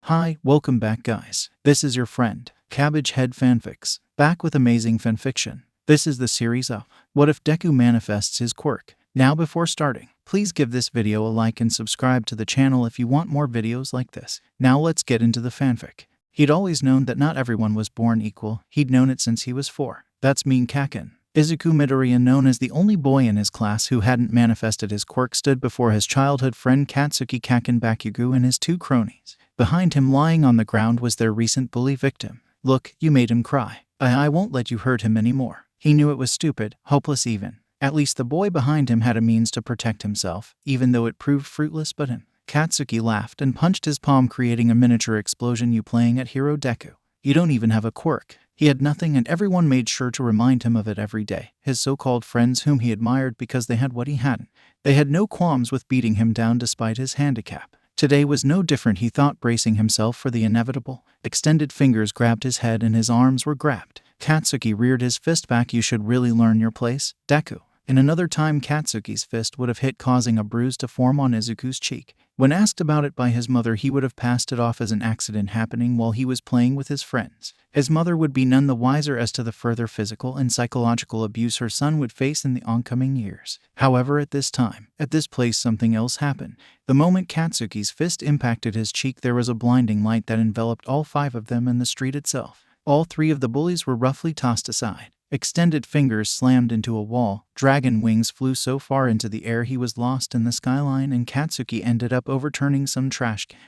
Hi, welcome back guys. This is your friend, Cabbage Head Fanfics, back with amazing fanfiction. This is the series of What If Deku Manifests His Quirk. Now before starting, please give this video a like and subscribe to the channel if you want more videos like this. Now let's get into the fanfic. He'd always known that not everyone was born equal. He'd known it since he was 4. That's mean Kaken. Izuku Midoriya, known as the only boy in his class who hadn't manifested his quirk, stood before his childhood friend Katsuki Kaken Bakugo and his 2 cronies. Behind him, lying on the ground, was their recent bully victim. Look, you made him cry. I won't let you hurt him anymore. He knew it was stupid, hopeless even. At least the boy behind him had a means to protect himself, even though it proved fruitless. But him. Katsuki laughed and punched his palm, creating a miniature explosion. You playing at Hero Deku? You don't even have a quirk. He had nothing, and everyone made sure to remind him of it every day. His so-called friends, whom he admired because they had what he hadn't. They had no qualms with beating him down despite his handicap. Today was no different, he thought, bracing himself for the inevitable. Extended fingers grabbed his head and his arms were grabbed. Katsuki reared his fist back. You should really learn your place, Deku. In another time, Katsuki's fist would have hit, causing a bruise to form on Izuku's cheek. When asked about it by his mother, he would have passed it off as an accident happening while he was playing with his friends. His mother would be none the wiser as to the further physical and psychological abuse her son would face in the oncoming years. However, at this time, at this place, something else happened. The moment Katsuki's fist impacted his cheek, there was a blinding light that enveloped all 5 of them and the street itself. All 3 of the bullies were roughly tossed aside. Extended fingers slammed into a wall. Dragon wings flew so far into the air he was lost in the skyline, and Katsuki ended up overturning some trash can.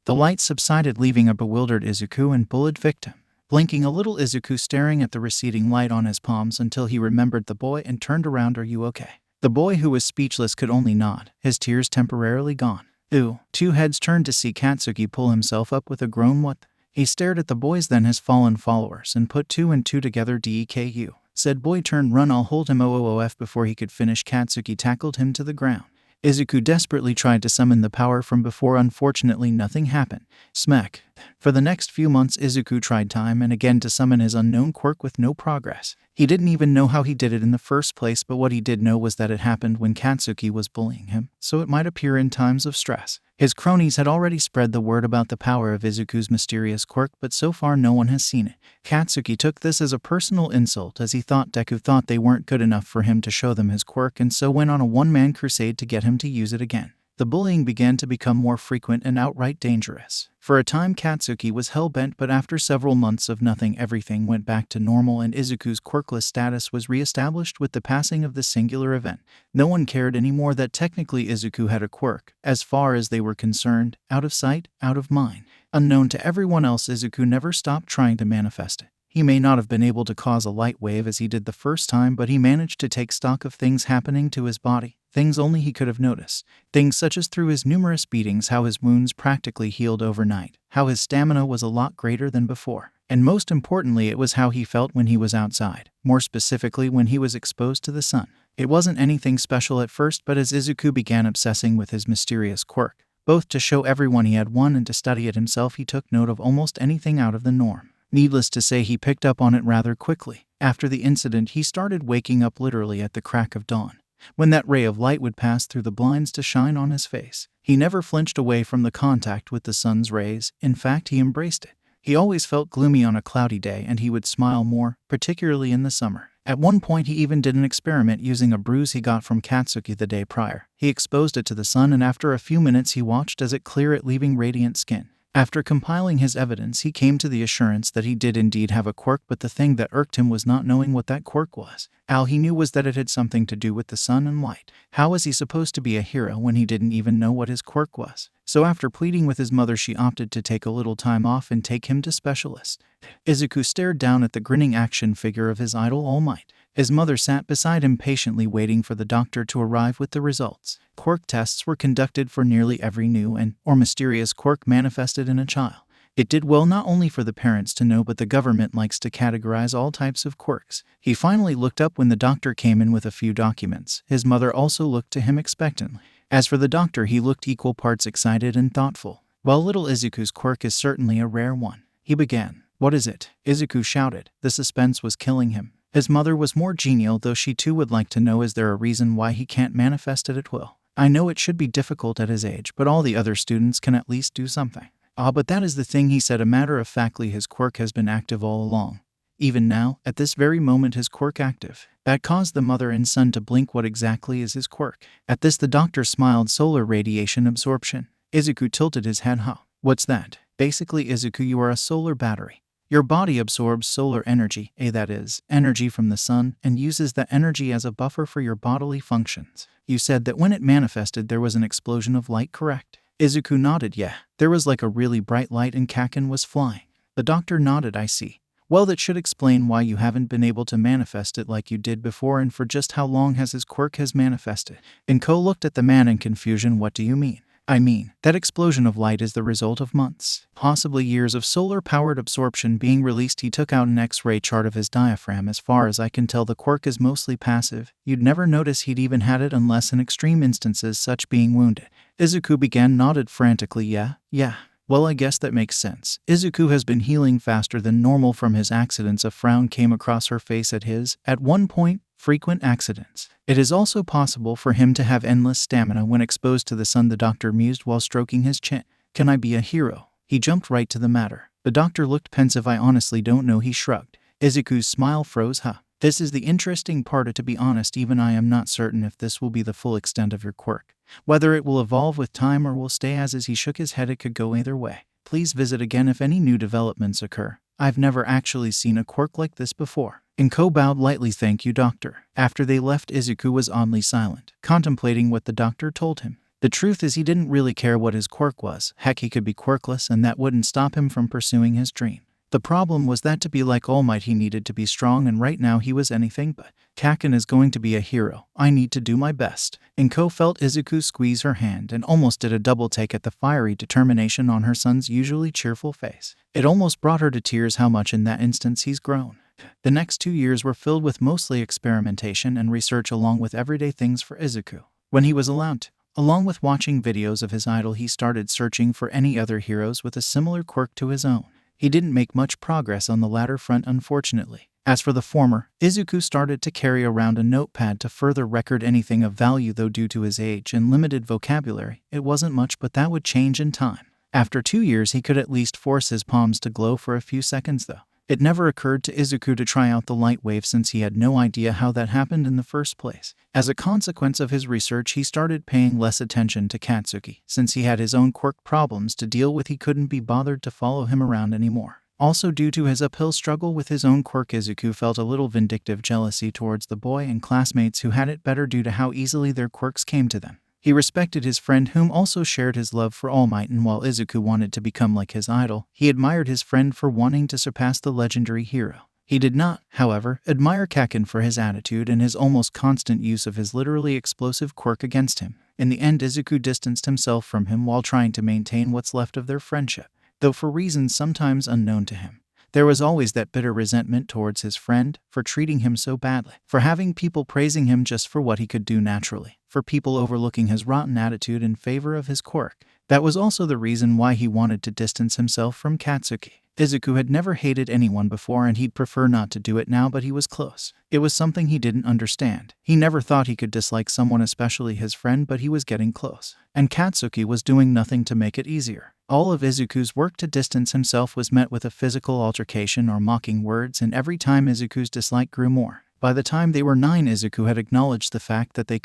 The light subsided, leaving a bewildered Izuku and bullied victim. Blinking a little, Izuku staring at the receding light on his palms until he remembered the boy and turned around. Are you okay? The boy, who was speechless, could only nod, his tears temporarily gone. Ooh. 2 heads turned to see Katsuki pull himself up with a groan. What? He stared at the boys, then his fallen followers, and put 2 and 2 together. Deku. Said boy, turn, run, I'll hold him. OOOF. Before he could finish, Katsuki tackled him to the ground. Izuku desperately tried to summon the power from before. Unfortunately, nothing happened. Smack. For the next few months, Izuku tried time and again to summon his unknown quirk with no progress. He didn't even know how he did it in the first place, but what he did know was that it happened when Katsuki was bullying him, so it might appear in times of stress. His cronies had already spread the word about the power of Izuku's mysterious quirk, but so far no one has seen it. Katsuki took this as a personal insult, as he thought Deku thought they weren't good enough for him to show them his quirk, and so went on a one-man crusade to get him to use it again. The bullying began to become more frequent and outright dangerous. For a time, Katsuki was hell-bent, but after several months of nothing, everything went back to normal and Izuku's quirkless status was re-established with the passing of the singular event. No one cared anymore that technically Izuku had a quirk. As far as they were concerned, out of sight, out of mind. Unknown to everyone else, Izuku never stopped trying to manifest it. He may not have been able to cause a light wave as he did the first time, but he managed to take stock of things happening to his body. Things only he could have noticed. Things such as through his numerous beatings, how his wounds practically healed overnight, how his stamina was a lot greater than before. And most importantly, it was how he felt when he was outside, more specifically when he was exposed to the sun. It wasn't anything special at first, but as Izuku began obsessing with his mysterious quirk, both to show everyone he had one and to study it himself, he took note of almost anything out of the norm. Needless to say, he picked up on it rather quickly. After the incident, he started waking up literally at the crack of dawn, when that ray of light would pass through the blinds to shine on his face. He never flinched away from the contact with the sun's rays. In fact, he embraced it. He always felt gloomy on a cloudy day, and he would smile more, particularly in the summer. At one point, he even did an experiment using a bruise he got from Katsuki the day prior. He exposed it to the sun, and after a few minutes he watched as it cleared it, leaving radiant skin. After compiling his evidence, he came to the assurance that he did indeed have a quirk, but the thing that irked him was not knowing what that quirk was. All he knew was that it had something to do with the sun and light. How was he supposed to be a hero when he didn't even know what his quirk was? So after pleading with his mother, she opted to take a little time off and take him to specialists. Izuku stared down at the grinning action figure of his idol, All Might. His mother sat beside him patiently waiting for the doctor to arrive with the results. Quirk tests were conducted for nearly every new or mysterious quirk manifested in a child. It did well not only for the parents to know, but the government likes to categorize all types of quirks. He finally looked up when the doctor came in with a few documents. His mother also looked to him expectantly. As for the doctor, he looked equal parts excited and thoughtful. While little Izuku's quirk is certainly a rare one, he began. What is it? Izuku shouted. The suspense was killing him. His mother was more genial, though she too would like to know, is there a reason why he can't manifest it at will? I know it should be difficult at his age, but all the other students can at least do something. Ah, but that is the thing, he said matter-of-factly. His quirk has been active all along. Even now, at this very moment, his quirk active. That caused the mother and son to blink. What exactly is his quirk? At this the doctor smiled. Solar radiation absorption. Izuku tilted his head. Huh? What's that? Basically, Izuku, you are a solar battery. Your body absorbs solar energy, that is, energy from the sun, and uses that energy as a buffer for your bodily functions. You said that when it manifested there was an explosion of light, correct? Izuku nodded. Yeah, there was like a really bright light and Kaken was flying. The doctor nodded. I see. Well, that should explain why you haven't been able to manifest it like you did before, and for just how long has his quirk has manifested? Inko looked at the man in confusion. What do you mean? I mean, that explosion of light is the result of months, possibly years of solar-powered absorption being released. He took out an X-ray chart of his diaphragm. As far as I can tell, the quirk is mostly passive. You'd never notice he'd even had it unless in extreme instances, such being wounded. Izuku began nodded frantically. Yeah. Well, I guess that makes sense. Izuku has been healing faster than normal from his accidents. A frown came across her face at one point, frequent accidents. It is also possible for him to have endless stamina when exposed to the sun, the doctor mused while stroking his chin. Can I be a hero? He jumped right to the matter. The doctor looked pensive. I honestly don't know, he shrugged. Izuku's smile froze. This is the interesting part. To be honest, even I am not certain if this will be the full extent of your quirk. Whether it will evolve with time or will stay as is. He shook his head. It could go either way. Please visit again if any new developments occur. I've never actually seen a quirk like this before. Inko bowed lightly. Thank you, doctor. After they left, Izuku was oddly silent, contemplating what the doctor told him. The truth is, he didn't really care what his quirk was. Heck, he could be quirkless and that wouldn't stop him from pursuing his dream. The problem was that to be like All Might he needed to be strong, and right now he was anything but. Kaken is going to be a hero. I need to do my best. Inko felt Izuku squeeze her hand and almost did a double take at the fiery determination on her son's usually cheerful face. It almost brought her to tears how much in that instance he's grown. The next 2 years were filled with mostly experimentation and research along with everyday things for Izuku. When he was allowed to, along with watching videos of his idol, he started searching for any other heroes with a similar quirk to his own. He didn't make much progress on the latter front, unfortunately. As for the former, Izuku started to carry around a notepad to further record anything of value, though due to his age and limited vocabulary, it wasn't much, but that would change in time. After 2 years, he could at least force his palms to glow for a few seconds, though. It never occurred to Izuku to try out the light wave since he had no idea how that happened in the first place. As a consequence of his research, he started paying less attention to Katsuki. Since he had his own quirk problems to deal with, he couldn't be bothered to follow him around anymore. Also, due to his uphill struggle with his own quirk, Izuku felt a little vindictive jealousy towards the boy and classmates who had it better due to how easily their quirks came to them. He respected his friend, whom also shared his love for All Might, and while Izuku wanted to become like his idol, he admired his friend for wanting to surpass the legendary hero. He did not, however, admire Kaken for his attitude and his almost constant use of his literally explosive quirk against him. In the end, Izuku distanced himself from him while trying to maintain what's left of their friendship, though for reasons sometimes unknown to him. There was always that bitter resentment towards his friend for treating him so badly, for having people praising him just for what he could do naturally, for people overlooking his rotten attitude in favor of his quirk. That was also the reason why he wanted to distance himself from Katsuki. Izuku had never hated anyone before, and he'd prefer not to do it now, but he was close. It was something he didn't understand. He never thought he could dislike someone, especially his friend, but he was getting close. And Katsuki was doing nothing to make it easier. All of Izuku's work to distance himself was met with a physical altercation or mocking words, and every time Izuku's dislike grew more. By the time they were 9, Izuku had acknowledged the fact that they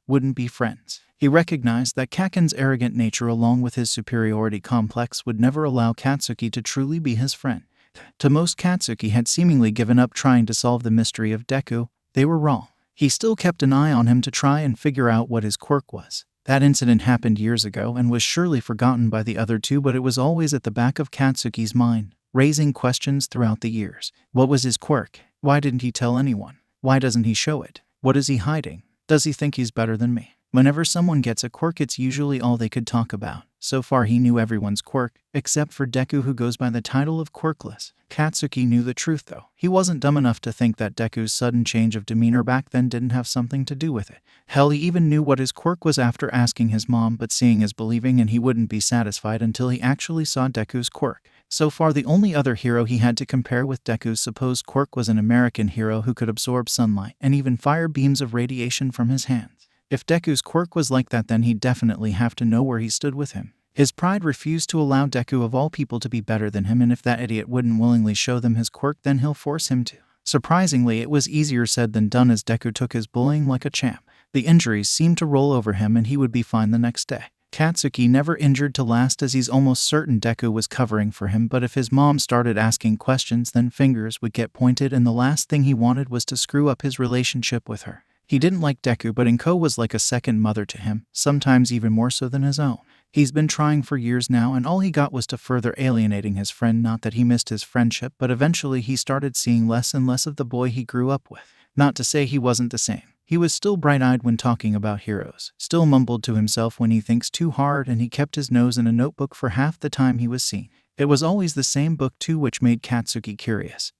wouldn't be friends. He recognized that Kaken's arrogant nature along with his superiority complex would never allow Katsuki to truly be his friend. To most, Katsuki had seemingly given up trying to solve the mystery of Deku. They were wrong. He still kept an eye on him to try and figure out what his quirk was. That incident happened years ago and was surely forgotten by the other two, but it was always at the back of Katsuki's mind, raising questions throughout the years. What was his quirk? Why didn't he tell anyone? Why doesn't he show it? What is he hiding? Does he think he's better than me? Whenever someone gets a quirk, it's usually all they could talk about. So far, he knew everyone's quirk, except for Deku, who goes by the title of Quirkless. Katsuki knew the truth, though. He wasn't dumb enough to think that Deku's sudden change of demeanor back then didn't have something to do with it. Hell, he even knew what his quirk was after asking his mom, but seeing is believing, and he wouldn't be satisfied until he actually saw Deku's quirk. So far, the only other hero he had to compare with Deku's supposed quirk was an American hero who could absorb sunlight and even fire beams of radiation from his hands. If Deku's quirk was like that, then he'd definitely have to know where he stood with him. His pride refused to allow Deku of all people to be better than him, and if that idiot wouldn't willingly show them his quirk, then he'll force him to. Surprisingly, it was easier said than done as Deku took his bullying like a champ. The injuries seemed to roll over him and he would be fine the next day. Katsuki never injured to last, as he's almost certain Deku was covering for him, but if his mom started asking questions, then fingers would get pointed, and the last thing he wanted was to screw up his relationship with her. He didn't like Deku, but Inko was like a second mother to him, sometimes even more so than his own. He's been trying for years now, and all he got was to further alienating his friend. Not that he missed his friendship, but eventually he started seeing less and less of the boy he grew up with. Not to say he wasn't the same. He was still bright-eyed when talking about heroes, still mumbled to himself when he thinks too hard, and he kept his nose in a notebook for half the time he was seen. It was always the same book too, which made Katsuki curious.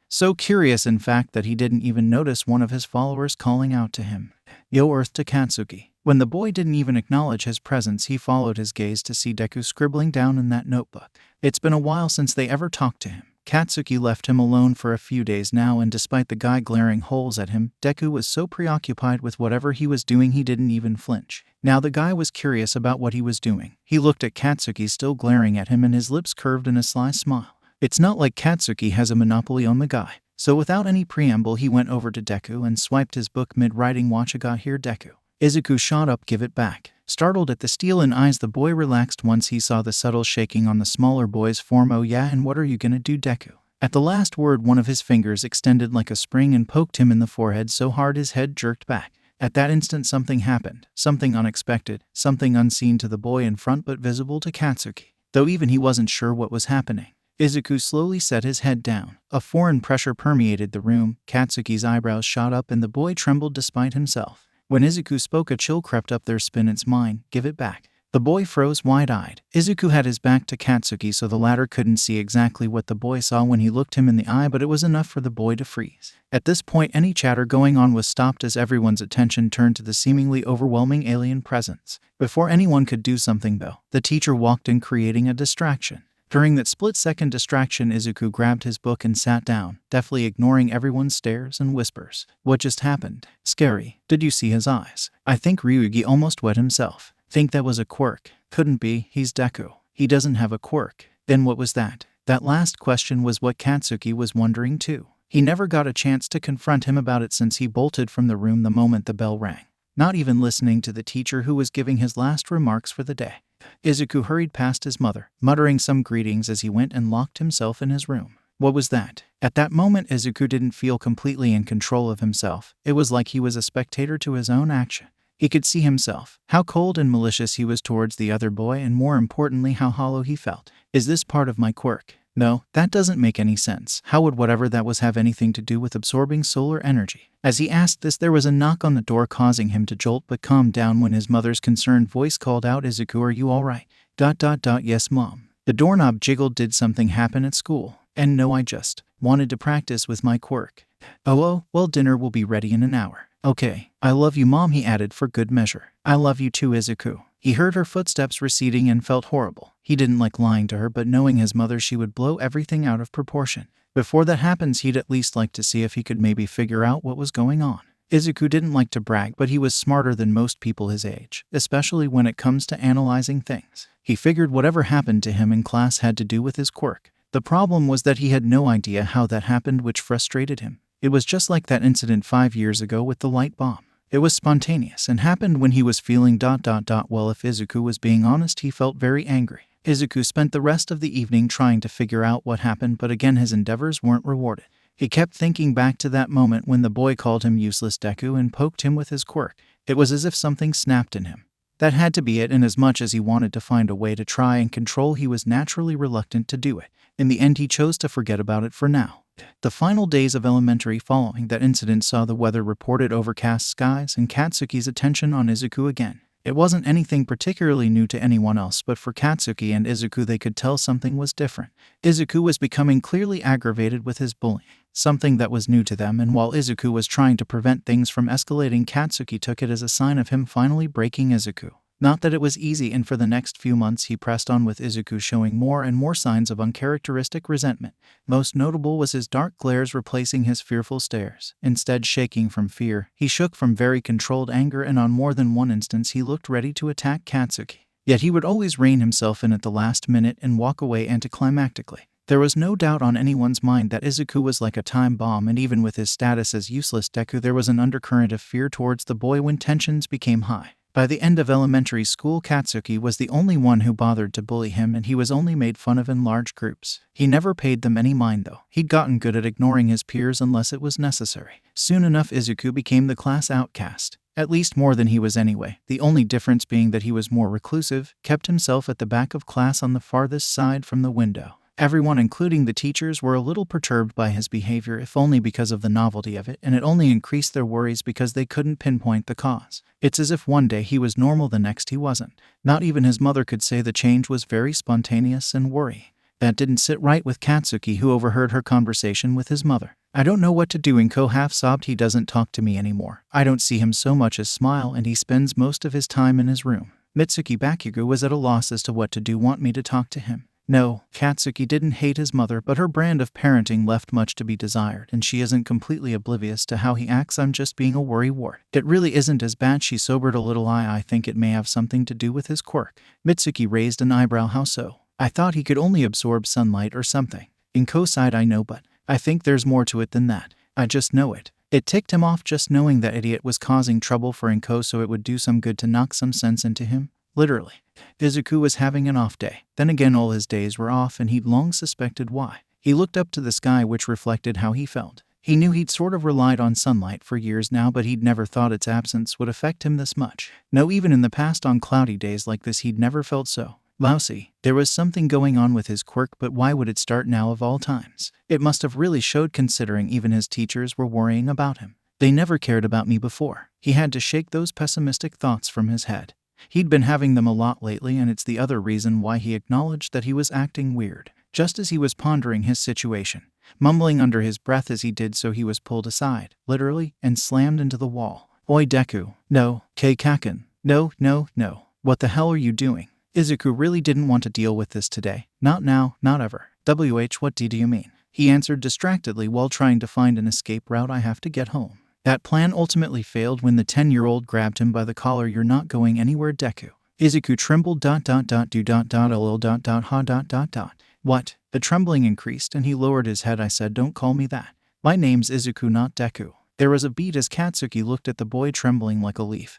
So curious, in fact, that he didn't even notice one of his followers calling out to him, "Yo Earth," to Katsuki. When the boy didn't even acknowledge his presence, he followed his gaze to see Deku scribbling down in that notebook. It's been a while since they ever talked to him. Katsuki left him alone for a few days now, and despite the guy glaring holes at him, Deku was so preoccupied with whatever he was doing he didn't even flinch. Now the guy was curious about what he was doing. He looked at Katsuki still glaring at him, and his lips curved in a sly smile. It's not like Katsuki has a monopoly on the guy. So without any preamble, he went over to Deku and swiped his book mid-writing. "Watcha got here, Deku." Izuku shot up. "Give it back." Startled at the steal in eyes, the boy relaxed once he saw the subtle shaking on the smaller boy's form. "Oh yeah, and what are you gonna do, Deku?" At the last word, one of his fingers extended like a spring and poked him in the forehead so hard his head jerked back. At that instant something happened, something unexpected, something unseen to the boy in front but visible to Katsuki, though even he wasn't sure what was happening. Izuku slowly set his head down. A foreign pressure permeated the room. Katsuki's eyebrows shot up and the boy trembled despite himself. When Izuku spoke, a chill crept up their spine. "It's mine, give it back." The boy froze wide-eyed. Izuku had his back to Katsuki, so the latter couldn't see exactly what the boy saw when he looked him in the eye, but it was enough for the boy to freeze. At this point, any chatter going on was stopped as everyone's attention turned to the seemingly overwhelming alien presence. Before anyone could do something, though, the teacher walked in, creating a distraction. During that split-second distraction, Izuku grabbed his book and sat down, deftly ignoring everyone's stares and whispers. "What just happened? Scary. Did you see his eyes? I think Ryugi almost wet himself. Think that was a quirk? Couldn't be, he's Deku. He doesn't have a quirk." Then what was that? That last question was what Katsuki was wondering too. He never got a chance to confront him about it since he bolted from the room the moment the bell rang, not even listening to the teacher who was giving his last remarks for the day. Izuku hurried past his mother, muttering some greetings as he went and locked himself in his room. What was that? At that moment, Izuku didn't feel completely in control of himself. It was like he was a spectator to his own action. He could see himself, how cold and malicious he was towards the other boy, and more importantly, how hollow he felt. Is this part of my quirk? No, that doesn't make any sense. How would whatever that was have anything to do with absorbing solar energy? As he asked this, there was a knock on the door, causing him to jolt but calm down when his mother's concerned voice called out, "Izuku, are you alright?" Yes, Mom. The doorknob jiggled. "Did something happen at school?" "And no, I just wanted to practice with my quirk." Oh, well, dinner will be ready in an hour." "Okay. I love you, Mom," he added for good measure. "I love you too, Izuku." He heard her footsteps receding and felt horrible. He didn't like lying to her, but knowing his mother, she would blow everything out of proportion. Before that happens, he'd at least like to see if he could maybe figure out what was going on. Izuku didn't like to brag, but he was smarter than most people his age, especially when it comes to analyzing things. He figured whatever happened to him in class had to do with his quirk. The problem was that he had no idea how that happened, which frustrated him. It was just like that incident 5 years ago with the light bomb. It was spontaneous and happened when he was feeling ... Well, if Izuku was being honest, he felt very angry. Izuku spent the rest of the evening trying to figure out what happened, but again his endeavors weren't rewarded. He kept thinking back to that moment when the boy called him useless Deku and poked him with his quirk. It was as if something snapped in him. That had to be it, and as much as he wanted to find a way to try and control, he was naturally reluctant to do it. In the end, he chose to forget about it for now. The final days of elementary following that incident saw the weather reported overcast skies and Katsuki's attention on Izuku again. It wasn't anything particularly new to anyone else, but for Katsuki and Izuku, they could tell something was different. Izuku was becoming clearly aggravated with his bullying, something that was new to them, and while Izuku was trying to prevent things from escalating, Katsuki took it as a sign of him finally breaking Izuku. Not that it was easy, and for the next few months he pressed on with Izuku, showing more and more signs of uncharacteristic resentment. Most notable was his dark glares replacing his fearful stares. Instead shaking from fear, he shook from very controlled anger, and on more than one instance he looked ready to attack Katsuki. Yet he would always rein himself in at the last minute and walk away anticlimactically. There was no doubt on anyone's mind that Izuku was like a time bomb, and even with his status as useless Deku, there was an undercurrent of fear towards the boy when tensions became high. By the end of elementary school, Katsuki was the only one who bothered to bully him, and he was only made fun of in large groups. He never paid them any mind though. He'd gotten good at ignoring his peers unless it was necessary. Soon enough, Izuku became the class outcast. At least more than he was anyway, the only difference being that he was more reclusive, kept himself at the back of class on the farthest side from the window. Everyone, including the teachers, were a little perturbed by his behavior, if only because of the novelty of it, and it only increased their worries because they couldn't pinpoint the cause. It's as if one day he was normal, the next he wasn't. Not even his mother could say the change was very spontaneous and worry. That didn't sit right with Katsuki, who overheard her conversation with his mother. "I don't know what to do," Inko half-sobbed. "He doesn't talk to me anymore. I don't see him so much as smile, and he spends most of his time in his room." Mitsuki Bakugo was at a loss as to what to do. "Want me to talk to him?" No, Katsuki didn't hate his mother, but her brand of parenting left much to be desired, and she isn't completely oblivious to how he acts. "I'm just being a worrywart. It really isn't as bad." She sobered a little. I think it may have something to do with his quirk." Mitsuki raised an eyebrow. "How so?" "I thought he could only absorb sunlight or something." Inko sighed. "I know, but I think there's more to it than that. I just know it." It ticked him off just knowing that idiot was causing trouble for Inko, so it would do some good to knock some sense into him. Literally. Izuku was having an off day. Then again, all his days were off, and he'd long suspected why. He looked up to the sky, which reflected how he felt. He knew he'd sort of relied on sunlight for years now, but he'd never thought its absence would affect him this much. No, even in the past on cloudy days like this, he'd never felt so lousy. There was something going on with his quirk, but why would it start now of all times? It must have really showed, considering even his teachers were worrying about him. They never cared about me before. He had to shake those pessimistic thoughts from his head. He'd been having them a lot lately, and it's the other reason why he acknowledged that he was acting weird. Just as he was pondering his situation, mumbling under his breath as he did so, he was pulled aside, literally, and slammed into the wall. "Oi, Deku. No, Kaken. No. What the hell are you doing?" Izuku really didn't want to deal with this today. Not now, not ever. What do you mean?" he answered distractedly while trying to find an escape route. "I have to get home." That plan ultimately failed when the 10-year-old grabbed him by the collar. "You're not going anywhere, Deku." Izuku trembled. What? The trembling increased, and he lowered his head. "I said don't call me that. My name's Izuku, not Deku." There was a beat as Katsuki looked at the boy trembling like a leaf,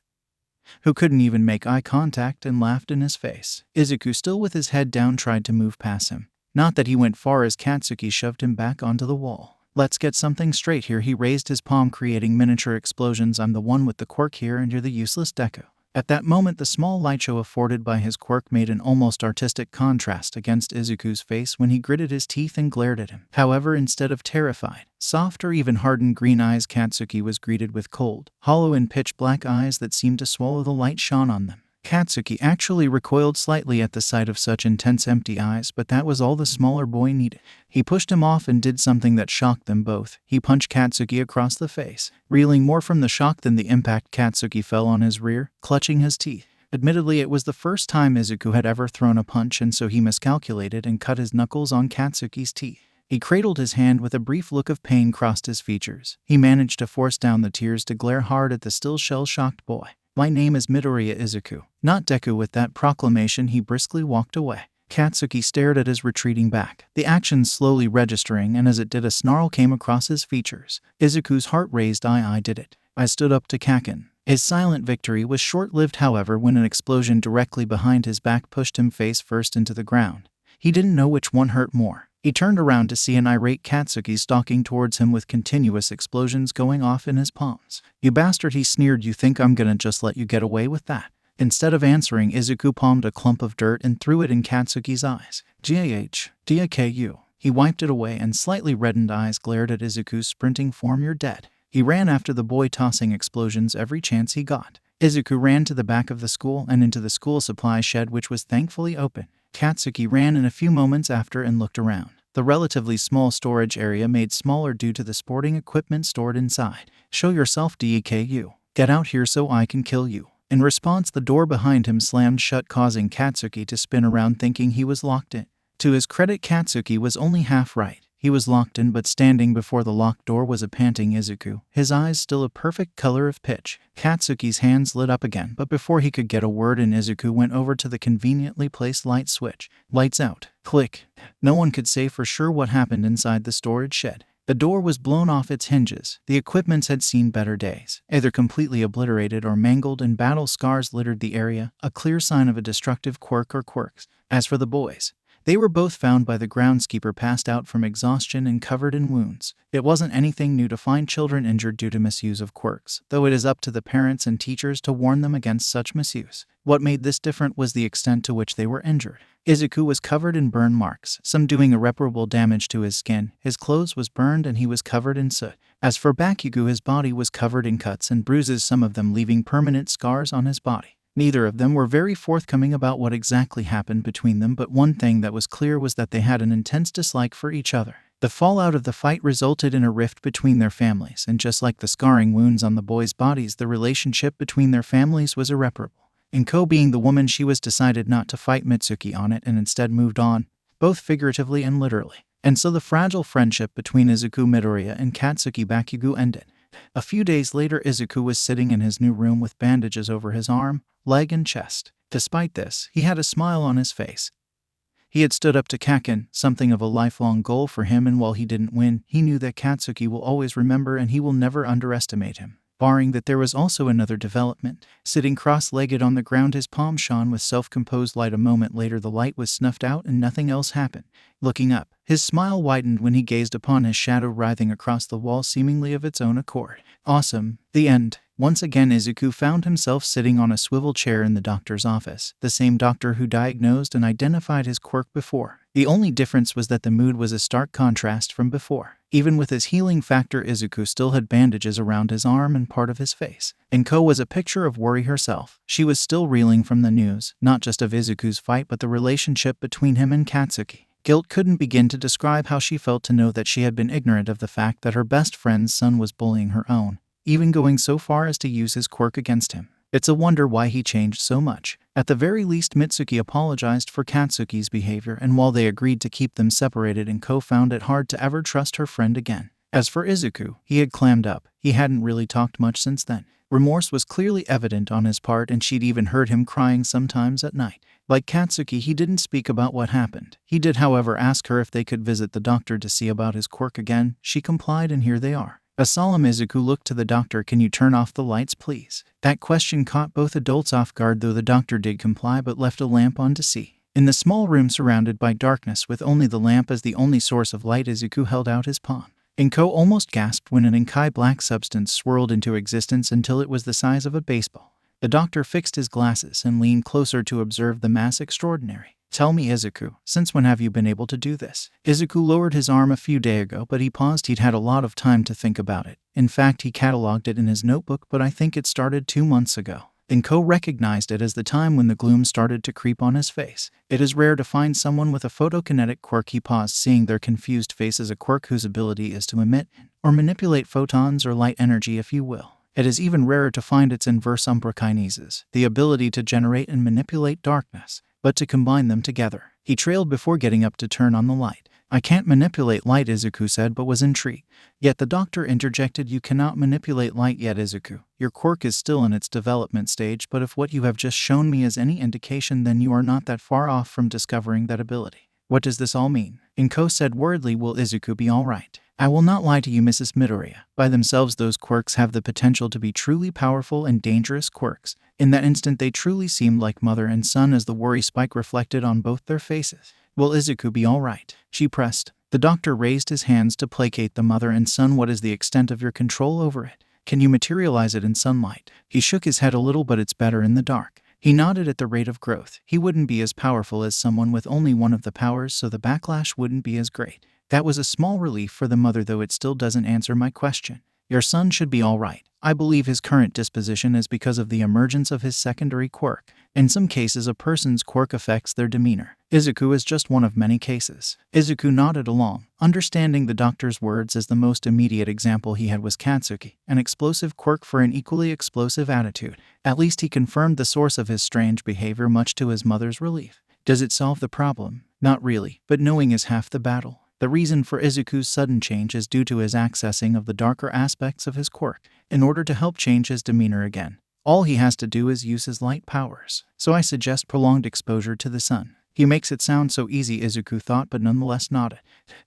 who couldn't even make eye contact, and laughed in his face. Izuku, still with his head down, tried to move past him. Not that he went far, as Katsuki shoved him back onto the wall. "Let's get something straight here." He raised his palm, creating miniature explosions. "I'm the one with the quirk here, and you're the useless Deku." At that moment, the small light show afforded by his quirk made an almost artistic contrast against Izuku's face when he gritted his teeth and glared at him. However, instead of terrified, soft, or even hardened green eyes, Katsuki was greeted with cold, hollow, and pitch-black eyes that seemed to swallow the light shone on them. Katsuki actually recoiled slightly at the sight of such intense empty eyes, but that was all the smaller boy needed. He pushed him off and did something that shocked them both. He punched Katsuki across the face. Reeling more from the shock than the impact, Katsuki fell on his rear, clutching his teeth. Admittedly, it was the first time Izuku had ever thrown a punch, and so he miscalculated and cut his knuckles on Katsuki's teeth. He cradled his hand with a brief look of pain crossed his features. He managed to force down the tears to glare hard at the still shell-shocked boy. "My name is Midoriya Izuku, not Deku." With that proclamation, he briskly walked away. Katsuki stared at his retreating back, the action slowly registering, and as it did, a snarl came across his features. Izuku's heart raised. I did it. I stood up to Kaken." His silent victory was short-lived, however, when an explosion directly behind his back pushed him face first into the ground. He didn't know which one hurt more. He turned around to see an irate Katsuki stalking towards him with continuous explosions going off in his palms. "You bastard," he sneered. "You think I'm gonna just let you get away with that?" Instead of answering, Izuku palmed a clump of dirt and threw it in Katsuki's eyes. Deku. He wiped it away, and slightly reddened eyes glared at Izuku's sprinting form. "You're dead." He ran after the boy, tossing explosions every chance he got. Izuku ran to the back of the school and into the school supply shed, which was thankfully open. Katsuki ran in a few moments after and looked around. The relatively small storage area made smaller due to the sporting equipment stored inside. "Show yourself, Deku. Get out here so I can kill you." In response, the door behind him slammed shut, causing Katsuki to spin around, thinking he was locked in. To his credit, Katsuki was only half right. He was locked in, but standing before the locked door was a panting Izuku, his eyes still a perfect color of pitch. Katsuki's hands lit up again, but before he could get a word in, Izuku went over to the conveniently placed light switch. Lights out. Click. No one could say for sure what happened inside the storage shed. The door was blown off its hinges. The equipments had seen better days, either completely obliterated or mangled, and battle scars littered the area, a clear sign of a destructive quirk or quirks. As for the boys, they were both found by the groundskeeper passed out from exhaustion and covered in wounds. It wasn't anything new to find children injured due to misuse of quirks, though it is up to the parents and teachers to warn them against such misuse. What made this different was the extent to which they were injured. Izuku was covered in burn marks, some doing irreparable damage to his skin. His clothes was burned and he was covered in soot. As for Bakugo, his body was covered in cuts and bruises, some of them leaving permanent scars on his body. Neither of them were very forthcoming about what exactly happened between them, but one thing that was clear was that they had an intense dislike for each other. The fallout of the fight resulted in a rift between their families, and just like the scarring wounds on the boys' bodies, the relationship between their families was irreparable. Himiko, being the woman she was, decided not to fight Mitsuki on it and instead moved on, both figuratively and literally. And so the fragile friendship between Izuku Midoriya and Katsuki Bakugo ended. A few days later, Izuku was sitting in his new room with bandages over his arm, leg, and chest. Despite this, he had a smile on his face. He had stood up to Kaken, something of a lifelong goal for him, and while he didn't win, he knew that Katsuki will always remember and he will never underestimate him. Barring that, there was also another development. Sitting cross-legged on the ground, his palm shone with self-composed light. A moment later, the light was snuffed out and nothing else happened. Looking up, his smile widened when he gazed upon his shadow writhing across the wall, seemingly of its own accord. Awesome. The end. Once again, Izuku found himself sitting on a swivel chair in the doctor's office, the same doctor who diagnosed and identified his quirk before. The only difference was that the mood was a stark contrast from before. Even with his healing factor, Izuku still had bandages around his arm and part of his face. Himiko was a picture of worry herself. She was still reeling from the news, not just of Izuku's fight, but the relationship between him and Katsuki. Guilt couldn't begin to describe how she felt to know that she had been ignorant of the fact that her best friend's son was bullying her own, even going so far as to use his quirk against him. It's a wonder why he changed so much. At the very least, Mitsuki apologized for Katsuki's behavior, and while they agreed to keep them separated, Himiko found it hard to ever trust her friend again. As for Izuku, he had clammed up. He hadn't really talked much since then. Remorse was clearly evident on his part, and she'd even heard him crying sometimes at night. Like Katsuki, he didn't speak about what happened. He did, however, ask her if they could visit the doctor to see about his quirk again. She complied, and here they are. A solemn Izuku looked to the doctor. "Can you turn off the lights, please?" That question caught both adults off guard, though the doctor did comply but left a lamp on to see. In the small room surrounded by darkness with only the lamp as the only source of light, Izuku held out his palm. Himiko almost gasped when an inkai black substance swirled into existence until it was the size of a baseball. The doctor fixed his glasses and leaned closer to observe the mass extraordinary. "Tell me, Izuku, since when have you been able to do this?" Izuku lowered his arm a few days ago, but he paused. He'd had a lot of time to think about it. In fact, he cataloged it in his notebook, but I think it started 2 months ago. Himiko recognized it as the time when the gloom started to creep on his face. It is rare to find someone with a photokinetic quirk. He paused, seeing their confused faces. A quirk whose ability is to emit or manipulate photons or light energy, if you will. It is even rarer to find its inverse, umbrakinesis, the ability to generate and manipulate darkness, but to combine them together. He trailed before getting up to turn on the light. "I can't manipulate light," Izuku said, but was intrigued. Yet the doctor interjected, "You cannot manipulate light yet, Izuku. Your quirk is still in its development stage, but if what you have just shown me is any indication, then you are not that far off from discovering that ability." "What does this all mean?" Himiko said worriedly. "Will Izuku be all right?" "I will not lie to you, Mrs. Midoriya. By themselves, those quirks have the potential to be truly powerful and dangerous quirks. In that instant, they truly seemed like mother and son," as the worry spike reflected on both their faces. "Will Izuku be all right?" she pressed. The doctor raised his hands to placate the mother and son. "What is the extent of your control over it? Can you materialize it in sunlight?" He shook his head a little. "But it's better in the dark." He nodded. "At the rate of growth, he wouldn't be as powerful as someone with only one of the powers, so the backlash wouldn't be as great." That was a small relief for the mother, though it still doesn't answer my question. "Your son should be all right. I believe his current disposition is because of the emergence of his secondary quirk. In some cases, a person's quirk affects their demeanor. Izuku is just one of many cases." Izuku nodded along, understanding the doctor's words, as the most immediate example he had was Katsuki, an explosive quirk for an equally explosive attitude. At least he confirmed the source of his strange behavior, much to his mother's relief. "Does it solve the problem?" "Not really, but knowing is half the battle." The reason for Izuku's sudden change is due to his accessing of the darker aspects of his quirk, in order to help change his demeanor again. All he has to do is use his light powers, so I suggest prolonged exposure to the sun. He makes it sound so easy, Izuku thought, but nonetheless nodded.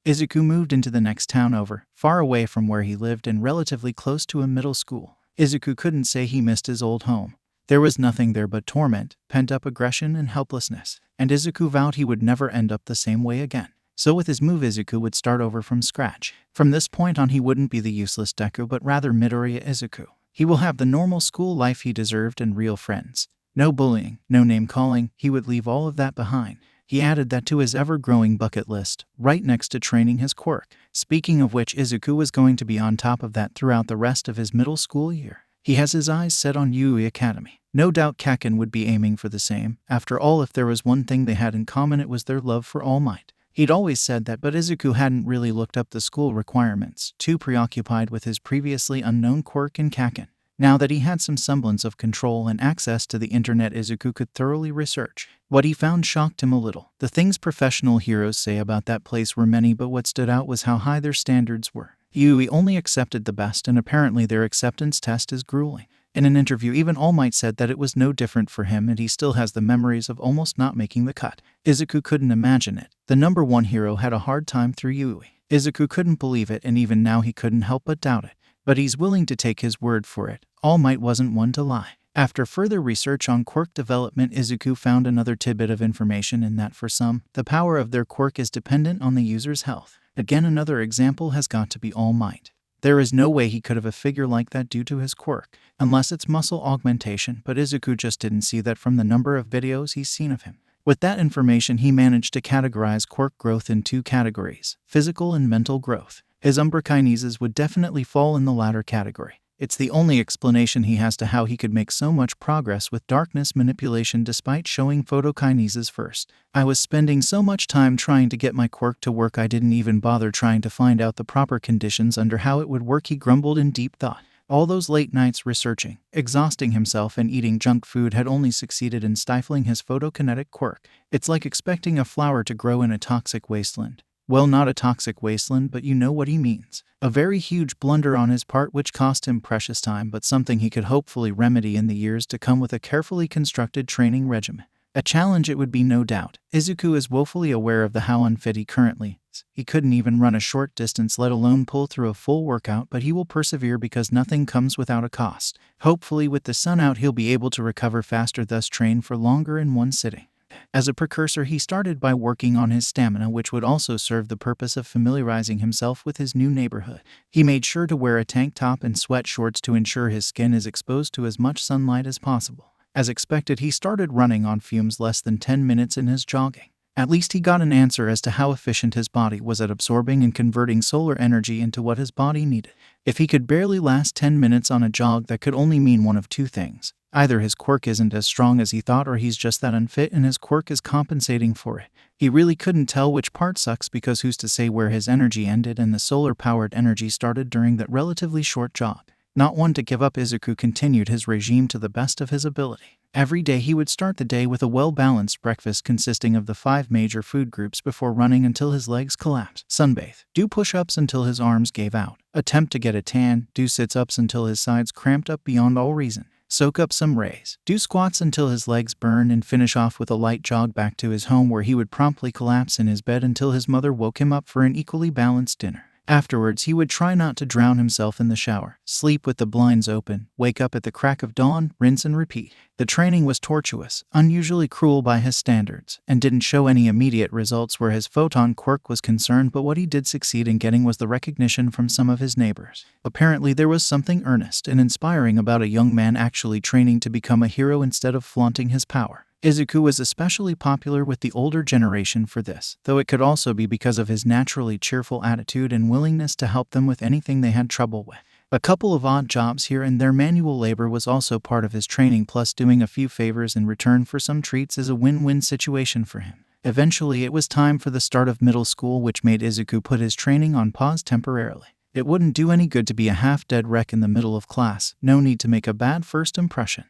Izuku moved into the next town over, far away from where he lived and relatively close to a middle school. Izuku couldn't say he missed his old home. There was nothing there but torment, pent-up aggression, and helplessness, and Izuku vowed he would never end up the same way again. So with his move, Izuku would start over from scratch. From this point on, he wouldn't be the useless Deku, but rather Midoriya Izuku. He will have the normal school life he deserved and real friends. No bullying, no name-calling, he would leave all of that behind. He added that to his ever-growing bucket list, right next to training his quirk. Speaking of which, Izuku was going to be on top of that throughout the rest of his middle school year. He has his eyes set on Yui Academy. No doubt Kaken would be aiming for the same. After all, if there was one thing they had in common, it was their love for All Might. He'd always said that, but Izuku hadn't really looked up the school requirements, too preoccupied with his previously unknown quirk in Kaken. Now that he had some semblance of control and access to the internet, Izuku could thoroughly research. What he found shocked him a little. The things professional heroes say about that place were many, but what stood out was how high their standards were. Yui only accepted the best, and apparently their acceptance test is grueling. In an interview, even All Might said that it was no different for him, and he still has the memories of almost not making the cut. Izuku couldn't imagine it. The number one hero had a hard time through Yui. Izuku couldn't believe it, and even now he couldn't help but doubt it. But he's willing to take his word for it. All Might wasn't one to lie. After further research on quirk development, Izuku found another tidbit of information in that for some, the power of their quirk is dependent on the user's health. Again, another example has got to be All Might. There is no way he could have a figure like that due to his quirk, unless it's muscle augmentation, but Izuku just didn't see that from the number of videos he's seen of him. With that information, he managed to categorize quirk growth in two categories, physical and mental growth. His umbrakinesis would definitely fall in the latter category. It's the only explanation he has to how he could make so much progress with darkness manipulation despite showing photokinesis first. I was spending so much time trying to get my quirk to work I didn't even bother trying to find out the proper conditions under how it would work, he grumbled in deep thought. All those late nights researching, exhausting himself, and eating junk food had only succeeded in stifling his photokinetic quirk. It's like expecting a flower to grow in a toxic wasteland. Well, not a toxic wasteland, but you know what he means. A very huge blunder on his part which cost him precious time, but something he could hopefully remedy in the years to come with a carefully constructed training regimen. A challenge it would be, no doubt. Izuku is woefully aware of how unfit he currently is. He couldn't even run a short distance, let alone pull through a full workout, but he will persevere because nothing comes without a cost. Hopefully with the sun out he'll be able to recover faster, thus train for longer in one sitting. As a precursor, he started by working on his stamina, which would also serve the purpose of familiarizing himself with his new neighborhood. He made sure to wear a tank top and sweat shorts to ensure his skin is exposed to as much sunlight as possible. As expected, he started running on fumes less than 10 minutes in his jogging. At least he got an answer as to how efficient his body was at absorbing and converting solar energy into what his body needed. If he could barely last 10 minutes on a jog, that could only mean one of two things. Either his quirk isn't as strong as he thought, or he's just that unfit and his quirk is compensating for it. He really couldn't tell which part sucks, because who's to say where his energy ended and the solar-powered energy started during that relatively short jog. Not one to give up, Izuku continued his regime to the best of his ability. Every day he would start the day with a well-balanced breakfast consisting of the 5 major food groups before running until his legs collapsed. Sunbathe. Do push-ups until his arms gave out. Attempt to get a tan. Do sit-ups until his sides cramped up beyond all reason. Soak up some rays. Do squats until his legs burn, and finish off with a light jog back to his home, where he would promptly collapse in his bed until his mother woke him up for an equally balanced dinner. Afterwards, he would try not to drown himself in the shower, sleep with the blinds open, wake up at the crack of dawn, rinse and repeat. The training was tortuous, unusually cruel by his standards, and didn't show any immediate results where his photon quirk was concerned, but what he did succeed in getting was the recognition from some of his neighbors. Apparently there was something earnest and inspiring about a young man actually training to become a hero instead of flaunting his power. Izuku was especially popular with the older generation for this, though it could also be because of his naturally cheerful attitude and willingness to help them with anything they had trouble with. A couple of odd jobs here and there, manual labor, was also part of his training, plus doing a few favors in return for some treats is a win-win situation for him. Eventually it was time for the start of middle school, which made Izuku put his training on pause temporarily. It wouldn't do any good to be a half-dead wreck in the middle of class. No need to make a bad first impression.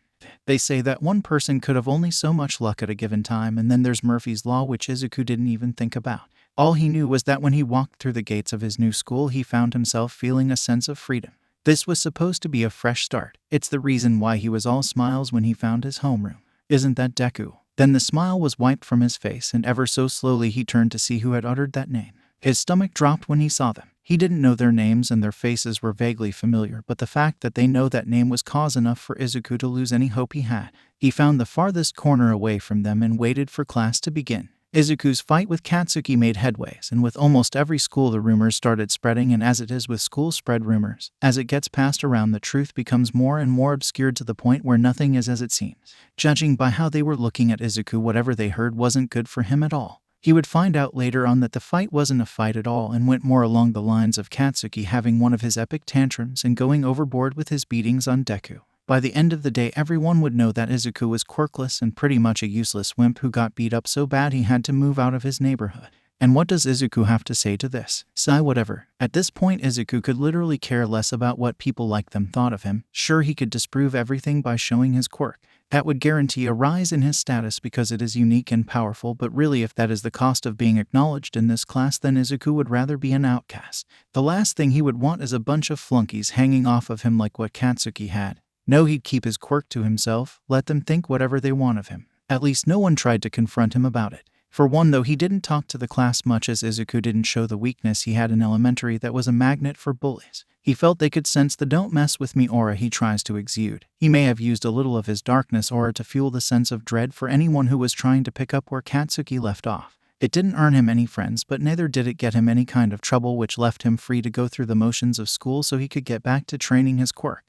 They say that one person could have only so much luck at a given time, and then there's Murphy's Law, which Izuku didn't even think about. All he knew was that when he walked through the gates of his new school, he found himself feeling a sense of freedom. This was supposed to be a fresh start. It's the reason why he was all smiles when he found his homeroom. Isn't that Deku? Then the smile was wiped from his face, and ever so slowly he turned to see who had uttered that name. His stomach dropped when he saw them. He didn't know their names and their faces were vaguely familiar, but the fact that they know that name was cause enough for Izuku to lose any hope he had. He found the farthest corner away from them and waited for class to begin. Izuku's fight with Katsuki made headways, and with almost every school the rumors started spreading, and as it is with school spread rumors, as it gets passed around the truth becomes more and more obscured to the point where nothing is as it seems. Judging by how they were looking at Izuku, whatever they heard wasn't good for him at all. He would find out later on that the fight wasn't a fight at all and went more along the lines of Katsuki having one of his epic tantrums and going overboard with his beatings on Deku. By the end of the day, everyone would know that Izuku was quirkless and pretty much a useless wimp who got beat up so bad he had to move out of his neighborhood. And what does Izuku have to say to this? Sigh, whatever. At this point, Izuku could literally care less about what people like them thought of him. Sure, he could disprove everything by showing his quirk. That would guarantee a rise in his status because it is unique and powerful, but really if that is the cost of being acknowledged in this class, then Izuku would rather be an outcast. The last thing he would want is a bunch of flunkies hanging off of him like what Katsuki had. No, he'd keep his quirk to himself, let them think whatever they want of him. At least no one tried to confront him about it. For one, though, he didn't talk to the class much, as Izuku didn't show the weakness he had in elementary that was a magnet for bullies. He felt they could sense the "don't mess with me" aura he tries to exude. He may have used a little of his darkness aura to fuel the sense of dread for anyone who was trying to pick up where Katsuki left off. It didn't earn him any friends, but neither did it get him any kind of trouble, which left him free to go through the motions of school so he could get back to training his quirk.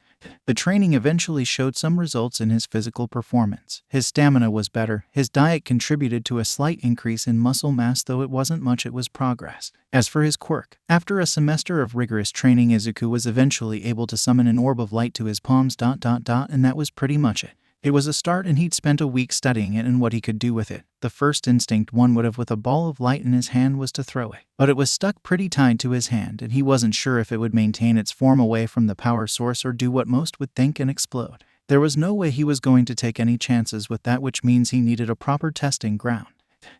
The training eventually showed some results in his physical performance. His stamina was better. His diet contributed to a slight increase in muscle mass, though it wasn't much, it was progress. As for his quirk, after a semester of rigorous training, Izuku was eventually able to summon an orb of light to his palms, and that was pretty much it. It was a start, and he'd spent a week studying it and what he could do with it. The first instinct one would have with a ball of light in his hand was to throw it. But it was stuck pretty tight to his hand, and he wasn't sure if it would maintain its form away from the power source or do what most would think and explode. There was no way he was going to take any chances with that, which means he needed a proper testing ground.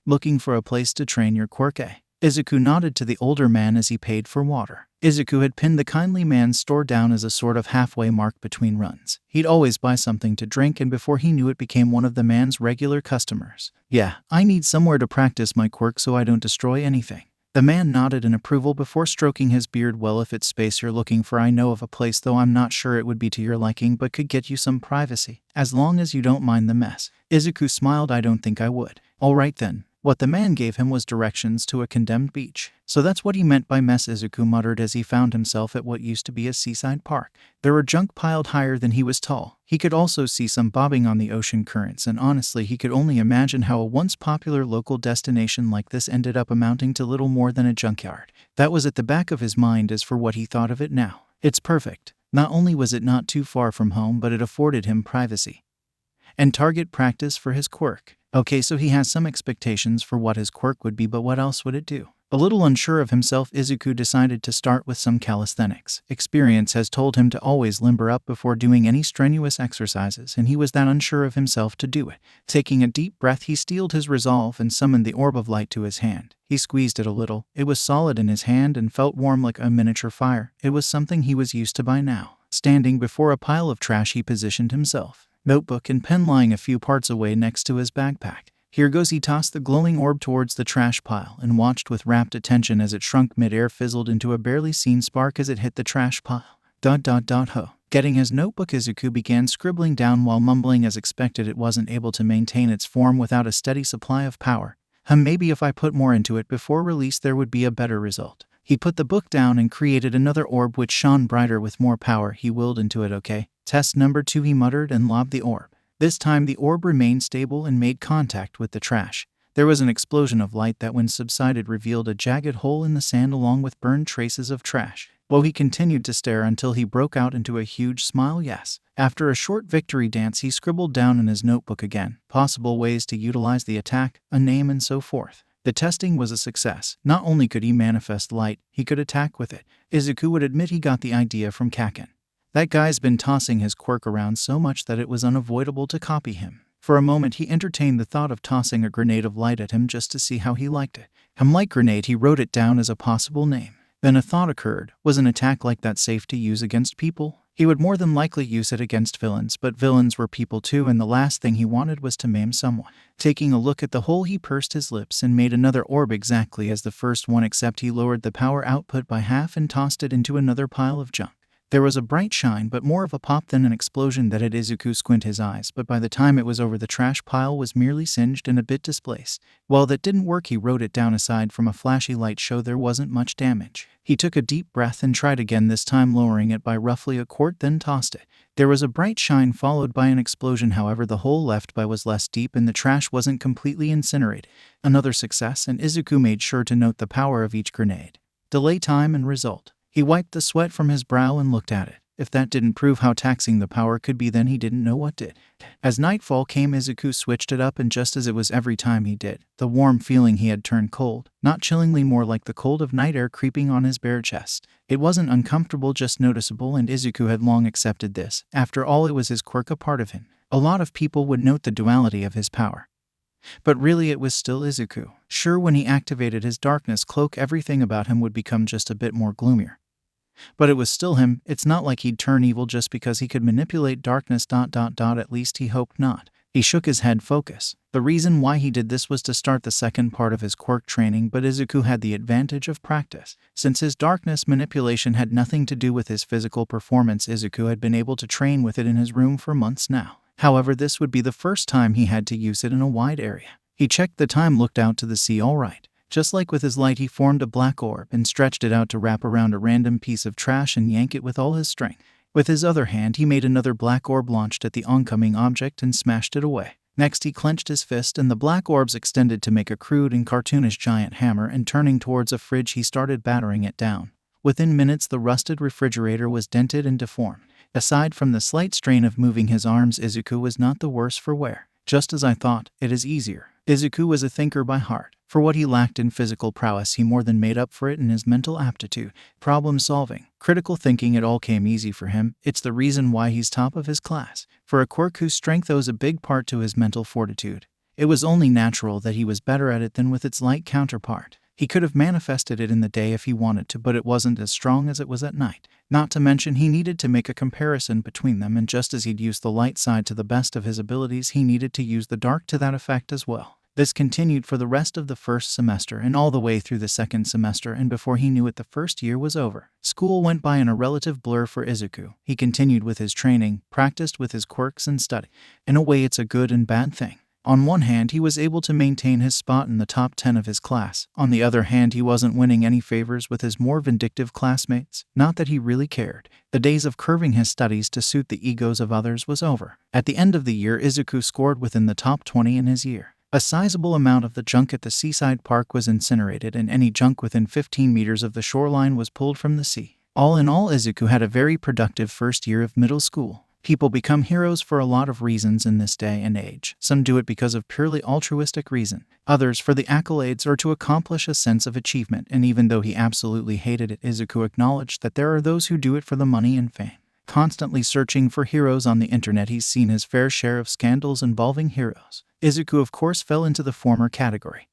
Looking for a place to train your quirk, eh? Izuku nodded to the older man as he paid for water. Izuku had pinned the kindly man's store down as a sort of halfway mark between runs. He'd always buy something to drink, and before he knew it became one of the man's regular customers. Yeah, I need somewhere to practice my quirk so I don't destroy anything. The man nodded in approval before stroking his beard. Well, if it's space you're looking for, I know of a place, though I'm not sure it would be to your liking, but could get you some privacy, as long as you don't mind the mess. Izuku smiled. I don't think I would. All right then. What the man gave him was directions to a condemned beach. So that's what he meant by mess, Izuku muttered as he found himself at what used to be a seaside park. There were junk piled higher than he was tall. He could also see some bobbing on the ocean currents, and honestly he could only imagine how a once popular local destination like this ended up amounting to little more than a junkyard. That was at the back of his mind. As for what he thought of it now, it's perfect. Not only was it not too far from home, but it afforded him privacy and target practice for his quirk. Okay, so he has some expectations for what his quirk would be, but what else would it do? A little unsure of himself, Izuku decided to start with some calisthenics. Experience has told him to always limber up before doing any strenuous exercises, and he was that unsure of himself to do it. Taking a deep breath, he steeled his resolve and summoned the orb of light to his hand. He squeezed it a little. It was solid in his hand and felt warm like a miniature fire. It was something he was used to by now. Standing before a pile of trash, he positioned himself. Notebook and pen lying a few parts away next to his backpack. Here goes. He tossed the glowing orb towards the trash pile and watched with rapt attention as it shrunk mid-air, fizzled into a barely seen spark as it hit the trash pile. Ho. Getting his notebook, Izuku began scribbling down while mumbling. As expected, it wasn't able to maintain its form without a steady supply of power. Maybe if I put more into it before release there would be a better result. He put the book down and created another orb which shone brighter with more power. He willed into it. Okay. Test number 2, he muttered and lobbed the orb. This time the orb remained stable and made contact with the trash. There was an explosion of light that, when subsided, revealed a jagged hole in the sand along with burned traces of trash. Well, he continued to stare until he broke out into a huge smile. Yes. After a short victory dance, he scribbled down in his notebook again possible ways to utilize the attack, a name, and so forth. The testing was a success. Not only could he manifest light, he could attack with it. Izuku would admit he got the idea from Kaken. That guy's been tossing his quirk around so much that it was unavoidable to copy him. For a moment he entertained the thought of tossing a grenade of light at him just to see how he liked it. Light grenade, he wrote it down as a possible name. Then a thought occurred. Was an attack like that safe to use against people? He would more than likely use it against villains, but villains were people too, and the last thing he wanted was to maim someone. Taking a look at the hole, he pursed his lips and made another orb exactly as the first one, except he lowered the power output by half and tossed it into another pile of junk. There was a bright shine, but more of a pop than an explosion that had Izuku squint his eyes, but by the time it was over, the trash pile was merely singed and a bit displaced. While that didn't work, he wrote it down. Aside from a flashy light show, there wasn't much damage. He took a deep breath and tried again, this time lowering it by roughly a quart, then tossed it. There was a bright shine followed by an explosion. However, the hole left by was less deep and the trash wasn't completely incinerated. Another success, and Izuku made sure to note the power of each grenade. Delay time and result. He wiped the sweat from his brow and looked at it. If that didn't prove how taxing the power could be, then he didn't know what did. As nightfall came, Izuku switched it up, and just as it was every time he did, the warm feeling he had turned cold, not chillingly, more like the cold of night air creeping on his bare chest. It wasn't uncomfortable, just noticeable, and Izuku had long accepted this. After all, it was his quirk, a part of him. A lot of people would note the duality of his power. But really, it was still Izuku. Sure, when he activated his darkness cloak, everything about him would become just a bit more gloomier. But it was still him. It's not like he'd turn evil just because he could manipulate darkness ... At least he hoped not. He shook his head. Focus. The reason why he did this was to start the second part of his quirk training, but Izuku had the advantage of practice. Since his darkness manipulation had nothing to do with his physical performance, Izuku had been able to train with it in his room for months now. However, this would be the first time he had to use it in a wide area. He checked the time, looked out to the sea. All right. Just like with his light, he formed a black orb and stretched it out to wrap around a random piece of trash and yank it with all his strength. With his other hand, he made another black orb, launched at the oncoming object, and smashed it away. Next, he clenched his fist, and the black orbs extended to make a crude and cartoonish giant hammer, and turning towards a fridge, he started battering it down. Within minutes, the rusted refrigerator was dented and deformed. Aside from the slight strain of moving his arms, Izuku was not the worse for wear. Just as I thought, it is easier. Izuku was a thinker by heart. For what he lacked in physical prowess, he more than made up for it in his mental aptitude. Problem solving, critical thinking, it all came easy for him. It's the reason why he's top of his class. For a quirk whose strength owes a big part to his mental fortitude, it was only natural that he was better at it than with its light counterpart. He could have manifested it in the day if he wanted to, but it wasn't as strong as it was at night. Not to mention, he needed to make a comparison between them, and just as he'd used the light side to the best of his abilities, he needed to use the dark to that effect as well. This continued for the rest of the first semester and all the way through the second semester, and before he knew it, the first year was over. School went by in a relative blur for Izuku. He continued with his training, practiced with his quirks, and studied. In a way, it's a good and bad thing. On one hand, he was able to maintain his spot in the top 10 of his class. On the other hand, he wasn't winning any favors with his more vindictive classmates. Not that he really cared. The days of curving his studies to suit the egos of others was over. At the end of the year, Izuku scored within the top 20 in his year. A sizable amount of the junk at the seaside park was incinerated, and any junk within 15 meters of the shoreline was pulled from the sea. All in all, Izuku had a very productive first year of middle school. People become heroes for a lot of reasons in this day and age. Some do it because of purely altruistic reason, others for the accolades or to accomplish a sense of achievement, and even though he absolutely hated it, Izuku acknowledged that there are those who do it for the money and fame. Constantly searching for heroes on the internet, he's seen his fair share of scandals involving heroes. Izuku, of course, fell into the former category.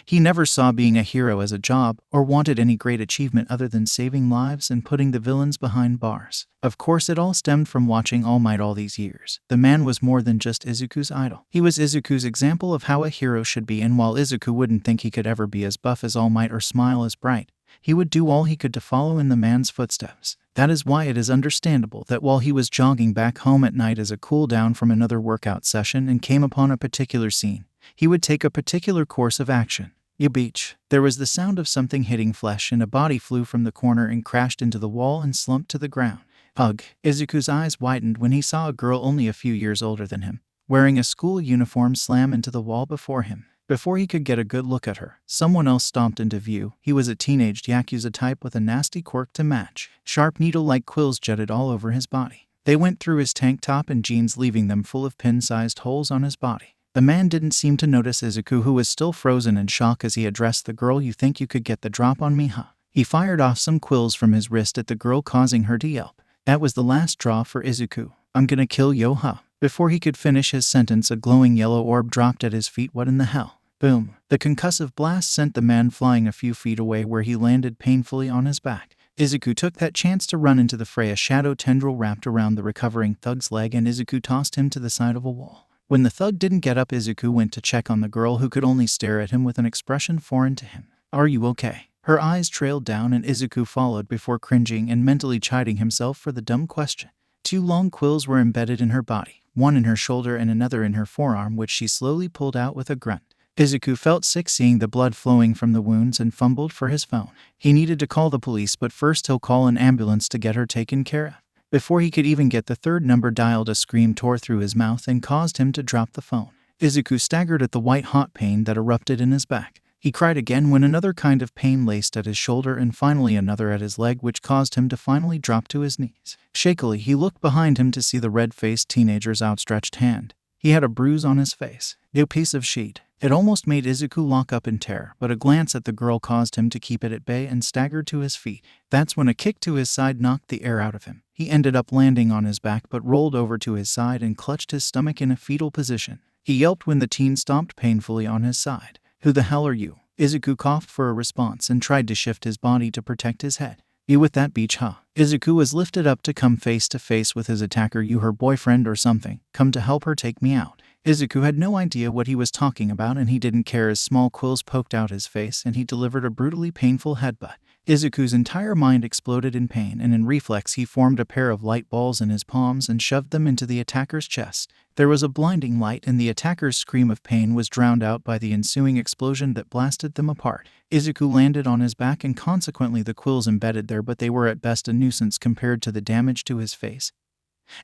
He never saw being a hero as a job or wanted any great achievement other than saving lives and putting the villains behind bars. Of course, it all stemmed from watching All Might all these years. The man was more than just Izuku's idol. He was Izuku's example of how a hero should be, and while Izuku wouldn't think he could ever be as buff as All Might or smile as bright, he would do all he could to follow in the man's footsteps. That is why it is understandable that while he was jogging back home at night as a cool down from another workout session and came upon a particular scene, he would take a particular course of action. Beach. There was the sound of something hitting flesh, and a body flew from the corner and crashed into the wall and slumped to the ground. Ugh. Izuku's eyes widened when he saw a girl only a few years older than him, wearing a school uniform, slam into the wall before him. Before he could get a good look at her, someone else stomped into view. He was a teenage Yakuza type with a nasty quirk to match. Sharp needle-like quills jutted all over his body. They went through his tank top and jeans, leaving them full of pin-sized holes on his body. The man didn't seem to notice Izuku, who was still frozen in shock as he addressed the girl. "You think you could get the drop on me, huh?" He fired off some quills from his wrist at the girl, causing her to yelp. That was the last straw for Izuku. "I'm gonna kill yo, huh?" Before he could finish his sentence, a glowing yellow orb dropped at his feet. What in the hell? Boom. The concussive blast sent the man flying a few feet away, where he landed painfully on his back. Izuku took that chance to run into the fray. A shadow tendril wrapped around the recovering thug's leg, and Izuku tossed him to the side of a wall. When the thug didn't get up, Izuku went to check on the girl, who could only stare at him with an expression foreign to him. "Are you okay?" Her eyes trailed down, and Izuku followed before cringing and mentally chiding himself for the dumb question. 2 long quills were embedded in her body, one in her shoulder and another in her forearm, which she slowly pulled out with a grunt. Izuku felt sick seeing the blood flowing from the wounds and fumbled for his phone. He needed to call the police, but first he'll call an ambulance to get her taken care of. Before he could even get the third number dialed, a scream tore through his mouth and caused him to drop the phone. Izuku staggered at the white-hot pain that erupted in his back. He cried again when another kind of pain laced at his shoulder, and finally another at his leg, which caused him to finally drop to his knees. Shakily, he looked behind him to see the red-faced teenager's outstretched hand. He had a bruise on his face. A piece of sheet. It almost made Izuku lock up in terror, but a glance at the girl caused him to keep it at bay and staggered to his feet. That's when a kick to his side knocked the air out of him. He ended up landing on his back, but rolled over to his side and clutched his stomach in a fetal position. He yelped when the teen stomped painfully on his side. "Who the hell are you?" Izuku coughed for a response and tried to shift his body to protect his head. "You with that beach, huh?" Izuku was lifted up to come face to face with his attacker. "You her boyfriend or something? Come to help her take me out." Izuku had no idea what he was talking about, and he didn't care as small quills poked out his face and he delivered a brutally painful headbutt. Izuku's entire mind exploded in pain, and in reflex he formed a pair of light balls in his palms and shoved them into the attacker's chest. There was a blinding light, and the attacker's scream of pain was drowned out by the ensuing explosion that blasted them apart. Izuku landed on his back, and consequently the quills embedded there, but they were at best a nuisance compared to the damage to his face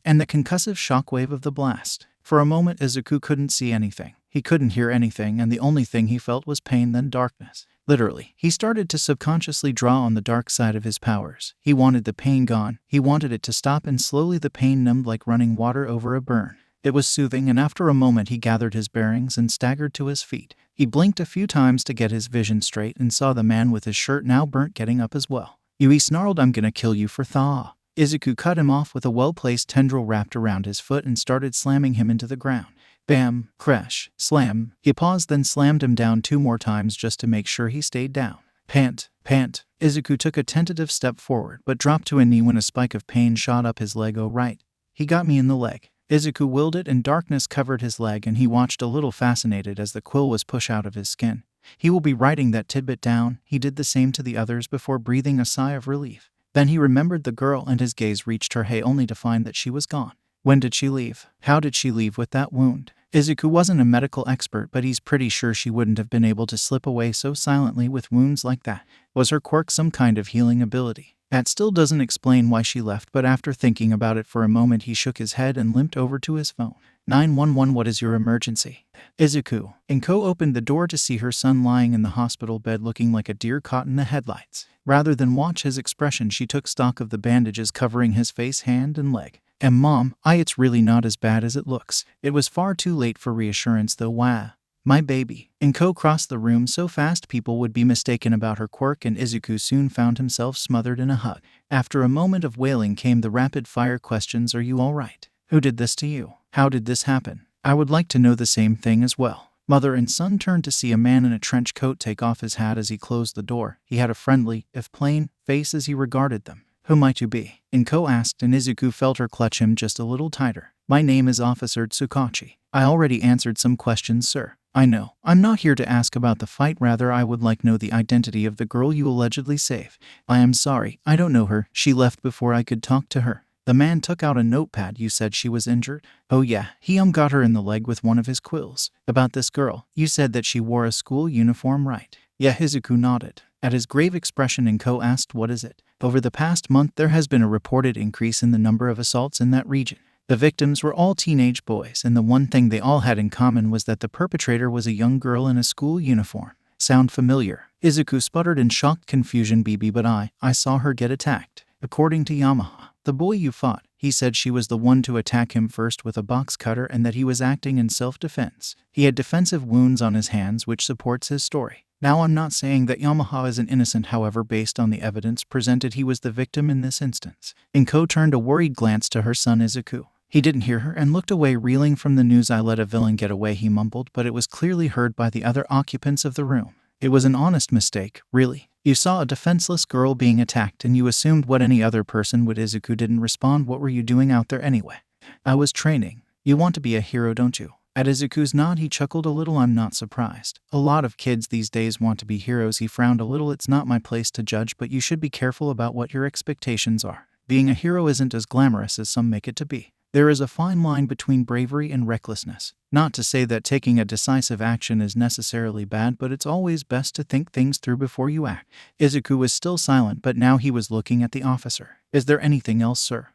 and the concussive shockwave of the blast. For a moment Izuku couldn't see anything. He couldn't hear anything, and the only thing he felt was pain, then darkness. Literally, he started to subconsciously draw on the dark side of his powers. He wanted the pain gone. He wanted it to stop, and slowly the pain numbed like running water over a burn. It was soothing, and after a moment he gathered his bearings and staggered to his feet. He blinked a few times to get his vision straight and saw the man with his shirt now burnt getting up as well. "You," he snarled, "I'm gonna kill you for thaw." Izuku cut him off with a well-placed tendril wrapped around his foot and started slamming him into the ground. Bam, crash, slam. He paused, then slammed him down 2 more times just to make sure he stayed down. Pant, pant. Izuku took a tentative step forward, but dropped to a knee when a spike of pain shot up his leg. "Oh right. He got me in the leg." Izuku willed it, and darkness covered his leg, and he watched a little fascinated as the quill was pushed out of his skin. He will be writing that tidbit down. He did the same to the others before breathing a sigh of relief. Then he remembered the girl, and his gaze reached her hay only to find that she was gone. When did she leave? How did she leave with that wound? Izuku wasn't a medical expert, but he's pretty sure she wouldn't have been able to slip away so silently with wounds like that. Was her quirk some kind of healing ability? That still doesn't explain why she left, but after thinking about it for a moment he shook his head and limped over to his phone. 911, what is your emergency? Izuku. Inko opened the door to see her son lying in the hospital bed looking like a deer caught in the headlights. Rather than watch his expression, she took stock of the bandages covering his face, hand, and leg. Mom, it's really not as bad as it looks. It was far too late for reassurance though. Wah. My baby. Inko crossed the room so fast people would be mistaken about her quirk, and Izuku soon found himself smothered in a hug. After a moment of wailing came the rapid-fire questions. Are you all right? Who did this to you? How did this happen? I would like to know the same thing as well. Mother and son turned to see a man in a trench coat take off his hat as he closed the door. He had a friendly, if plain, face as he regarded them. Who might you be? Inko asked, and Izuku felt her clutch him just a little tighter. My name is Officer Tsukachi. I already answered some questions, sir. I know. I'm not here to ask about the fight, rather I would like to know the identity of the girl you allegedly saved. I am sorry, I don't know her. She left before I could talk to her. The man took out a notepad. You said she was injured? Oh yeah, he got her in the leg with one of his quills. About this girl, you said that she wore a school uniform, right? Yeah, Izuku nodded. At his grave expression, Inko asked, what is it? Over the past month there has been a reported increase in the number of assaults in that region. The victims were all teenage boys, and the one thing they all had in common was that the perpetrator was a young girl in a school uniform. Sound familiar? Izuku sputtered in shocked confusion. But I saw her get attacked. According to Yamaha, the boy you fought, he said she was the one to attack him first with a box cutter and that he was acting in self-defense. He had defensive wounds on his hands, which supports his story. Now I'm not saying that Yamaha isn't innocent, however, based on the evidence presented he was the victim in this instance. Inko turned a worried glance to her son Izuku. He didn't hear her and looked away, reeling from the news. "I let a villain get away," he mumbled, but it was clearly heard by the other occupants of the room. "It was an honest mistake, really. You saw a defenseless girl being attacked and you assumed what any other person would." Izuku didn't respond. "What were you doing out there anyway?" "I was training. You want to be a hero, don't you?" At Izuku's nod, he chuckled a little. "I'm not surprised. A lot of kids these days want to be heroes." He frowned a little. "It's not my place to judge, but you should be careful about what your expectations are. Being a hero isn't as glamorous as some make it to be. There is a fine line between bravery and recklessness. Not to say that taking a decisive action is necessarily bad, but it's always best to think things through before you act." Izuku was still silent, but now he was looking at the officer. "Is there anything else, sir?"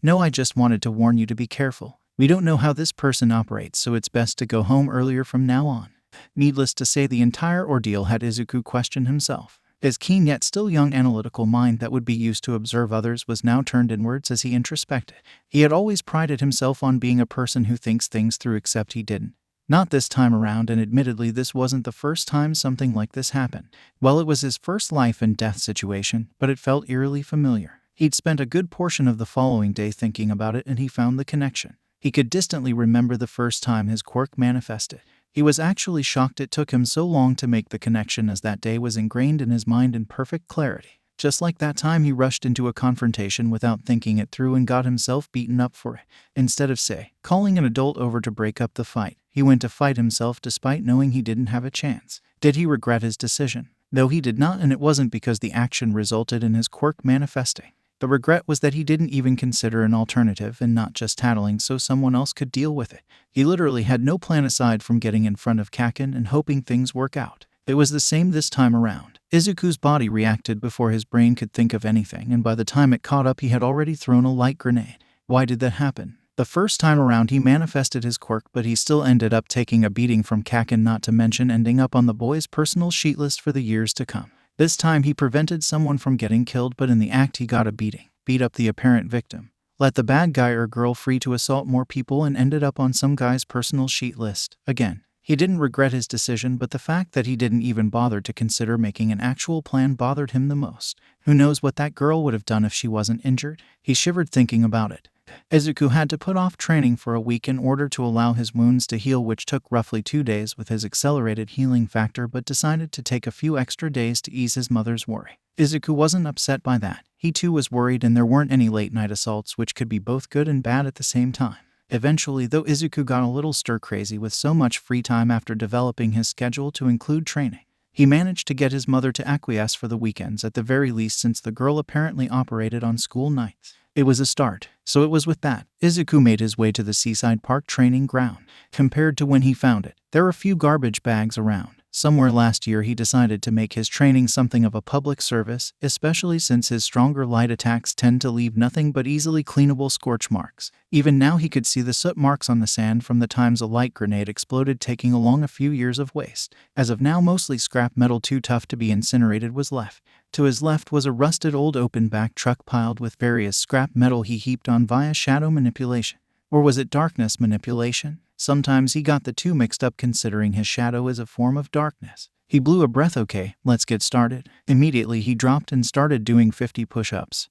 "No, I just wanted to warn you to be careful. We don't know how this person operates, so it's best to go home earlier from now on." Needless to say, the entire ordeal had Izuku question himself. His keen yet still young analytical mind that would be used to observe others was now turned inwards as he introspected. He had always prided himself on being a person who thinks things through, except he didn't. Not this time around, and admittedly this wasn't the first time something like this happened. Well, it was his first life and death situation, but it felt eerily familiar. He'd spent a good portion of the following day thinking about it, and he found the connection. He could distantly remember the first time his quirk manifested. He was actually shocked it took him so long to make the connection, as that day was ingrained in his mind in perfect clarity. Just like that time he rushed into a confrontation without thinking it through and got himself beaten up for it. Instead of, say, calling an adult over to break up the fight, he went to fight himself despite knowing he didn't have a chance. Did he regret his decision? No, he did not, and it wasn't because the action resulted in his quirk manifesting. The regret was that he didn't even consider an alternative and not just tattling so someone else could deal with it. He literally had no plan aside from getting in front of Kaken and hoping things work out. It was the same this time around. Izuku's body reacted before his brain could think of anything, and by the time it caught up he had already thrown a light grenade. Why did that happen? The first time around he manifested his quirk, but he still ended up taking a beating from Kaken, not to mention ending up on the boy's personal sheet list for the years to come. This time he prevented someone from getting killed, but in the act he got a beating. Beat up the apparent victim. Let the bad guy or girl free to assault more people and ended up on some guy's personal sheet list. Again, he didn't regret his decision, but the fact that he didn't even bother to consider making an actual plan bothered him the most. Who knows what that girl would have done if she wasn't injured? He shivered thinking about it. Izuku had to put off training for a week in order to allow his wounds to heal, which took roughly 2 days with his accelerated healing factor, but decided to take a few extra days to ease his mother's worry. Izuku wasn't upset by that. He too was worried, and there weren't any late-night assaults, which could be both good and bad at the same time. Eventually, though, Izuku got a little stir-crazy with so much free time after developing his schedule to include training. He managed to get his mother to acquiesce for the weekends at the very least, since the girl apparently operated on school nights. It was a start, so it was with that Izuku made his way to the seaside park training ground. Compared to when he found it, there were few garbage bags around. Somewhere last year he decided to make his training something of a public service, especially since his stronger light attacks tend to leave nothing but easily cleanable scorch marks. Even now he could see the soot marks on the sand from the times a light grenade exploded, taking along a few years of waste. As of now, mostly scrap metal too tough to be incinerated was left. To his left was a rusted old open-back truck piled with various scrap metal he heaped on via shadow manipulation. Or was it darkness manipulation? Sometimes he got the two mixed up, considering his shadow is a form of darkness. He blew a breath. "Okay, let's get started." Immediately he dropped and started doing 50 push-ups,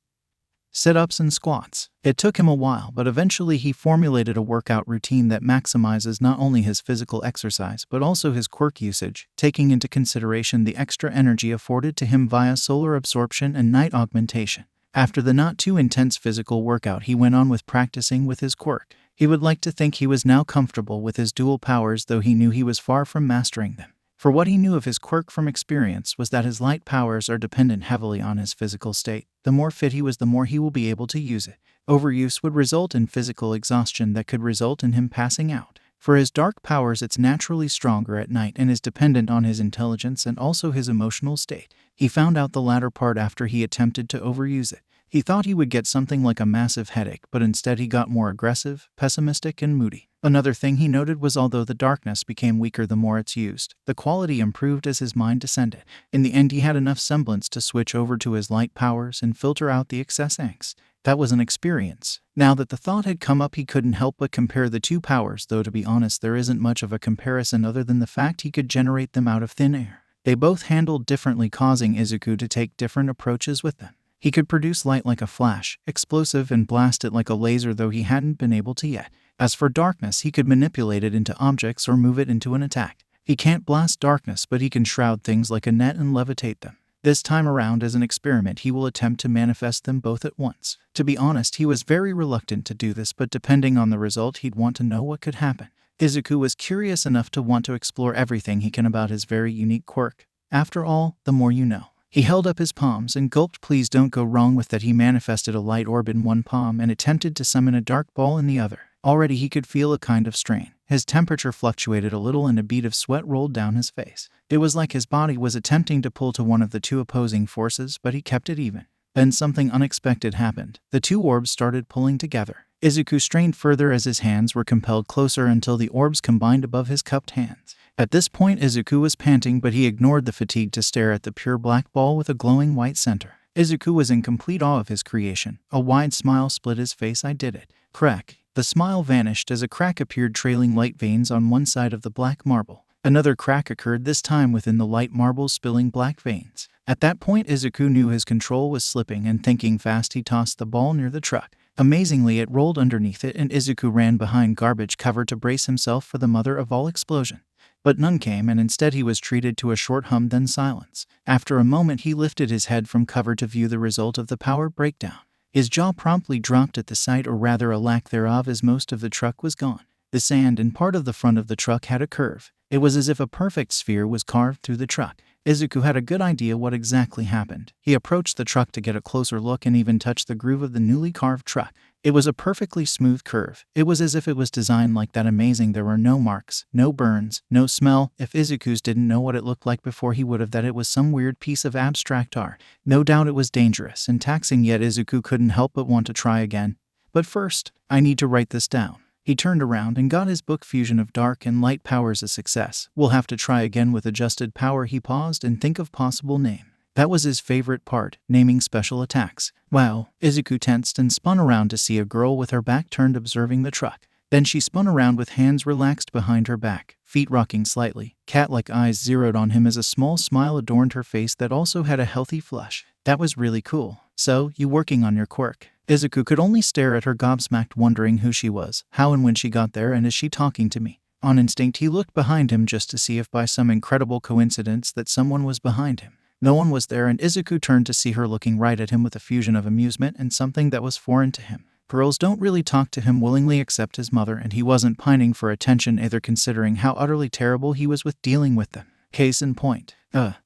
sit-ups and squats. It took him a while, but eventually he formulated a workout routine that maximizes not only his physical exercise but also his quirk usage, taking into consideration the extra energy afforded to him via solar absorption and night augmentation. After the not too intense physical workout, he went on with practicing with his quirk. He would like to think he was now comfortable with his dual powers, though he knew he was far from mastering them. For what he knew of his quirk from experience was that his light powers are dependent heavily on his physical state. The more fit he was, the more he will be able to use it. Overuse would result in physical exhaustion that could result in him passing out. For his dark powers, it's naturally stronger at night and is dependent on his intelligence and also his emotional state. He found out the latter part after he attempted to overuse it. He thought he would get something like a massive headache, but instead he got more aggressive, pessimistic, and moody. Another thing he noted was although the darkness became weaker the more it's used, the quality improved as his mind descended. In the end, he had enough semblance to switch over to his light powers and filter out the excess angst. That was an experience. Now that the thought had come up, he couldn't help but compare the two powers, though to be honest there isn't much of a comparison other than the fact he could generate them out of thin air. They both handled differently, causing Izuku to take different approaches with them. He could produce light like a flash, explosive, and blast it like a laser, though he hadn't been able to yet. As for darkness, he could manipulate it into objects or move it into an attack. He can't blast darkness, but he can shroud things like a net and levitate them. This time around, as an experiment, he will attempt to manifest them both at once. To be honest, he was very reluctant to do this, but depending on the result, he'd want to know what could happen. Izuku was curious enough to want to explore everything he can about his very unique quirk. After all, the more you know. He held up his palms and gulped. Please don't go wrong with that. He manifested a light orb in one palm and attempted to summon a dark ball in the other. Already he could feel a kind of strain. His temperature fluctuated a little and a bead of sweat rolled down his face. It was like his body was attempting to pull to one of the two opposing forces, but he kept it even. Then something unexpected happened. The two orbs started pulling together. Izuku strained further as his hands were compelled closer until the orbs combined above his cupped hands. At this point, Izuku was panting, but he ignored the fatigue to stare at the pure black ball with a glowing white center. Izuku was in complete awe of his creation. A wide smile split his face. I did it. Crack. The smile vanished as a crack appeared, trailing light veins on one side of the black marble. Another crack occurred, this time within the light marble, spilling black veins. At that point, Izuku knew his control was slipping, and thinking fast, he tossed the ball near the truck. Amazingly, it rolled underneath it, and Izuku ran behind garbage cover to brace himself for the mother of all explosion. But none came, and instead he was treated to a short hum, then silence. After a moment, he lifted his head from cover to view the result of the power breakdown. His jaw promptly dropped at the sight, or rather a lack thereof, as most of the truck was gone. The sand and part of the front of the truck had a curve. It was as if a perfect sphere was carved through the truck. Izuku had a good idea what exactly happened. He approached the truck to get a closer look and even touched the groove of the newly carved truck. It was a perfectly smooth curve. It was as if it was designed like that. Amazing. There were no marks, no burns, no smell. If Izuku's didn't know what it looked like before, he would have that it was some weird piece of abstract art. No doubt it was dangerous and taxing, yet Izuku couldn't help but want to try again. But first, I need to write this down. He turned around and got his book Fusion of Dark and Light Powers a success. We'll have to try again with adjusted power. He paused and think of possible name. That was his favorite part, naming special attacks. Wow. Izuku tensed and spun around to see a girl with her back turned observing the truck. Then she spun around with hands relaxed behind her back, feet rocking slightly. Cat-like eyes zeroed on him as a small smile adorned her face that also had a healthy flush. That was really cool. So, you working on your quirk? Izuku could only stare at her gobsmacked, wondering who she was, how and when she got there, and is she talking to me? On instinct, he looked behind him just to see if by some incredible coincidence that someone was behind him. No one was there, and Izuku turned to see her looking right at him with a fusion of amusement and something that was foreign to him. Girls don't really talk to him willingly except his mother, and he wasn't pining for attention either, considering how utterly terrible he was with dealing with them. Case in point.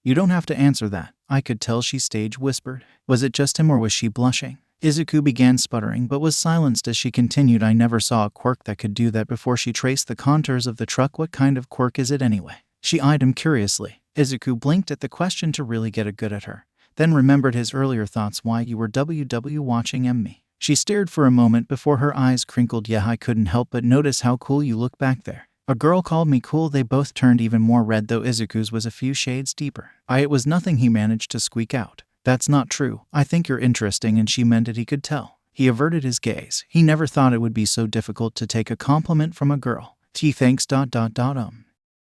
You don't have to answer that. I could tell, she stage whispered. Was it just him, or was she blushing? Izuku began sputtering, but was silenced as she continued. I never saw a quirk that could do that. Before she traced the contours of the truck. What kind of quirk is it anyway? She eyed him curiously. Izuku blinked at the question to really get a good at her, then remembered his earlier thoughts. Why, you were watching me. She stared for a moment before her eyes crinkled. Yeah, I couldn't help but notice how cool you look back there. A girl called me cool. They both turned even more red, though Izuku's was a few shades deeper. It was nothing, he managed to squeak out. That's not true. I think you're interesting, and she meant it, he could tell. He averted his gaze. He never thought it would be so difficult to take a compliment from a girl. Thanks. Midoriya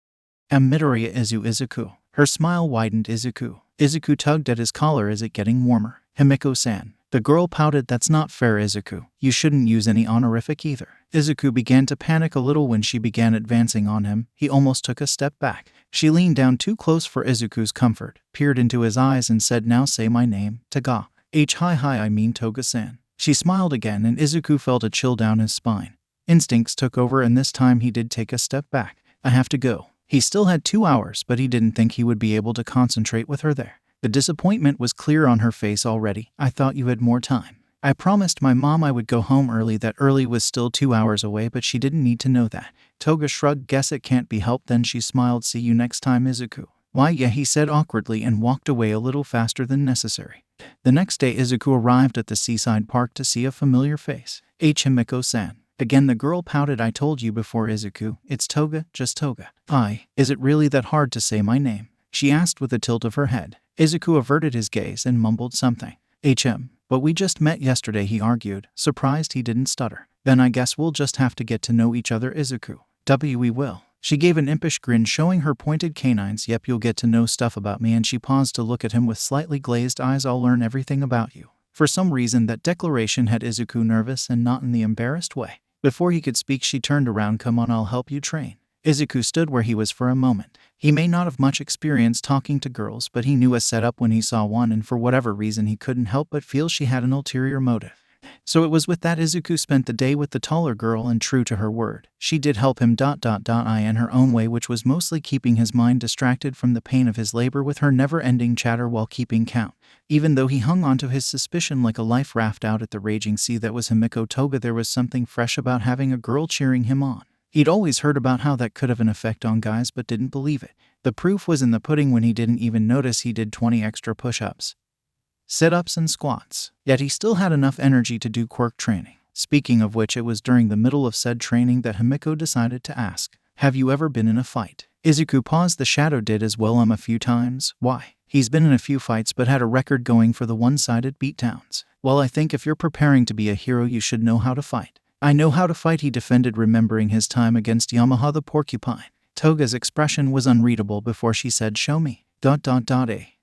Izuku. Her smile widened. Izuku tugged at his collar. Is it getting warmer? Himiko-san. The girl pouted. That's not fair, Izuku. You shouldn't use any honorific either. Izuku began to panic a little when she began advancing on him. He almost took a step back. She leaned down too close for Izuku's comfort, peered into his eyes and said, now say my name. Taga. Hi, I mean Toga-san. She smiled again, and Izuku felt a chill down his spine. Instincts took over, and this time he did take a step back. I have to go. He still had 2 hours, but he didn't think he would be able to concentrate with her there. The disappointment was clear on her face already. I thought you had more time. I promised my mom I would go home early. That early was still 2 hours away, but she didn't need to know that. Toga shrugged. Guess it can't be helped then. She smiled. See you next time, Izuku. Why, yeah, he said awkwardly and walked away a little faster than necessary. The next day, Izuku arrived at the seaside park to see a familiar face. Himiko-san. Again the girl pouted. I told you before, Izuku. It's Toga, just Toga. Is it really that hard to say my name? She asked with a tilt of her head. Izuku averted his gaze and mumbled something. But we just met yesterday, he argued, surprised he didn't stutter. Then I guess we'll just have to get to know each other, Izuku. We will. She gave an impish grin, showing her pointed canines. Yep, you'll get to know stuff about me, and she paused to look at him with slightly glazed eyes. I'll learn everything about you. For some reason, that declaration had Izuku nervous and not in the embarrassed way. Before he could speak, she turned around. "Come on, I'll help you train." Izuku stood where he was for a moment. He may not have much experience talking to girls, but he knew a setup when he saw one, and for whatever reason he couldn't help but feel she had an ulterior motive. So it was with that Izuku spent the day with the taller girl, and true to her word, she did help him in her own way, which was mostly keeping his mind distracted from the pain of his labor with her never-ending chatter while keeping count. Even though he hung onto his suspicion like a life raft out at the raging sea that was Himiko Toga, there was something fresh about having a girl cheering him on. He'd always heard about how that could have an effect on guys but didn't believe it. The proof was in the pudding when he didn't even notice he did 20 extra push-ups, sit-ups, and squats. Yet he still had enough energy to do Quirk training. Speaking of which, it was during the middle of said training that Himiko decided to ask, "Have you ever been in a fight?" Izuku paused. The shadow did as well. A few times." "Why?" "He's been in a few fights but had a record going for the one-sided beatdowns." "Well, I think if you're preparing to be a hero you should know how to fight." "I know how to fight," he defended, remembering his time against Yamaha the porcupine. Toga's expression was unreadable before she said, "Show me."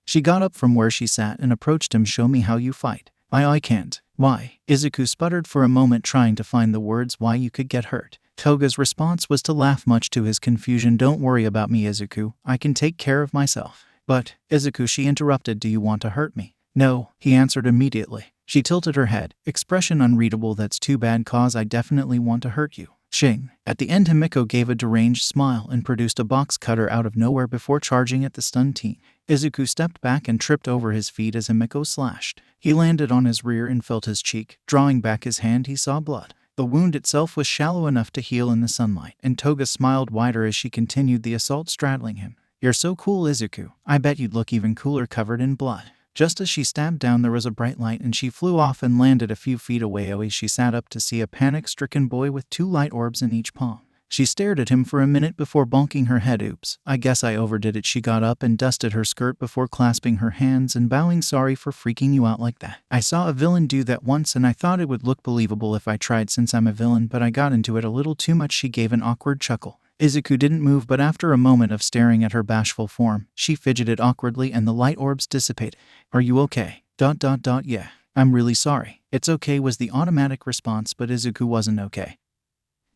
She got up from where she sat and approached him. "Show me how you fight." I can't." "Why?" Izuku sputtered for a moment, trying to find the words. "Why, you could get hurt." Toga's response was to laugh, much to his confusion. "Don't worry about me, Izuku. I can take care of myself." "But, Izuku," she interrupted, "do you want to hurt me?" "No," he answered immediately. She tilted her head, expression unreadable. "That's too bad, cause I definitely want to hurt you." Shing. At the end, Himiko gave a deranged smile and produced a box cutter out of nowhere before charging at the stunned teen. Izuku stepped back and tripped over his feet as Himiko slashed. He landed on his rear and felt his cheek. Drawing back his hand, he saw blood. The wound itself was shallow enough to heal in the sunlight, and Toga smiled wider as she continued the assault, straddling him. "You're so cool, Izuku. I bet you'd look even cooler covered in blood." Just as she stabbed down, there was a bright light and she flew off and landed a few feet away. She sat up to see a panic-stricken boy with 2 light orbs in each palm. She stared at him for a minute before bonking her head. "Oops, I guess I overdid it." She got up and dusted her skirt before clasping her hands and bowing. "Sorry for freaking you out like that. I saw a villain do that once and I thought it would look believable if I tried since I'm a villain, but I got into it a little too much." She gave an awkward chuckle. Izuku didn't move, but after a moment of staring at her bashful form, she fidgeted awkwardly and the light orbs dissipated. "Are you okay?" Yeah. "I'm really sorry." "It's okay," was the automatic response, but Izuku wasn't okay.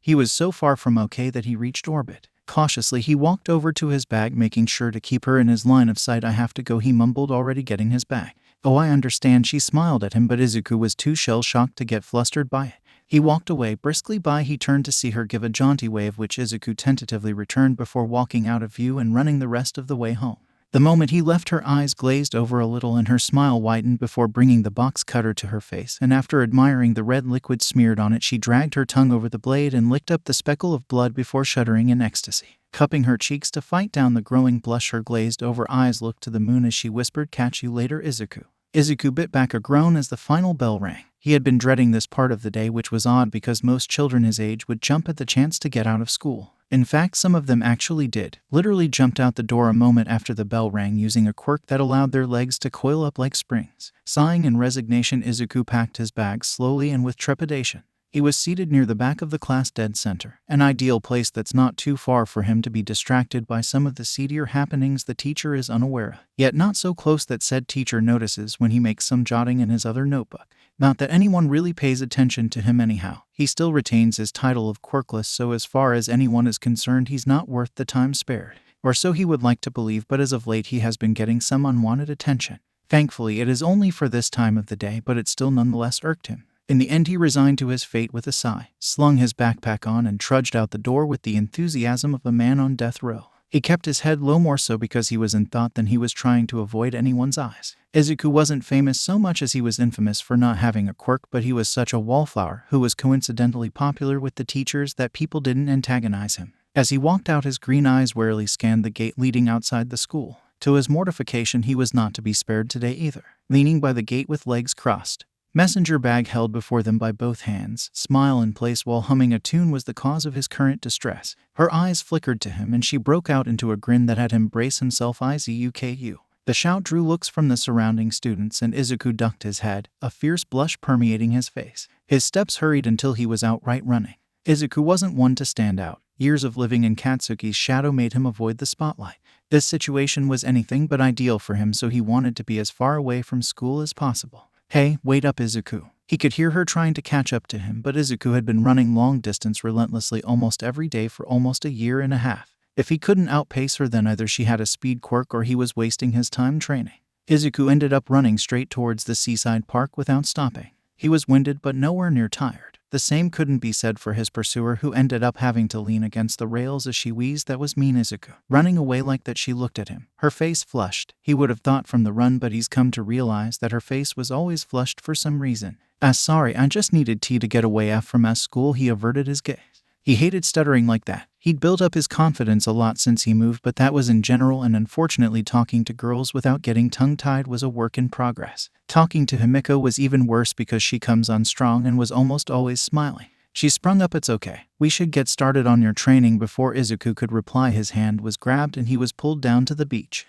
He was so far from okay that he reached orbit. Cautiously, he walked over to his bag, making sure to keep her in his line of sight. "I have to go," he mumbled, already getting his bag. "Oh, I understand." She smiled at him, but Izuku was too shell-shocked to get flustered by it. He walked away briskly by. He turned to see her give a jaunty wave, which Izuku tentatively returned before walking out of view and running the rest of the way home. The moment he left, her eyes glazed over a little and her smile widened before bringing the box cutter to her face, and after admiring the red liquid smeared on it, she dragged her tongue over the blade and licked up the speckle of blood before shuddering in ecstasy. Cupping her cheeks to fight down the growing blush, her glazed-over eyes looked to the moon as she whispered, "Catch you later, Izuku." Izuku bit back a groan as the final bell rang. He had been dreading this part of the day, which was odd because most children his age would jump at the chance to get out of school. In fact, some of them actually did, literally jumped out the door a moment after the bell rang, using a quirk that allowed their legs to coil up like springs. Sighing in resignation, Izuku packed his bag slowly and with trepidation. He was seated near the back of the class, dead center, an ideal place that's not too far for him to be distracted by some of the seedier happenings the teacher is unaware of, yet not so close that said teacher notices when he makes some jotting in his other notebook. Not that anyone really pays attention to him anyhow. He still retains his title of Quirkless, so as far as anyone is concerned, he's not worth the time spared. Or so he would like to believe, but as of late he has been getting some unwanted attention. Thankfully, it is only for this time of the day, but it still nonetheless irked him. In the end, he resigned to his fate with a sigh, slung his backpack on, and trudged out the door with the enthusiasm of a man on death row. He kept his head low, more so because he was in thought than he was trying to avoid anyone's eyes. Izuku wasn't famous so much as he was infamous for not having a quirk, but he was such a wallflower who was coincidentally popular with the teachers that people didn't antagonize him. As he walked out, his green eyes warily scanned the gate leading outside the school. To his mortification, he was not to be spared today either. Leaning by the gate with legs crossed, messenger bag held before them by both hands, smile in place while humming a tune, was the cause of his current distress. Her eyes flickered to him and she broke out into a grin that had him brace himself. Izuku. The shout drew looks from the surrounding students and Izuku ducked his head, a fierce blush permeating his face. His steps hurried until he was outright running. Izuku wasn't one to stand out. Years of living in Katsuki's shadow made him avoid the spotlight. This situation was anything but ideal for him, so he wanted to be as far away from school as possible. "Hey, wait up, Izuku." He could hear her trying to catch up to him, but Izuku had been running long distance relentlessly almost every day for almost a year and a half. If he couldn't outpace her, then either she had a speed quirk or he was wasting his time training. Izuku ended up running straight towards the seaside park without stopping. He was winded but nowhere near tired. The same couldn't be said for his pursuer, who ended up having to lean against the rails as she wheezed. That was mean Izuku. Running away like that, she looked at him. Her face flushed. He would have thought from the run, but he's come to realize that her face was always flushed for some reason. Sorry, I just needed tea to get away from school." He averted his gaze. He hated stuttering like that. He'd built up his confidence a lot since he moved, but that was in general, and unfortunately talking to girls without getting tongue-tied was a work in progress. Talking to Himiko was even worse because she comes on strong and was almost always smiling. She sprung up. "It's okay. We should get started on your training." Before Izuku could reply, his hand was grabbed and he was pulled down to the beach.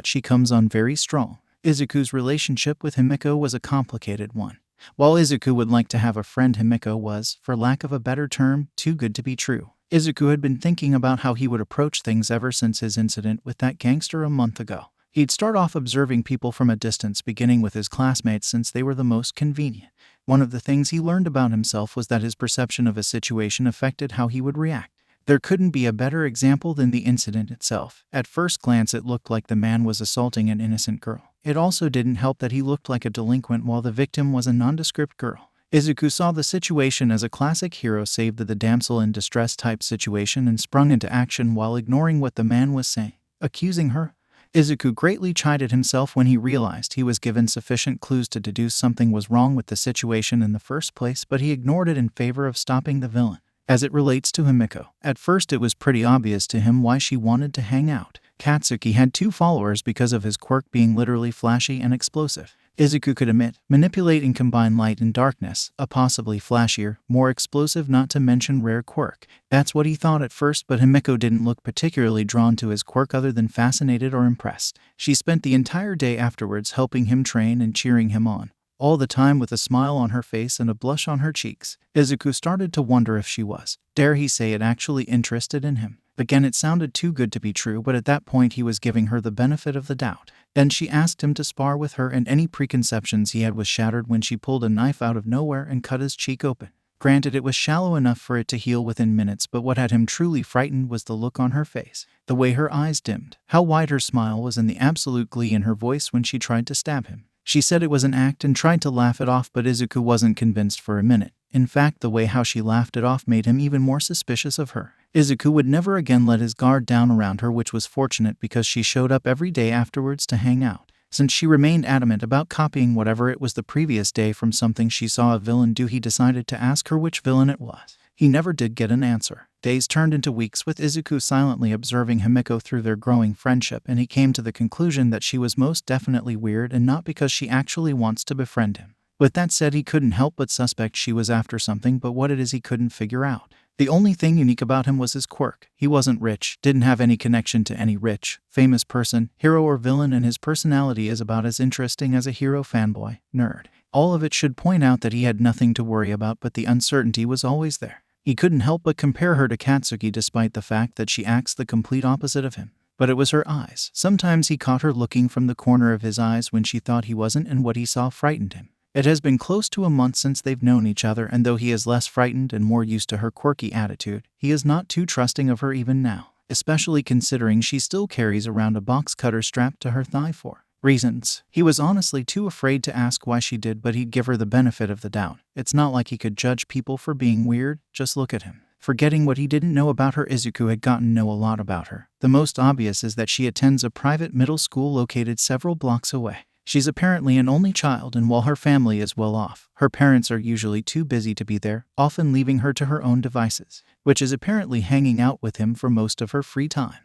She comes on very strong. Izuku's relationship with Himiko was a complicated one. While Izuku would like to have a friend, Himiko was, for lack of a better term, too good to be true. Izuku had been thinking about how he would approach things ever since his incident with that gangster a month ago. He'd start off observing people from a distance, beginning with his classmates since they were the most convenient. One of the things he learned about himself was that his perception of a situation affected how he would react. There couldn't be a better example than the incident itself. At first glance, it looked like the man was assaulting an innocent girl. It also didn't help that he looked like a delinquent while the victim was a nondescript girl. Izuku saw the situation as a classic hero saved the damsel in distress type situation and sprung into action while ignoring what the man was saying, accusing her. Izuku greatly chided himself when he realized he was given sufficient clues to deduce something was wrong with the situation in the first place, but he ignored it in favor of stopping the villain. As it relates to Himiko, at first it was pretty obvious to him why she wanted to hang out. Katsuki had 2 followers because of his quirk being literally flashy and explosive. Izuku could emit, manipulate, and combine light and darkness, a possibly flashier, more explosive, not to mention rare quirk. That's what he thought at first, but Himiko didn't look particularly drawn to his quirk other than fascinated or impressed. She spent the entire day afterwards helping him train and cheering him on, all the time with a smile on her face and a blush on her cheeks. Izuku started to wonder if she was, dare he say it, actually interested in him. Again, it sounded too good to be true, but at that point he was giving her the benefit of the doubt. Then she asked him to spar with her, and any preconceptions he had was shattered when she pulled a knife out of nowhere and cut his cheek open. Granted, it was shallow enough for it to heal within minutes, but what had him truly frightened was the look on her face, the way her eyes dimmed, how wide her smile was, and the absolute glee in her voice when she tried to stab him. She said it was an act and tried to laugh it off, but Izuku wasn't convinced for a minute. In fact, the way how she laughed it off made him even more suspicious of her. Izuku would never again let his guard down around her, which was fortunate because she showed up every day afterwards to hang out. Since she remained adamant about copying whatever it was the previous day from something she saw a villain do, he decided to ask her which villain it was. He never did get an answer. Days turned into weeks with Izuku silently observing Himiko through their growing friendship, and he came to the conclusion that she was most definitely weird, and not because she actually wants to befriend him. With that said, he couldn't help but suspect she was after something, but what it is he couldn't figure out. The only thing unique about him was his quirk. He wasn't rich, didn't have any connection to any rich, famous person, hero or villain, and his personality is about as interesting as a hero fanboy, nerd. All of it should point out that he had nothing to worry about, but the uncertainty was always there. He couldn't help but compare her to Katsuki despite the fact that she acts the complete opposite of him. But it was her eyes. Sometimes he caught her looking from the corner of his eyes when she thought he wasn't, and what he saw frightened him. It has been close to a month since they've known each other, and though he is less frightened and more used to her quirky attitude, he is not too trusting of her even now, especially considering she still carries around a box cutter strapped to her thigh for reasons. He was honestly too afraid to ask why she did, but he'd give her the benefit of the doubt. It's not like he could judge people for being weird, just look at him. Forgetting what he didn't know about her, Izuku had gotten to know a lot about her. The most obvious is that she attends a private middle school located several blocks away. She's apparently an only child, and while her family is well off, her parents are usually too busy to be there, often leaving her to her own devices, which is apparently hanging out with him for most of her free time.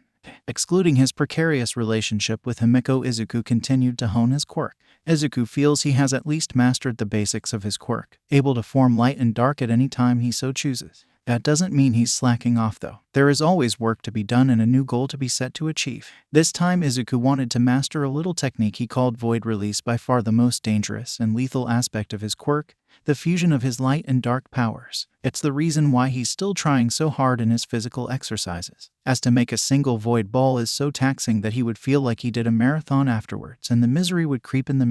Excluding his precarious relationship with Himiko, Izuku continued to hone his quirk. Izuku feels he has at least mastered the basics of his quirk, able to form light and dark at any time he so chooses. That doesn't mean he's slacking off though. There is always work to be done and a new goal to be set to achieve. This time Izuku wanted to master a little technique he called void release, by far the most dangerous and lethal aspect of his quirk, the fusion of his light and dark powers. It's the reason why he's still trying so hard in his physical exercises. As to make a single void ball is so taxing that he would feel like he did a marathon afterwards, and the misery would creep in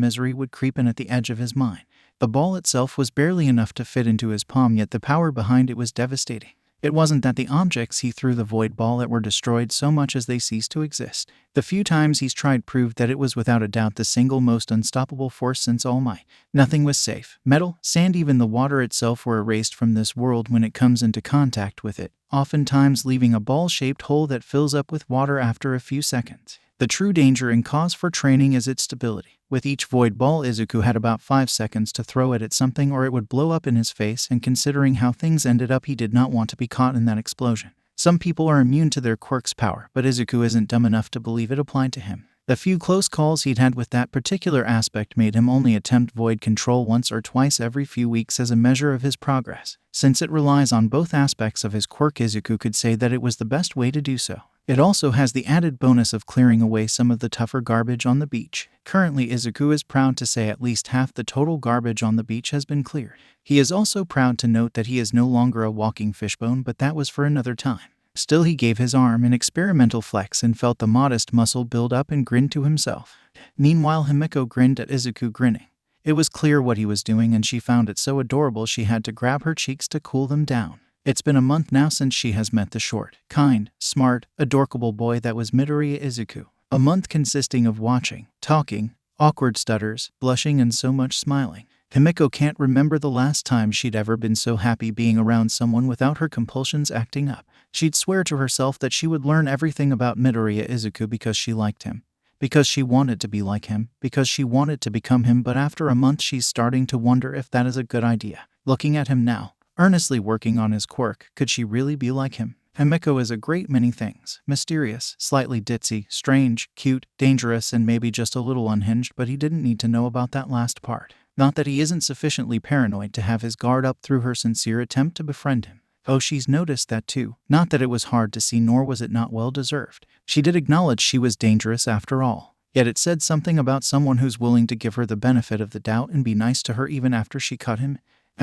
at the edge of his mind. The ball itself was barely enough to fit into his palm, yet the power behind it was devastating. It wasn't that the objects he threw the void ball at were destroyed so much as they ceased to exist. The few times he's tried proved that it was without a doubt the single most unstoppable force since All Might. Nothing was safe. Metal, sand, even the water itself were erased from this world when it comes into contact with it, oftentimes leaving a ball-shaped hole that fills up with water after a few seconds. The true danger and cause for training is its stability. With each void ball, Izuku had about 5 seconds to throw it at something or it would blow up in his face, and considering how things ended up, he did not want to be caught in that explosion. Some people are immune to their quirk's power, but Izuku isn't dumb enough to believe it applied to him. The few close calls he'd had with that particular aspect made him only attempt void control once or twice every few weeks as a measure of his progress. Since it relies on both aspects of his quirk, Izuku could say that it was the best way to do so. It also has the added bonus of clearing away some of the tougher garbage on the beach. Currently, Izuku is proud to say at least half the total garbage on the beach has been cleared. He is also proud to note that he is no longer a walking fishbone, but that was for another time. Still, he gave his arm an experimental flex and felt the modest muscle build up and grinned to himself. Meanwhile, Himiko grinned at Izuku grinning. It was clear what he was doing, and she found it so adorable she had to grab her cheeks to cool them down. It's been a month now since she has met the short, kind, smart, adorable boy that was Midoriya Izuku. A month consisting of watching, talking, awkward stutters, blushing, and so much smiling. Himiko can't remember the last time she'd ever been so happy being around someone without her compulsions acting up. She'd swear to herself that she would learn everything about Midoriya Izuku because she liked him, because she wanted to be like him, because she wanted to become him, but after a month she's starting to wonder if that is a good idea. Looking at him now, earnestly working on his quirk, could she really be like him? Himiko is a great many things. Mysterious, slightly ditzy, strange, cute, dangerous, and maybe just a little unhinged, but he didn't need to know about that last part. Not that he isn't sufficiently paranoid to have his guard up through her sincere attempt to befriend him. Oh, she's noticed that too. Not that it was hard to see, nor was it not well deserved. She did acknowledge she was dangerous after all. Yet it said something about someone who's willing to give her the benefit of the doubt and be nice to her even after she cut him.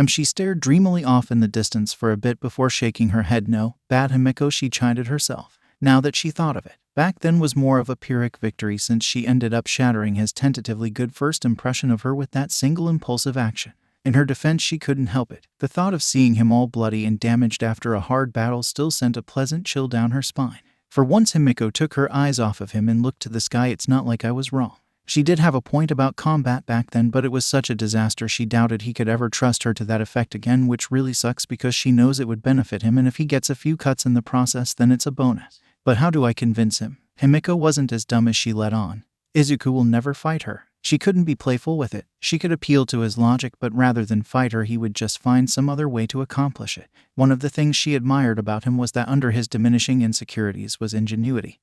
She stared dreamily off in the distance for a bit before shaking her head no. Bad Himiko, she chided herself. Now that she thought of it, back then was more of a Pyrrhic victory, since she ended up shattering his tentatively good first impression of her with that single impulsive action. In her defense, she couldn't help it. The thought of seeing him all bloody and damaged after a hard battle still sent a pleasant chill down her spine. For once, Himiko took her eyes off of him and looked to the sky. It's not like I was wrong. She did have a point about combat back then, but it was such a disaster she doubted he could ever trust her to that effect again, which really sucks because she knows it would benefit him, and if he gets a few cuts in the process, then it's a bonus. But how do I convince him? Himiko wasn't as dumb as she let on. Izuku will never fight her. She couldn't be playful with it. She could appeal to his logic, but rather than fight her, he would just find some other way to accomplish it. One of the things she admired about him was that under his diminishing insecurities was ingenuity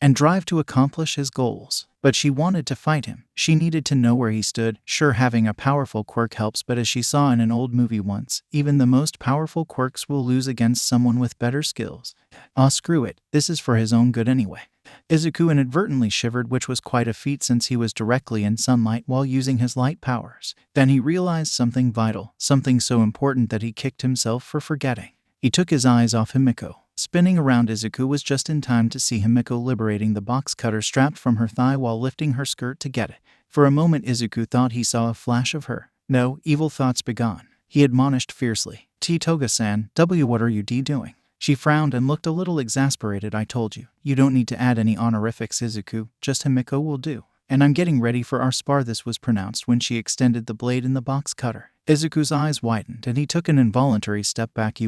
and drive to accomplish his goals. But she wanted to fight him. She needed to know where he stood. Sure, having a powerful quirk helps, but as she saw in an old movie once, even the most powerful quirks will lose against someone with better skills. Ah, screw it. This is for his own good anyway. Izuku inadvertently shivered, which was quite a feat since he was directly in sunlight while using his light powers. Then he realized something vital, something so important that he kicked himself for forgetting. He took his eyes off Himiko. Spinning around, Izuku was just in time to see Himiko liberating the box cutter strapped from her thigh while lifting her skirt to get it. For a moment, Izuku thought he saw a flash of her. No, evil thoughts begone. He admonished fiercely. Toga-san, what are you doing? She frowned and looked a little exasperated. I told you. You don't need to add any honorifics, Izuku. Just Himiko will do. And I'm getting ready for our spar. This was pronounced when she extended the blade in the box cutter. Izuku's eyes widened and he took an involuntary step back.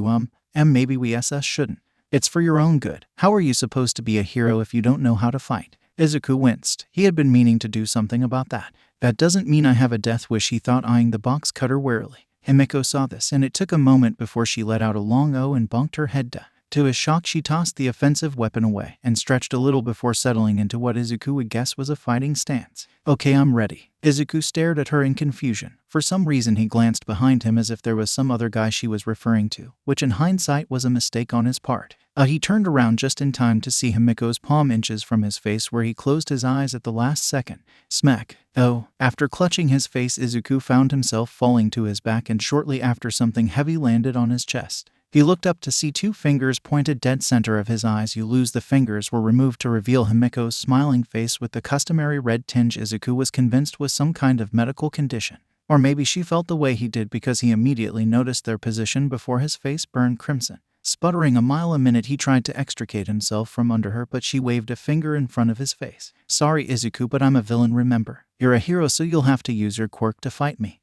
Maybe we shouldn't. It's for your own good. How are you supposed to be a hero if you don't know how to fight? Izuku winced. He had been meaning to do something about that. That doesn't mean I have a death wish, he thought, eyeing the box cutter warily. Himiko saw this, and it took a moment before she let out a long "oh" and bonked her head To his shock, she tossed the offensive weapon away and stretched a little before settling into what Izuku would guess was a fighting stance. Okay, I'm ready. Izuku stared at her in confusion. For some reason he glanced behind him as if there was some other guy she was referring to, which in hindsight was a mistake on his part. He turned around just in time to see Himiko's palm inches from his face where he closed his eyes at the last second. Smack. Oh, after clutching his face, Izuku found himself falling to his back, and shortly after something heavy landed on his chest. He looked up to see two fingers pointed dead center of his eyes. The fingers were removed to reveal Himiko's smiling face with the customary red tinge Izuku was convinced was some kind of medical condition. Or maybe she felt the way he did because he immediately noticed their position before his face burned crimson. Sputtering a mile a minute, he tried to extricate himself from under her, but she waved a finger in front of his face. Sorry, Izuku, but I'm a villain, remember? You're a hero, so you'll have to use your quirk to fight me.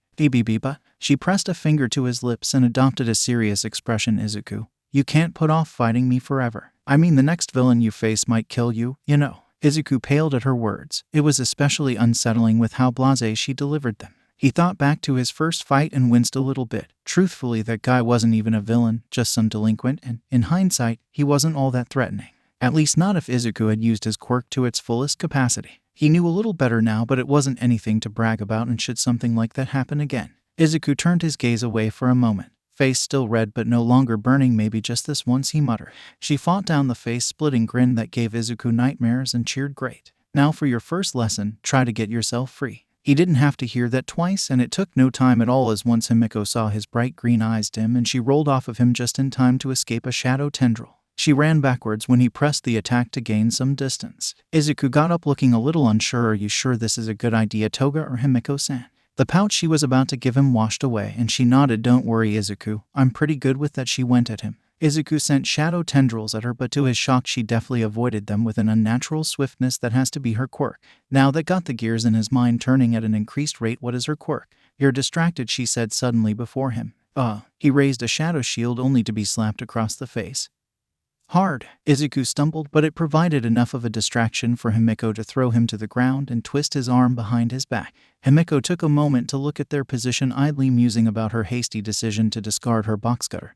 But she pressed a finger to his lips and adopted a serious expression. Izuku, you can't put off fighting me forever. I mean, the next villain you face might kill you, you know. Izuku paled at her words. It was especially unsettling with how blasé she delivered them. He thought back to his first fight and winced a little bit. Truthfully, that guy wasn't even a villain, just some delinquent, and, in hindsight, he wasn't all that threatening. At least not if Izuku had used his quirk to its fullest capacity. He knew a little better now, but it wasn't anything to brag about, and should something like that happen again. Izuku turned his gaze away for a moment. Face still red but no longer burning. Maybe just this once, he muttered. She fought down the face-splitting grin that gave Izuku nightmares and cheered. Great. Now for your first lesson, try to get yourself free. He didn't have to hear that twice, and it took no time at all, as once Himiko saw his bright green eyes dim and she rolled off of him just in time to escape a shadow tendril. She ran backwards when he pressed the attack to gain some distance. Izuku got up looking a little unsure. Are you sure this is a good idea, Toga or Himiko-san? The pout she was about to give him washed away, and she nodded. Don't worry, Izuku, I'm pretty good with that. She went at him. Izuku sent shadow tendrils at her, but to his shock she deftly avoided them with an unnatural swiftness that has to be her quirk. Now that got the gears in his mind turning at an increased rate. What is her quirk? You're distracted, she said suddenly before him. He raised a shadow shield only to be slapped across the face. Hard. Izuku stumbled, but it provided enough of a distraction for Himiko to throw him to the ground and twist his arm behind his back. Himiko took a moment to look at their position, idly musing about her hasty decision to discard her box cutter,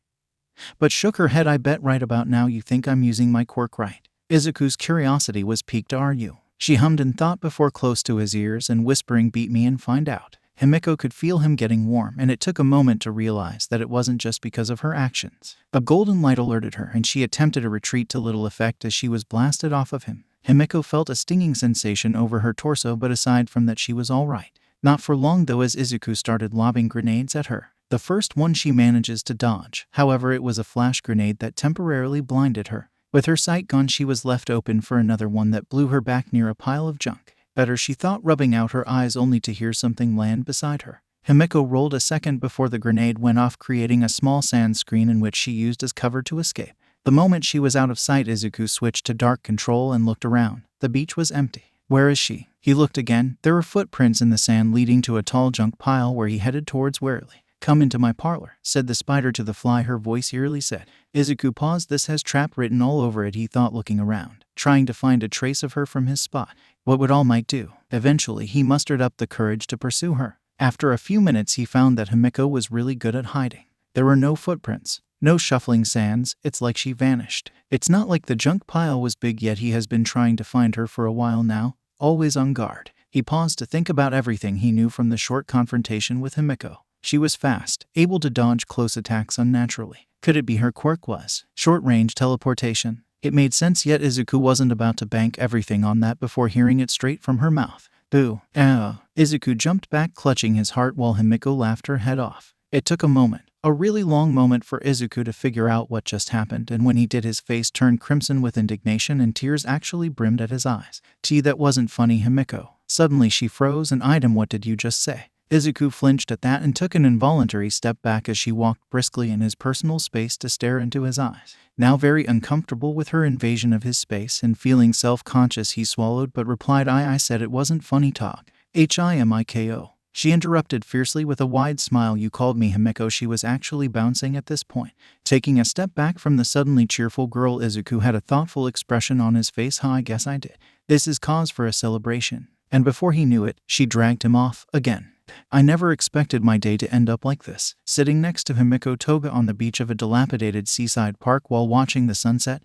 but shook her head. I bet right about now you think I'm using my quirk right. Izuku's curiosity was piqued. Are you? She hummed and thought before close to his ears and whispering, beat me and find out. Himiko could feel him getting warm, and it took a moment to realize that it wasn't just because of her actions. A golden light alerted her, and she attempted a retreat to little effect as she was blasted off of him. Himiko felt a stinging sensation over her torso, but aside from that she was all right. Not for long though, as Izuku started lobbing grenades at her. The first one she manages to dodge. However, it was a flash grenade that temporarily blinded her. With her sight gone, she was left open for another one that blew her back near a pile of junk. Better, she thought, rubbing out her eyes only to hear something land beside her. Himiko rolled a second before the grenade went off, creating a small sand screen in which she used as cover to escape. The moment she was out of sight, Izuku switched to dark control and looked around. The beach was empty. Where is she? He looked again. There were footprints in the sand leading to a tall junk pile where he headed towards warily. Come into my parlor, said the spider to the fly, her voice eerily said. Izuku paused. This has trap written all over it, he thought, looking around, trying to find a trace of her from his spot. What would All Might do? Eventually, he mustered up the courage to pursue her. After a few minutes, he found that Himiko was really good at hiding. There were no footprints, no shuffling sands. It's like she vanished. It's not like the junk pile was big, yet he has been trying to find her for a while now, always on guard. He paused to think about everything he knew from the short confrontation with Himiko. She was fast, able to dodge close attacks unnaturally. Could it be her quirk was short-range teleportation? It made sense, yet Izuku wasn't about to bank everything on that before hearing it straight from her mouth. Boo. Izuku jumped back, clutching his heart, while Himiko laughed her head off. It took a moment, a really long moment, for Izuku to figure out what just happened, and when he did, his face turned crimson with indignation and tears actually brimmed at his eyes. That wasn't funny, Himiko. Suddenly she froze and eyed him. What did you just say? Izuku flinched at that and took an involuntary step back as she walked briskly in his personal space to stare into his eyes. Now very uncomfortable with her invasion of his space and feeling self-conscious, he swallowed but replied, I said it wasn't funny talk. Himiko. She interrupted fiercely with a wide smile. You called me Himiko. She was actually bouncing at this point. Taking a step back from the suddenly cheerful girl, Izuku had a thoughtful expression on his face. I guess I did. This is cause for a celebration. And before he knew it, she dragged him off again. I never expected my day to end up like this, sitting next to Himiko Toga on the beach of a dilapidated seaside park while watching the sunset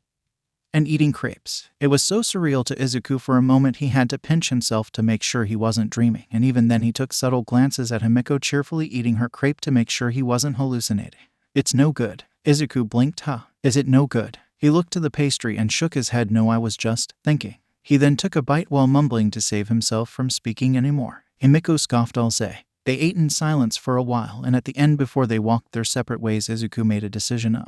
and eating crepes. It was so surreal to Izuku for a moment he had to pinch himself to make sure he wasn't dreaming, and even then he took subtle glances at Himiko cheerfully eating her crepe to make sure he wasn't hallucinating. It's no good. Izuku blinked. Huh? Is it no good? He looked to the pastry and shook his head. No, I was just thinking. He then took a bite while mumbling to save himself from speaking anymore. Himiko scoffed. I'll say. They ate in silence for a while, and at the end before they walked their separate ways Izuku made a decision.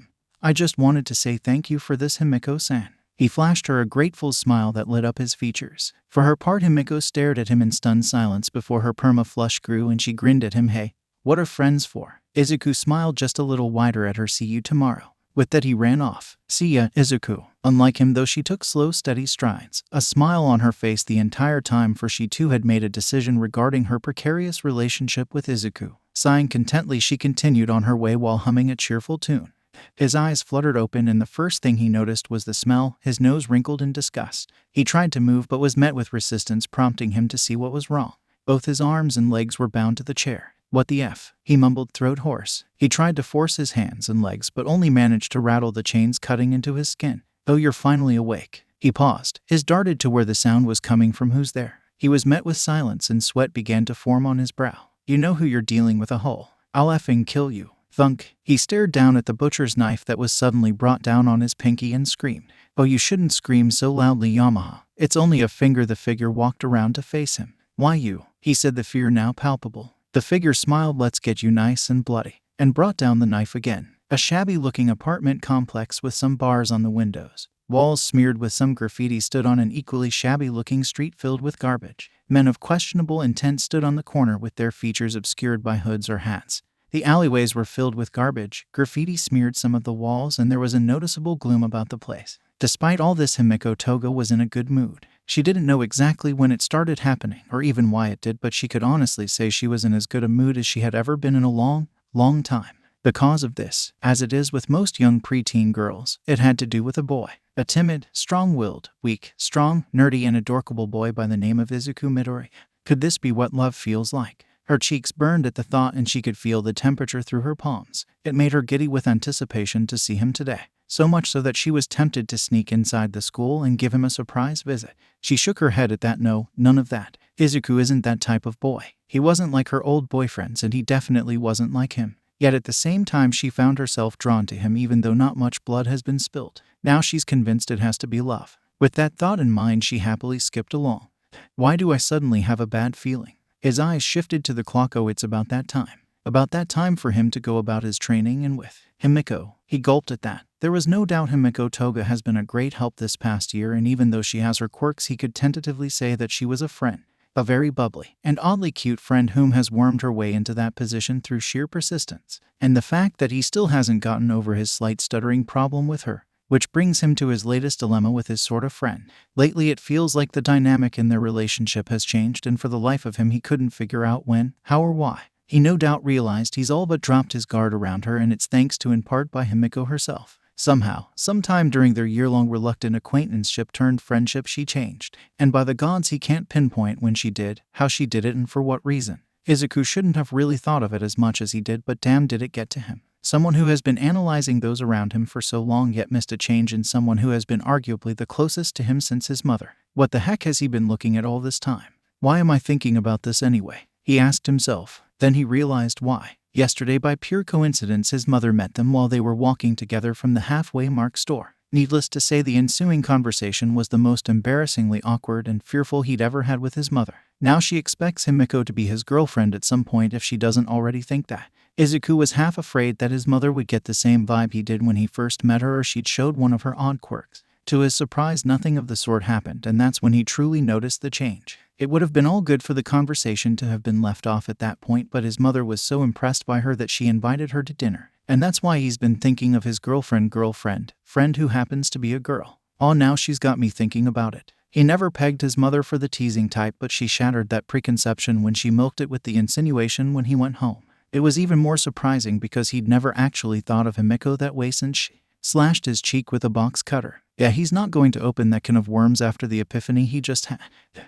I just wanted to say thank you for this, Himiko-san. He flashed her a grateful smile that lit up his features. For her part, Himiko stared at him in stunned silence before her perma flush grew and she grinned at him. Hey, what are friends for? Izuku smiled just a little wider at her. See you tomorrow. With that he ran off. See ya, Izuku. Unlike him though, she took slow, steady strides, a smile on her face the entire time, for she too had made a decision regarding her precarious relationship with Izuku. Sighing contentedly, she continued on her way while humming a cheerful tune. His eyes fluttered open and the first thing he noticed was the smell. His nose wrinkled in disgust. He tried to move but was met with resistance, prompting him to see what was wrong. Both his arms and legs were bound to the chair. What the F? He mumbled, throat hoarse. He tried to force his hands and legs but only managed to rattle the chains cutting into his skin. Oh, you're finally awake. He paused. His darted to where the sound was coming from. Who's there? He was met with silence and sweat began to form on his brow. You know who you're dealing with, a hole. I'll effing kill you. Thunk. He stared down at the butcher's knife that was suddenly brought down on his pinky and screamed. Oh, you shouldn't scream so loudly, Yamaha. It's only a finger. The figure walked around to face him. Why you? He said, the fear now palpable. The figure smiled. Let's get you nice and bloody, and brought down the knife again. A shabby-looking apartment complex with some bars on the windows. Walls smeared with some graffiti stood on an equally shabby-looking street filled with garbage. Men of questionable intent stood on the corner with their features obscured by hoods or hats. The alleyways were filled with garbage, graffiti smeared some of the walls, and there was a noticeable gloom about the place. Despite all this, Himiko Toga was in a good mood. She didn't know exactly when it started happening, or even why it did, but she could honestly say she was in as good a mood as she had ever been in a long, long time. The cause of this, as it is with most young preteen girls, it had to do with a boy. A timid, strong-willed, weak, strong, nerdy, and adorable boy by the name of Izuku Midori. Could this be what love feels like? Her cheeks burned at the thought and she could feel the temperature through her palms. It made her giddy with anticipation to see him today. So much so that she was tempted to sneak inside the school and give him a surprise visit. She shook her head at that. No, none of that. Izuku isn't that type of boy. He wasn't like her old boyfriends and he definitely wasn't like him. Yet at the same time she found herself drawn to him even though not much blood has been spilled. Now she's convinced it has to be love. With that thought in mind she happily skipped along. Why do I suddenly have a bad feeling? His eyes shifted to the clock. Oh, it's about that time. About that time for him to go about his training and with Himiko. He gulped at that. There was no doubt Himiko Toga has been a great help this past year, and even though she has her quirks he could tentatively say that she was a friend. A very bubbly and oddly cute friend whom has wormed her way into that position through sheer persistence. And the fact that he still hasn't gotten over his slight stuttering problem with her. Which brings him to his latest dilemma with his sort of friend. Lately it feels like the dynamic in their relationship has changed, and for the life of him he couldn't figure out when, how or why. He no doubt realized he's all but dropped his guard around her, and it's thanks to in part by Himiko herself. Somehow, sometime during their year-long reluctant acquaintanceship turned friendship she changed, and by the gods he can't pinpoint when she did, how she did it and for what reason. Izuku shouldn't have really thought of it as much as he did, but damn did it get to him. Someone who has been analyzing those around him for so long yet missed a change in someone who has been arguably the closest to him since his mother. What the heck has he been looking at all this time? Why am I thinking about this anyway? He asked himself. Then he realized why. Yesterday, by pure coincidence, his mother met them while they were walking together from the halfway mark store. Needless to say, the ensuing conversation was the most embarrassingly awkward and fearful he'd ever had with his mother. Now she expects Himiko to be his girlfriend at some point if she doesn't already think that. Izuku was half afraid that his mother would get the same vibe he did when he first met her, or she'd showed one of her odd quirks. To his surprise, nothing of the sort happened, and that's when he truly noticed the change. It would have been all good for the conversation to have been left off at that point, but his mother was so impressed by her that she invited her to dinner. And that's why he's been thinking of his girlfriend who happens to be a girl. Oh, now she's got me thinking about it. He never pegged his mother for the teasing type, but she shattered that preconception when she milked it with the insinuation when he went home. It was even more surprising because he'd never actually thought of Himiko that way since she slashed his cheek with a box cutter. Yeah, he's not going to open that can of worms after the epiphany he just had.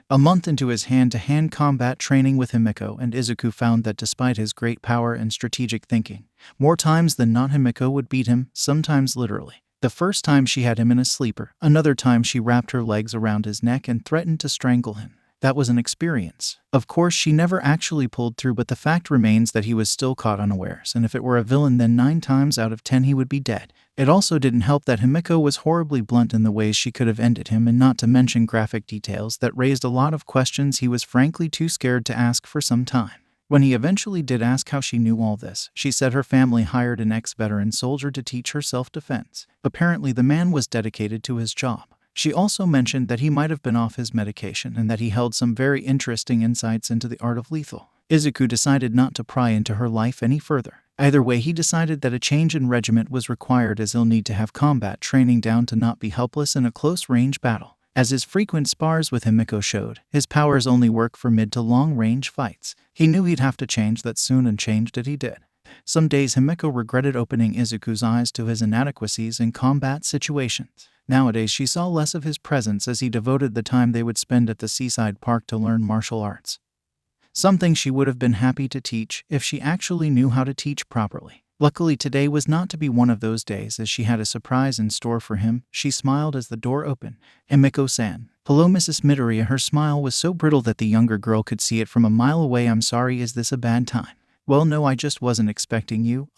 A month into his hand-to-hand combat training with Himiko, and Izuku found that despite his great power and strategic thinking, more times than not Himiko would beat him, sometimes literally. The first time she had him in a sleeper, another time she wrapped her legs around his neck and threatened to strangle him. That was an experience. Of course, she never actually pulled through, but the fact remains that he was still caught unawares, and if it were a villain, then 9 times out of 10 he would be dead. It also didn't help that Himiko was horribly blunt in the ways she could have ended him, and not to mention graphic details that raised a lot of questions he was frankly too scared to ask for some time. When he eventually did ask how she knew all this, she said her family hired an ex-veteran soldier to teach her self-defense. Apparently, the man was dedicated to his job. She also mentioned that he might have been off his medication and that he held some very interesting insights into the art of lethal. Izuku decided not to pry into her life any further. Either way, he decided that a change in regiment was required, as he'll need to have combat training down to not be helpless in a close-range battle. As his frequent spars with Himiko showed, his powers only work for mid to long-range fights. He knew he'd have to change that soon, and changed it he did. Some days Himiko regretted opening Izuku's eyes to his inadequacies in combat situations. Nowadays she saw less of his presence as he devoted the time they would spend at the seaside park to learn martial arts. Something she would have been happy to teach if she actually knew how to teach properly. Luckily, today was not to be one of those days, as she had a surprise in store for him. She smiled as the door opened. "Himiko-san." "Hello, Mrs. Midoriya." Her smile was so brittle that the younger girl could see it from a mile away. "I'm sorry, is this a bad time?" "Well, no, I just wasn't expecting you.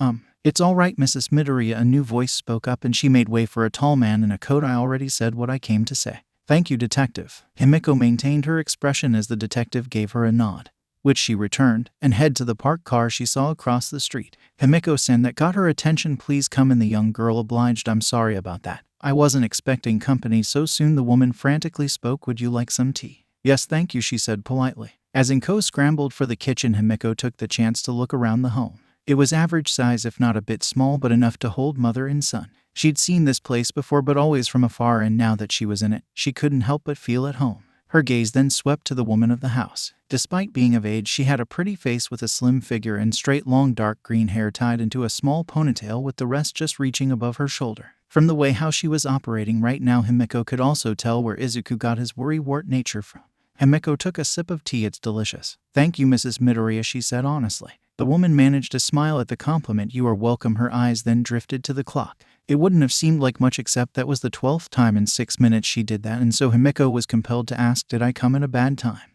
It's all right, Mrs. Midoriya." A new voice spoke up, and she made way for a tall man in a coat. "I already said what I came to say." "Thank you, detective." Himiko maintained her expression as the detective gave her a nod, which she returned, and head to the parked car she saw across the street. "Himiko-san, that got her attention. Please come in." The young girl obliged. "I'm sorry about that. I wasn't expecting company so soon." The woman frantically spoke. "Would you like some tea?" "Yes, thank you," she said politely. As Inko scrambled for the kitchen, Himiko took the chance to look around the home. It was average size, if not a bit small, but enough to hold mother and son. She'd seen this place before, but always from afar, and now that she was in it, she couldn't help but feel at home. Her gaze then swept to the woman of the house. Despite being of age, she had a pretty face with a slim figure and straight, long, dark green hair tied into a small ponytail, with the rest just reaching above her shoulder. From the way how she was operating right now, Himiko could also tell where Izuku got his worrywart nature from. Himiko took a sip of tea. "It's delicious." "Thank you, Mrs. Midoriya," she said honestly. The woman managed to smile at the compliment. "You are welcome." Her eyes then drifted to the clock. It wouldn't have seemed like much, except that was the 12th time in 6 minutes she did that, and so Himiko was compelled to ask, "Did I come at a bad time?"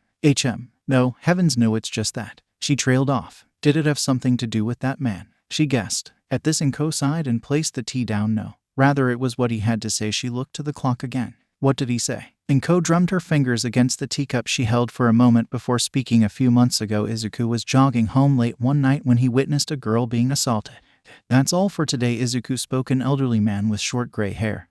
No, heavens no, it's just that." She trailed off. "Did it have something to do with that man?" She guessed. At this, Inko sighed and placed the tea down. "No. Rather, it was what he had to say." She looked to the clock again. "What did he say?" Inko drummed her fingers against the teacup she held for a moment before speaking. "A few months ago, Izuku was jogging home late one night when he witnessed a girl being assaulted." "That's all for today," Izuku spoke. An elderly man with short gray hair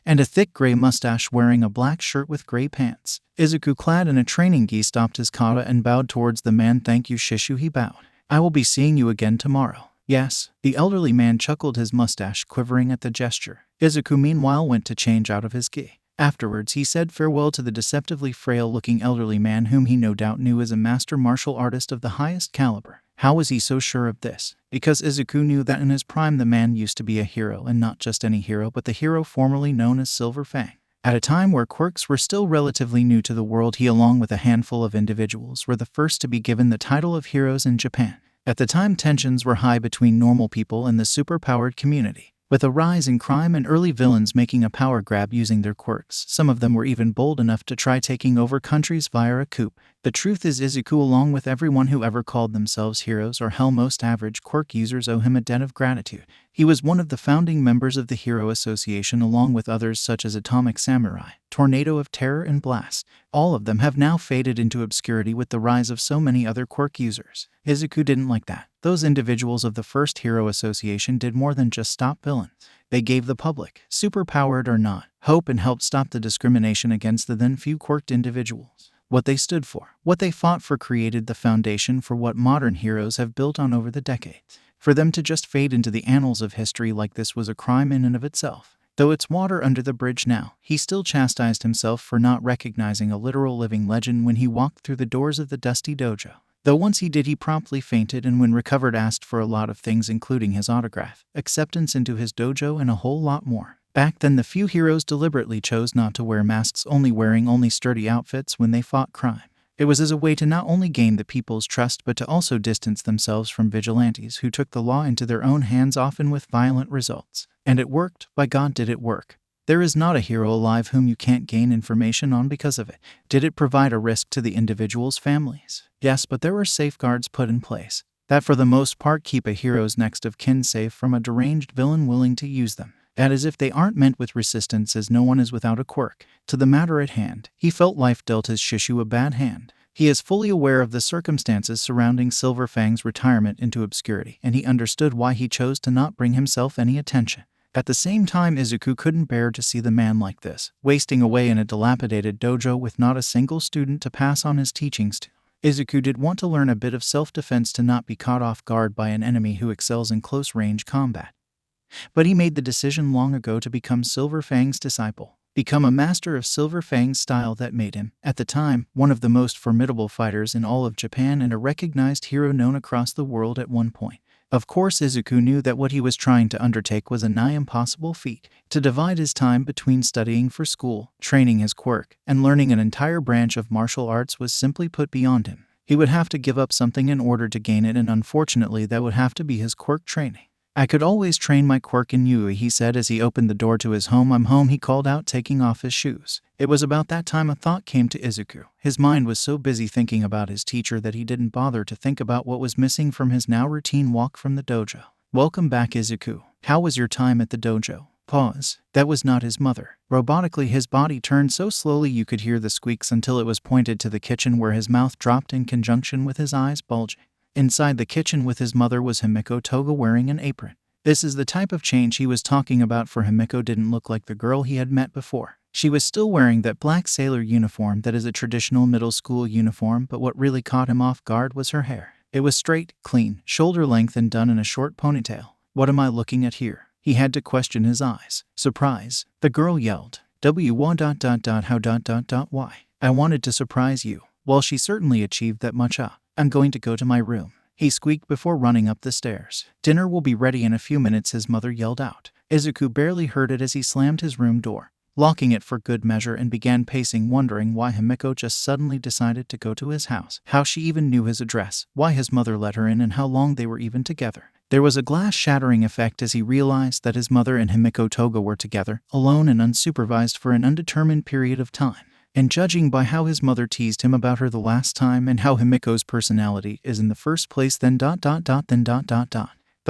and a thick gray mustache, wearing a black shirt with gray pants. Izuku, clad in a training gi, stopped his kata and bowed towards the man. "Thank you, Shishu," he bowed. "I will be seeing you again tomorrow." "Yes." The elderly man chuckled, his mustache quivering at the gesture. Izuku meanwhile went to change out of his gi. Afterwards, he said farewell to the deceptively frail-looking elderly man, whom he no doubt knew as a master martial artist of the highest caliber. How was he so sure of this? Because Izuku knew that in his prime the man used to be a hero, and not just any hero, but the hero formerly known as Silver Fang. At a time where quirks were still relatively new to the world, he, along with a handful of individuals, were the first to be given the title of heroes in Japan. At the time, tensions were high between normal people and the superpowered community, with a rise in crime and early villains making a power grab using their quirks. Some of them were even bold enough to try taking over countries via a coup. The truth is, Izuku, along with everyone who ever called themselves heroes, or hell, most average quirk users, owe him a debt of gratitude. He was one of the founding members of the Hero Association, along with others such as Atomic Samurai, Tornado of Terror, and Blast. All of them have now faded into obscurity with the rise of so many other quirk users. Izuku didn't like that. Those individuals of the first Hero Association did more than just stop villains. They gave the public, superpowered or not, hope and helped stop the discrimination against the then few quirked individuals. What they stood for, what they fought for, created the foundation for what modern heroes have built on over the decades. For them to just fade into the annals of history like this was a crime in and of itself. Though it's water under the bridge now, he still chastised himself for not recognizing a literal living legend when he walked through the doors of the dusty dojo. Though once he did, he promptly fainted, and when recovered asked for a lot of things, including his autograph, acceptance into his dojo, and a whole lot more. Back then, the few heroes deliberately chose not to wear masks, only wearing sturdy outfits when they fought crime. It was as a way to not only gain the people's trust but to also distance themselves from vigilantes who took the law into their own hands, often with violent results. And it worked. By God, did it work. There is not a hero alive whom you can't gain information on because of it. Did it provide a risk to the individual's families? Yes, but there were safeguards put in place that for the most part keep a hero's next of kin safe from a deranged villain willing to use them. That is, if they aren't met with resistance, as no one is without a quirk. To the matter at hand, he felt life dealt his Shishu a bad hand. He is fully aware of the circumstances surrounding Silver Fang's retirement into obscurity, and he understood why he chose to not bring himself any attention. At the same time, Izuku couldn't bear to see the man like this, wasting away in a dilapidated dojo with not a single student to pass on his teachings to. Izuku did want to learn a bit of self-defense to not be caught off guard by an enemy who excels in close-range combat. But he made the decision long ago to become Silver Fang's disciple, become a master of Silver Fang's style that made him, at the time, one of the most formidable fighters in all of Japan and a recognized hero known across the world at one point. Of course, Izuku knew that what he was trying to undertake was a nigh impossible feat. To divide his time between studying for school, training his quirk, and learning an entire branch of martial arts was simply put beyond him. He would have to give up something in order to gain it, and unfortunately that would have to be his quirk training. I could always train my quirk in Yui, he said as he opened the door to his home. I'm home, he called out, taking off his shoes. It was about that time a thought came to Izuku. His mind was so busy thinking about his teacher that he didn't bother to think about what was missing from his now routine walk from the dojo. Welcome back, Izuku. How was your time at the dojo? Pause. That was not his mother. Robotically, his body turned so slowly you could hear the squeaks until it was pointed to the kitchen, where his mouth dropped in conjunction with his eyes bulging. Inside the kitchen with his mother was Himiko Toga wearing an apron. This is the type of change he was talking about, for Himiko didn't look like the girl he had met before. She was still wearing that black sailor uniform that is a traditional middle school uniform, but what really caught him off guard was her hair. It was straight, clean, shoulder length and done in a short ponytail. What am I looking at here? He had to question his eyes. Surprise, the girl yelled. How why? I wanted to surprise you. Well, she certainly achieved that much. I'm going to go to my room, he squeaked before running up the stairs. Dinner will be ready in a few minutes, his mother yelled out. Izuku barely heard it as he slammed his room door, locking it for good measure, and began pacing, wondering why Himiko just suddenly decided to go to his house, how she even knew his address, why his mother let her in, and how long they were even together. There was a glass-shattering effect as he realized that his mother and Himiko Toga were together, alone and unsupervised for an undetermined period of time. And judging by how his mother teased him about her the last time and how Himiko's personality is in the first place, then. The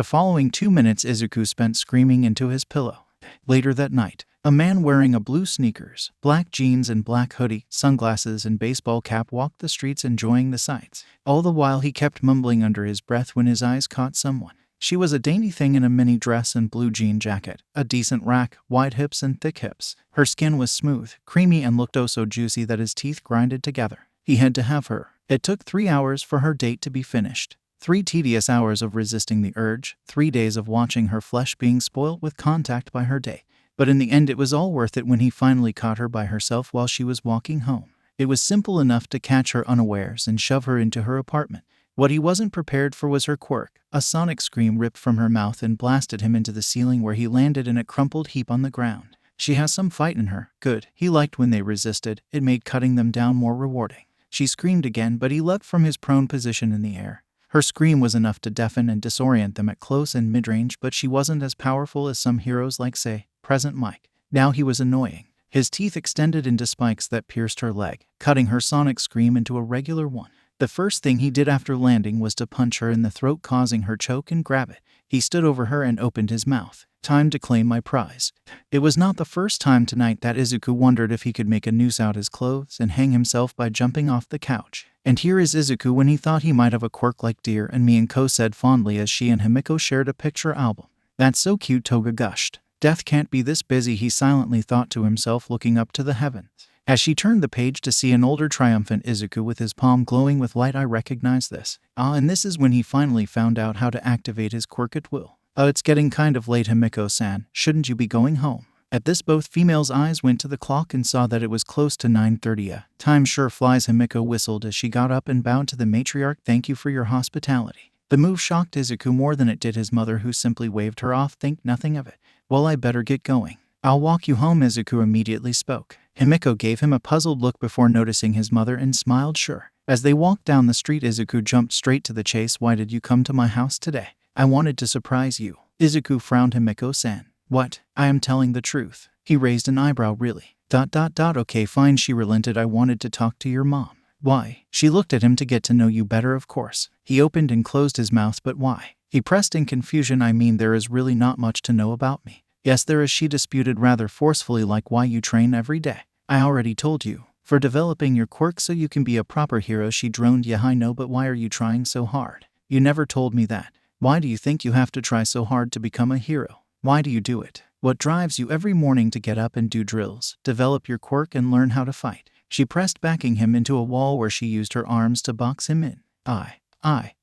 following 2 minutes Izuku spent screaming into his pillow. Later that night, a man wearing a blue sneakers, black jeans and black hoodie, sunglasses and baseball cap walked the streets enjoying the sights. All the while he kept mumbling under his breath when his eyes caught someone. She was a dainty thing in a mini dress and blue jean jacket, a decent rack, wide hips and thick hips. Her skin was smooth, creamy and looked oh so juicy that his teeth grinded together. He had to have her. It took 3 hours for her date to be finished. 3 tedious hours of resisting the urge, 3 days of watching her flesh being spoilt with contact by her day. But in the end it was all worth it when he finally caught her by herself while she was walking home. It was simple enough to catch her unawares and shove her into her apartment. What he wasn't prepared for was her quirk. A sonic scream ripped from her mouth and blasted him into the ceiling, where he landed in a crumpled heap on the ground. She has some fight in her. Good. He liked when they resisted. It made cutting them down more rewarding. She screamed again, but he leapt from his prone position in the air. Her scream was enough to deafen and disorient them at close and mid-range, but she wasn't as powerful as some heroes like, say, Present Mike. Now he was annoying. His teeth extended into spikes that pierced her leg, cutting her sonic scream into a regular one. The first thing he did after landing was to punch her in the throat, causing her choke and grab it. He stood over her and opened his mouth. Time to claim my prize. It was not the first time tonight that Izuku wondered if he could make a noose out his clothes and hang himself by jumping off the couch. And here is Izuku when he thought he might have a quirk like Dear and Me, and Ko said fondly as she and Himiko shared a picture album. That's so cute, Toga gushed. Death can't be this busy, he silently thought to himself, looking up to the heavens. As she turned the page to see an older, triumphant Izuku with his palm glowing with light, I recognized this. And this is when he finally found out how to activate his quirk at will. It's getting kind of late, Himiko-san. Shouldn't you be going home? At this, both females' eyes went to the clock and saw that it was close to 9:30. Time sure flies, Himiko whistled as she got up and bowed to the matriarch. Thank you for your hospitality. The move shocked Izuku more than it did his mother, who simply waved her off. Think nothing of it. Well, I better get going. I'll walk you home, Izuku immediately spoke. Himiko gave him a puzzled look before noticing his mother and smiled sure. As they walked down the street, Izuku jumped straight to the chase. Why did you come to my house today? I wanted to surprise you. Izuku frowned. Himiko-san. What? I am telling the truth. He raised an eyebrow. Really? Okay, fine, she relented. I wanted to talk to your mom. Why? She looked at him. To get to know you better, of course. He opened and closed his mouth. But why? He pressed in confusion. I mean, there is really not much to know about me. Yes, there is, she disputed rather forcefully. Like why you train every day? I already told you. For developing your quirk so you can be a proper hero, she droned. Yeah, I know, but why are you trying so hard? You never told me that. Why do you think you have to try so hard to become a hero? Why do you do it? What drives you every morning to get up and do drills, develop your quirk, and learn how to fight? She pressed, backing him into a wall where she used her arms to box him in.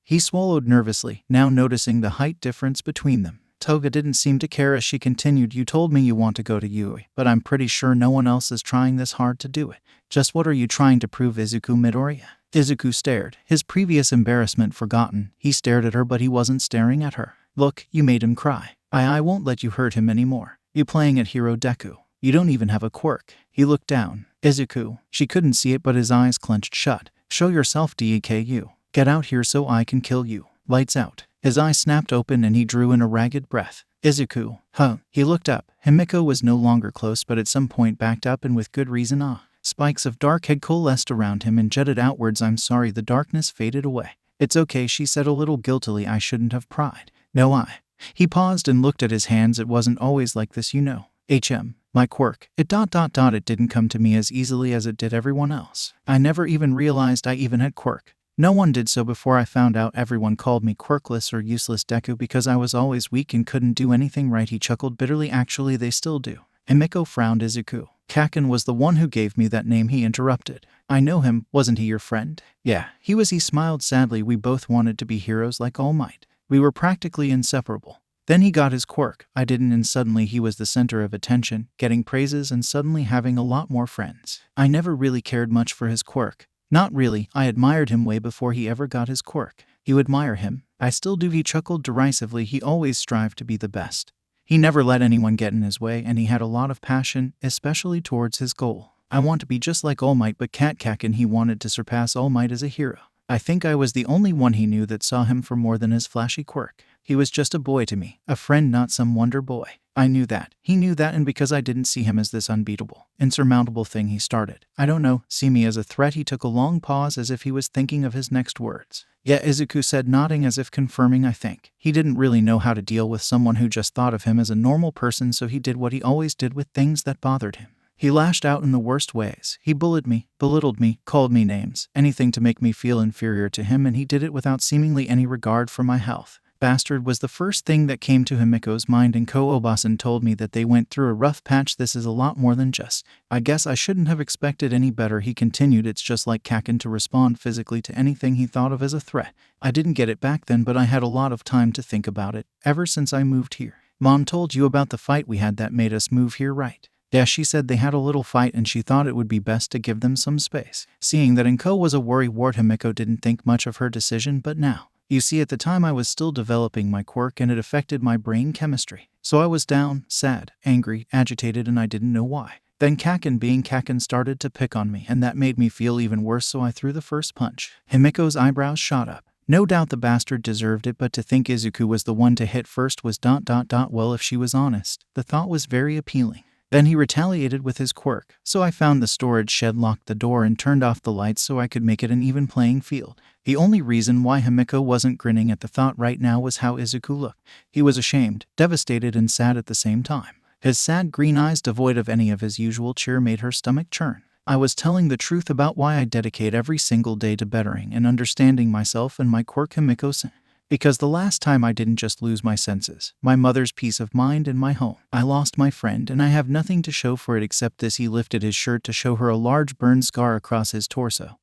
He swallowed nervously, now noticing the height difference between them. Toga didn't seem to care as she continued. You told me you want to go to Yui, but I'm pretty sure no one else is trying this hard to do it. Just what are you trying to prove, Izuku Midoriya? Izuku stared, his previous embarrassment forgotten. He stared at her, but he wasn't staring at her. Look, you made him cry. I won't let you hurt him anymore. You playing at Hero Deku. You don't even have a quirk. He looked down. Izuku. She couldn't see it, but his eyes clenched shut. Show yourself, Deku. Get out here so I can kill you. Lights out. His eyes snapped open and he drew in a ragged breath. Izuku. Huh. He looked up. Himiko was no longer close, but at some point backed up, and with good reason. Spikes of dark had coalesced around him and jetted outwards. I'm sorry. The darkness faded away. It's okay, she said a little guiltily. I shouldn't have pried. No. He paused and looked at his hands. It wasn't always like this, you know. My quirk. It didn't come to me as easily as it did everyone else. I never even realized I even had quirk. No one did so before I found out. Everyone called me quirkless or useless Deku because I was always weak and couldn't do anything right. He chuckled bitterly. Actually, they still do. Himiko frowned. Izuku. Kaken was the one who gave me that name, he interrupted. I know him. Wasn't he your friend? Yeah, he was. He smiled sadly. We both wanted to be heroes like All Might. We were practically inseparable. Then he got his quirk. I didn't, and suddenly he was the center of attention, getting praises and suddenly having a lot more friends. I never really cared much for his quirk. Not really. I admired him way before he ever got his quirk. You admire him? I still do. He chuckled derisively. He always strived to be the best. He never let anyone get in his way, and he had a lot of passion, especially towards his goal. I want to be just like All Might, but Kaken, he wanted to surpass All Might as a hero. I think I was the only one he knew that saw him for more than his flashy quirk. He was just a boy to me, a friend, not some wonder boy. I knew that. He knew that, and because I didn't see him as this unbeatable, insurmountable thing, he started. I don't know, see me as a threat. He took a long pause as if he was thinking of his next words. Yeah, Izuku said, nodding as if confirming. I think. He didn't really know how to deal with someone who just thought of him as a normal person, so he did what he always did with things that bothered him. He lashed out in the worst ways. He bullied me, belittled me, called me names, anything to make me feel inferior to him, and he did it without seemingly any regard for my health. Bastard was the first thing that came to Himiko's mind, and Ko-Obasan told me that they went through a rough patch. This is a lot more than just. I guess I shouldn't have expected any better, he continued. It's just like Kaken to respond physically to anything he thought of as a threat. I didn't get it back then, but I had a lot of time to think about it, ever since I moved here. Mom told you about the fight we had that made us move here, right? Yeah, she said they had a little fight and she thought it would be best to give them some space. Seeing that Inko was a worrywart, Himiko didn't think much of her decision, but now. You see, at the time I was still developing my quirk and it affected my brain chemistry. So I was down, sad, angry, agitated, and I didn't know why. Then Kaken, being Kaken, started to pick on me, and that made me feel even worse, so I threw the first punch. Himiko's eyebrows shot up. No doubt the bastard deserved it, but to think Izuku was the one to hit first was ... Well, if she was honest, the thought was very appealing. Then he retaliated with his quirk, so I found the storage shed, locked the door, and turned off the lights so I could make it an even playing field. The only reason why Himiko wasn't grinning at the thought right now was how Izuku looked. He was ashamed, devastated, and sad at the same time. His sad green eyes, devoid of any of his usual cheer, made her stomach churn. I was telling the truth about why I dedicate every single day to bettering and understanding myself and my quirk, Himiko-san. Because the last time I didn't just lose my senses, my mother's peace of mind, and my home. I lost my friend, and I have nothing to show for it except this. He lifted his shirt to show her a large burn scar across his torso,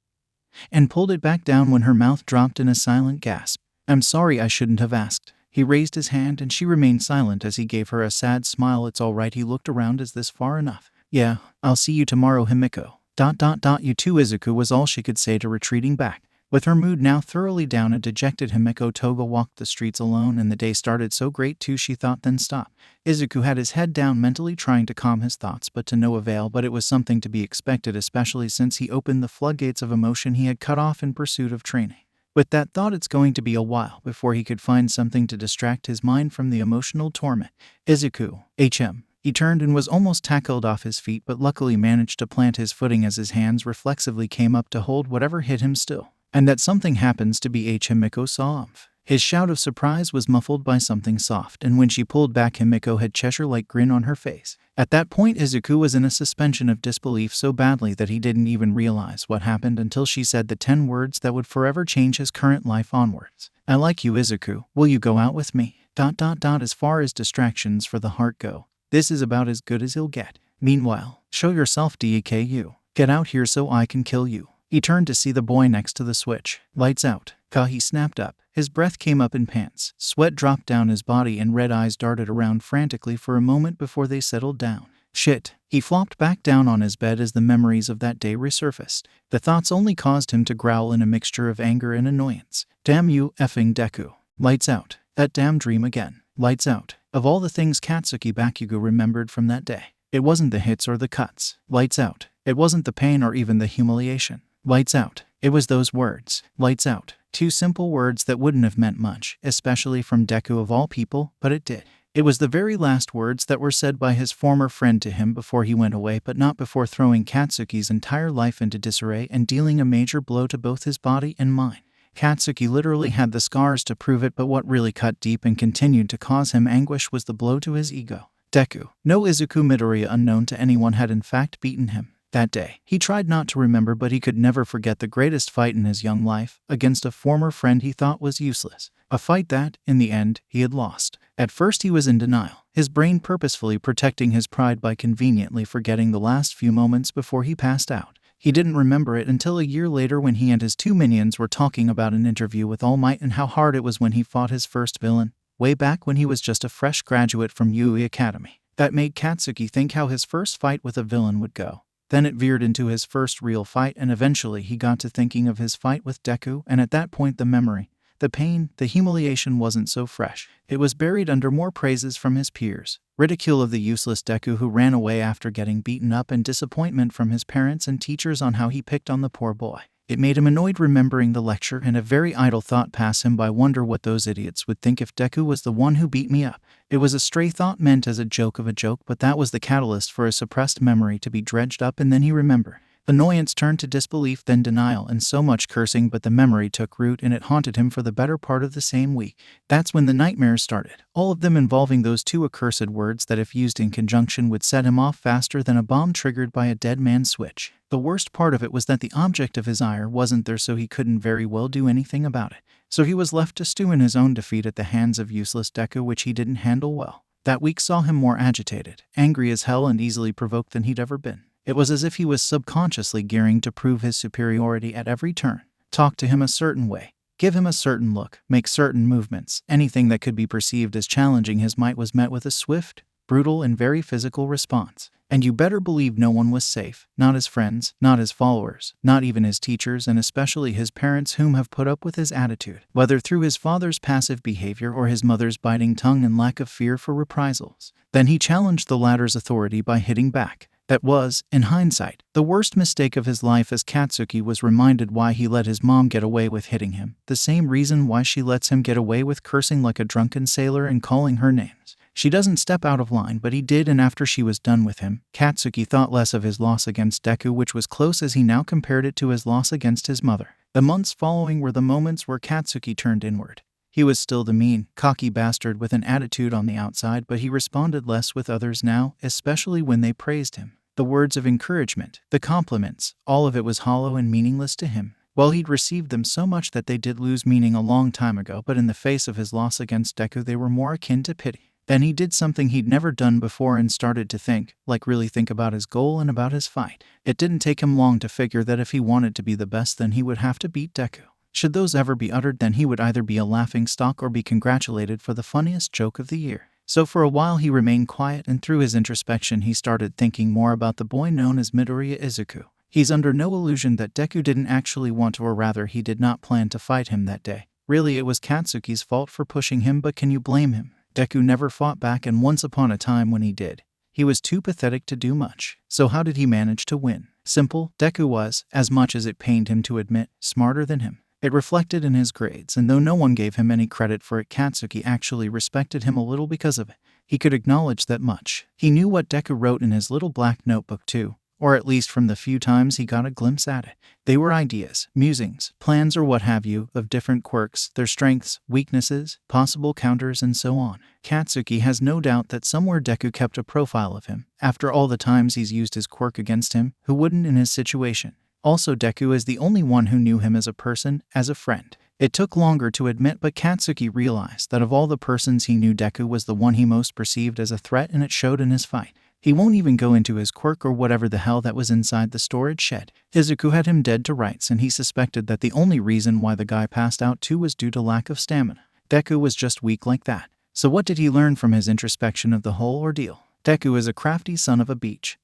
and pulled it back down when her mouth dropped in a silent gasp. I'm sorry, I shouldn't have asked. He raised his hand and she remained silent as he gave her a sad smile. It's all right. He looked around. Is this far enough? Yeah, I'll see you tomorrow, Himiko. You too, Izuku, was all she could say to retreating back. With her mood now thoroughly down, a dejected Himiko Toga walked the streets alone, and the day started so great too, she thought, then stopped. Izuku had his head down, mentally trying to calm his thoughts, but to no avail. But it was something to be expected, especially since he opened the floodgates of emotion he had cut off in pursuit of training. With that thought, it's going to be a while before he could find something to distract his mind from the emotional torment. Izuku, HM. He turned and was almost tackled off his feet, but luckily managed to plant his footing as his hands reflexively came up to hold whatever hit him still. And that something happens to be Himiko saw. His shout of surprise was muffled by something soft, and when she pulled back, Himiko had Cheshire-like grin on her face. At that point, Izuku was in a suspension of disbelief so badly that he didn't even realize what happened until she said the 10 words that would forever change his current life onwards. I like you, Izuku. Will you go out with me? ... As far as distractions for the heart go, this is about as good as he'll get. Meanwhile, show yourself, Deku. Get out here so I can kill you. He turned to see the boy next to the switch. Lights out. He snapped up. His breath came up in pants. Sweat dropped down his body and red eyes darted around frantically for a moment before they settled down. Shit. He flopped back down on his bed as the memories of that day resurfaced. The thoughts only caused him to growl in a mixture of anger and annoyance. Damn you, effing Deku. Lights out. That damn dream again. Lights out. Of all the things Katsuki Bakugo remembered from that day, it wasn't the hits or the cuts. Lights out. It wasn't the pain or even the humiliation. Lights out. It was those words. Lights out. 2 simple words that wouldn't have meant much, especially from Deku of all people, but it did. It was the very last words that were said by his former friend to him before he went away, but not before throwing Katsuki's entire life into disarray and dealing a major blow to both his body and mind. Katsuki literally had the scars to prove it, but what really cut deep and continued to cause him anguish was the blow to his ego. Deku, no Izuku Midoriya unknown to anyone, had in fact beaten him. That day, he tried not to remember, but he could never forget the greatest fight in his young life, against a former friend he thought was useless. A fight that, in the end, he had lost. At first he was in denial, his brain purposefully protecting his pride by conveniently forgetting the last few moments before he passed out. He didn't remember it until a year later when he and his 2 minions were talking about an interview with All Might and how hard it was when he fought his first villain, way back when he was just a fresh graduate from Yui Academy. That made Katsuki think how his first fight with a villain would go. Then it veered into his first real fight, and eventually he got to thinking of his fight with Deku, and at that point the memory, the pain, the humiliation wasn't so fresh. It was buried under more praises from his peers, ridicule of the useless Deku who ran away after getting beaten up, and disappointment from his parents and teachers on how he picked on the poor boy. It made him annoyed remembering the lecture, and a very idle thought passed him by: wonder what those idiots would think if Deku was the one who beat me up. It was a stray thought meant as a joke of a joke, but that was the catalyst for a suppressed memory to be dredged up, and then he remembered. Annoyance turned to disbelief, then denial, and so much cursing, but the memory took root and it haunted him for the better part of the same week. That's when the nightmares started, all of them involving those 2 accursed words that, if used in conjunction, would set him off faster than a bomb triggered by a dead man's switch. The worst part of it was that the object of his ire wasn't there, so he couldn't very well do anything about it. So he was left to stew in his own defeat at the hands of useless Deku, which he didn't handle well. That week saw him more agitated, angry as hell, and easily provoked than he'd ever been. It was as if he was subconsciously gearing to prove his superiority at every turn. Talk to him a certain way, give him a certain look, make certain movements. Anything that could be perceived as challenging his might was met with a swift, brutal, and very physical response. And you better believe no one was safe, not his friends, not his followers, not even his teachers, and especially his parents, whom have put up with his attitude, whether through his father's passive behavior or his mother's biting tongue and lack of fear for reprisals. Then he challenged the latter's authority by hitting back. That was, in hindsight, the worst mistake of his life, as Katsuki was reminded why he let his mom get away with hitting him, the same reason why she lets him get away with cursing like a drunken sailor and calling her names. She doesn't step out of line, but he did, and after she was done with him, Katsuki thought less of his loss against Deku, which was close, as he now compared it to his loss against his mother. The months following were the moments where Katsuki turned inward. He was still the mean, cocky bastard with an attitude on the outside, but he responded less with others now, especially when they praised him. The words of encouragement, the compliments, all of it was hollow and meaningless to him. Well, he'd received them so much that they did lose meaning a long time ago, but in the face of his loss against Deku, they were more akin to pity. Then he did something he'd never done before and started to think, like really think about his goal and about his fight. It didn't take him long to figure that if he wanted to be the best, then he would have to beat Deku. Should those ever be uttered, then he would either be a laughingstock or be congratulated for the funniest joke of the year. So for a while he remained quiet, and through his introspection he started thinking more about the boy known as Midoriya Izuku. He's under no illusion that Deku didn't actually want to, or rather he did not plan to fight him that day. Really, it was Katsuki's fault for pushing him, but can you blame him? Deku never fought back, and once upon a time when he did, he was too pathetic to do much. So how did he manage to win? Simple, Deku was, as much as it pained him to admit, smarter than him. It reflected in his grades, and though no one gave him any credit for it, Katsuki actually respected him a little because of it. He could acknowledge that much. He knew what Deku wrote in his little black notebook too, or at least from the few times he got a glimpse at it. They were ideas, musings, plans or what have you, of different quirks, their strengths, weaknesses, possible counters and so on. Katsuki has no doubt that somewhere Deku kept a profile of him. After all the times he's used his quirk against him, who wouldn't in his situation? Also, Deku is the only one who knew him as a person, as a friend. It took longer to admit, but Katsuki realized that of all the persons he knew, Deku was the one he most perceived as a threat, and it showed in his fight. He won't even go into his quirk or whatever the hell that was inside the storage shed. Izuku had him dead to rights, and he suspected that the only reason why the guy passed out too was due to lack of stamina. Deku was just weak like that. So what did he learn from his introspection of the whole ordeal? Deku is a crafty son of a bitch,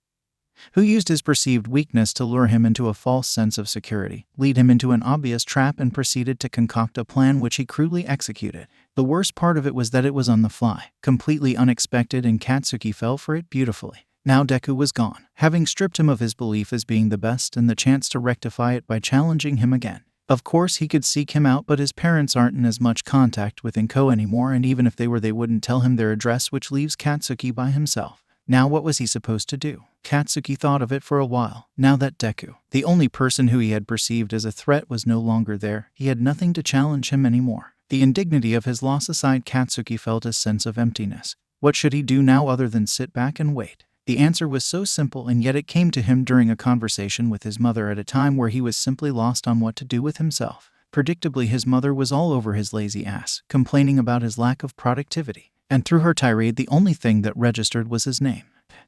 who used his perceived weakness to lure him into a false sense of security, lead him into an obvious trap, and proceeded to concoct a plan which he crudely executed. The worst part of it was that it was on the fly, completely unexpected, and Katsuki fell for it beautifully. Now Deku was gone, having stripped him of his belief as being the best and the chance to rectify it by challenging him again. Of course he could seek him out, but his parents aren't in as much contact with Inko anymore, and even if they were, they wouldn't tell him their address, which leaves Katsuki by himself. Now what was he supposed to do? Katsuki thought of it for a while. Now that Deku, the only person who he had perceived as a threat, was no longer there, he had nothing to challenge him anymore. The indignity of his loss aside, Katsuki felt a sense of emptiness. What should he do now other than sit back and wait? The answer was so simple, and yet it came to him during a conversation with his mother at a time where he was simply lost on what to do with himself. Predictably, his mother was all over his lazy ass, complaining about his lack of productivity. And through her tirade, the only thing that registered was his name.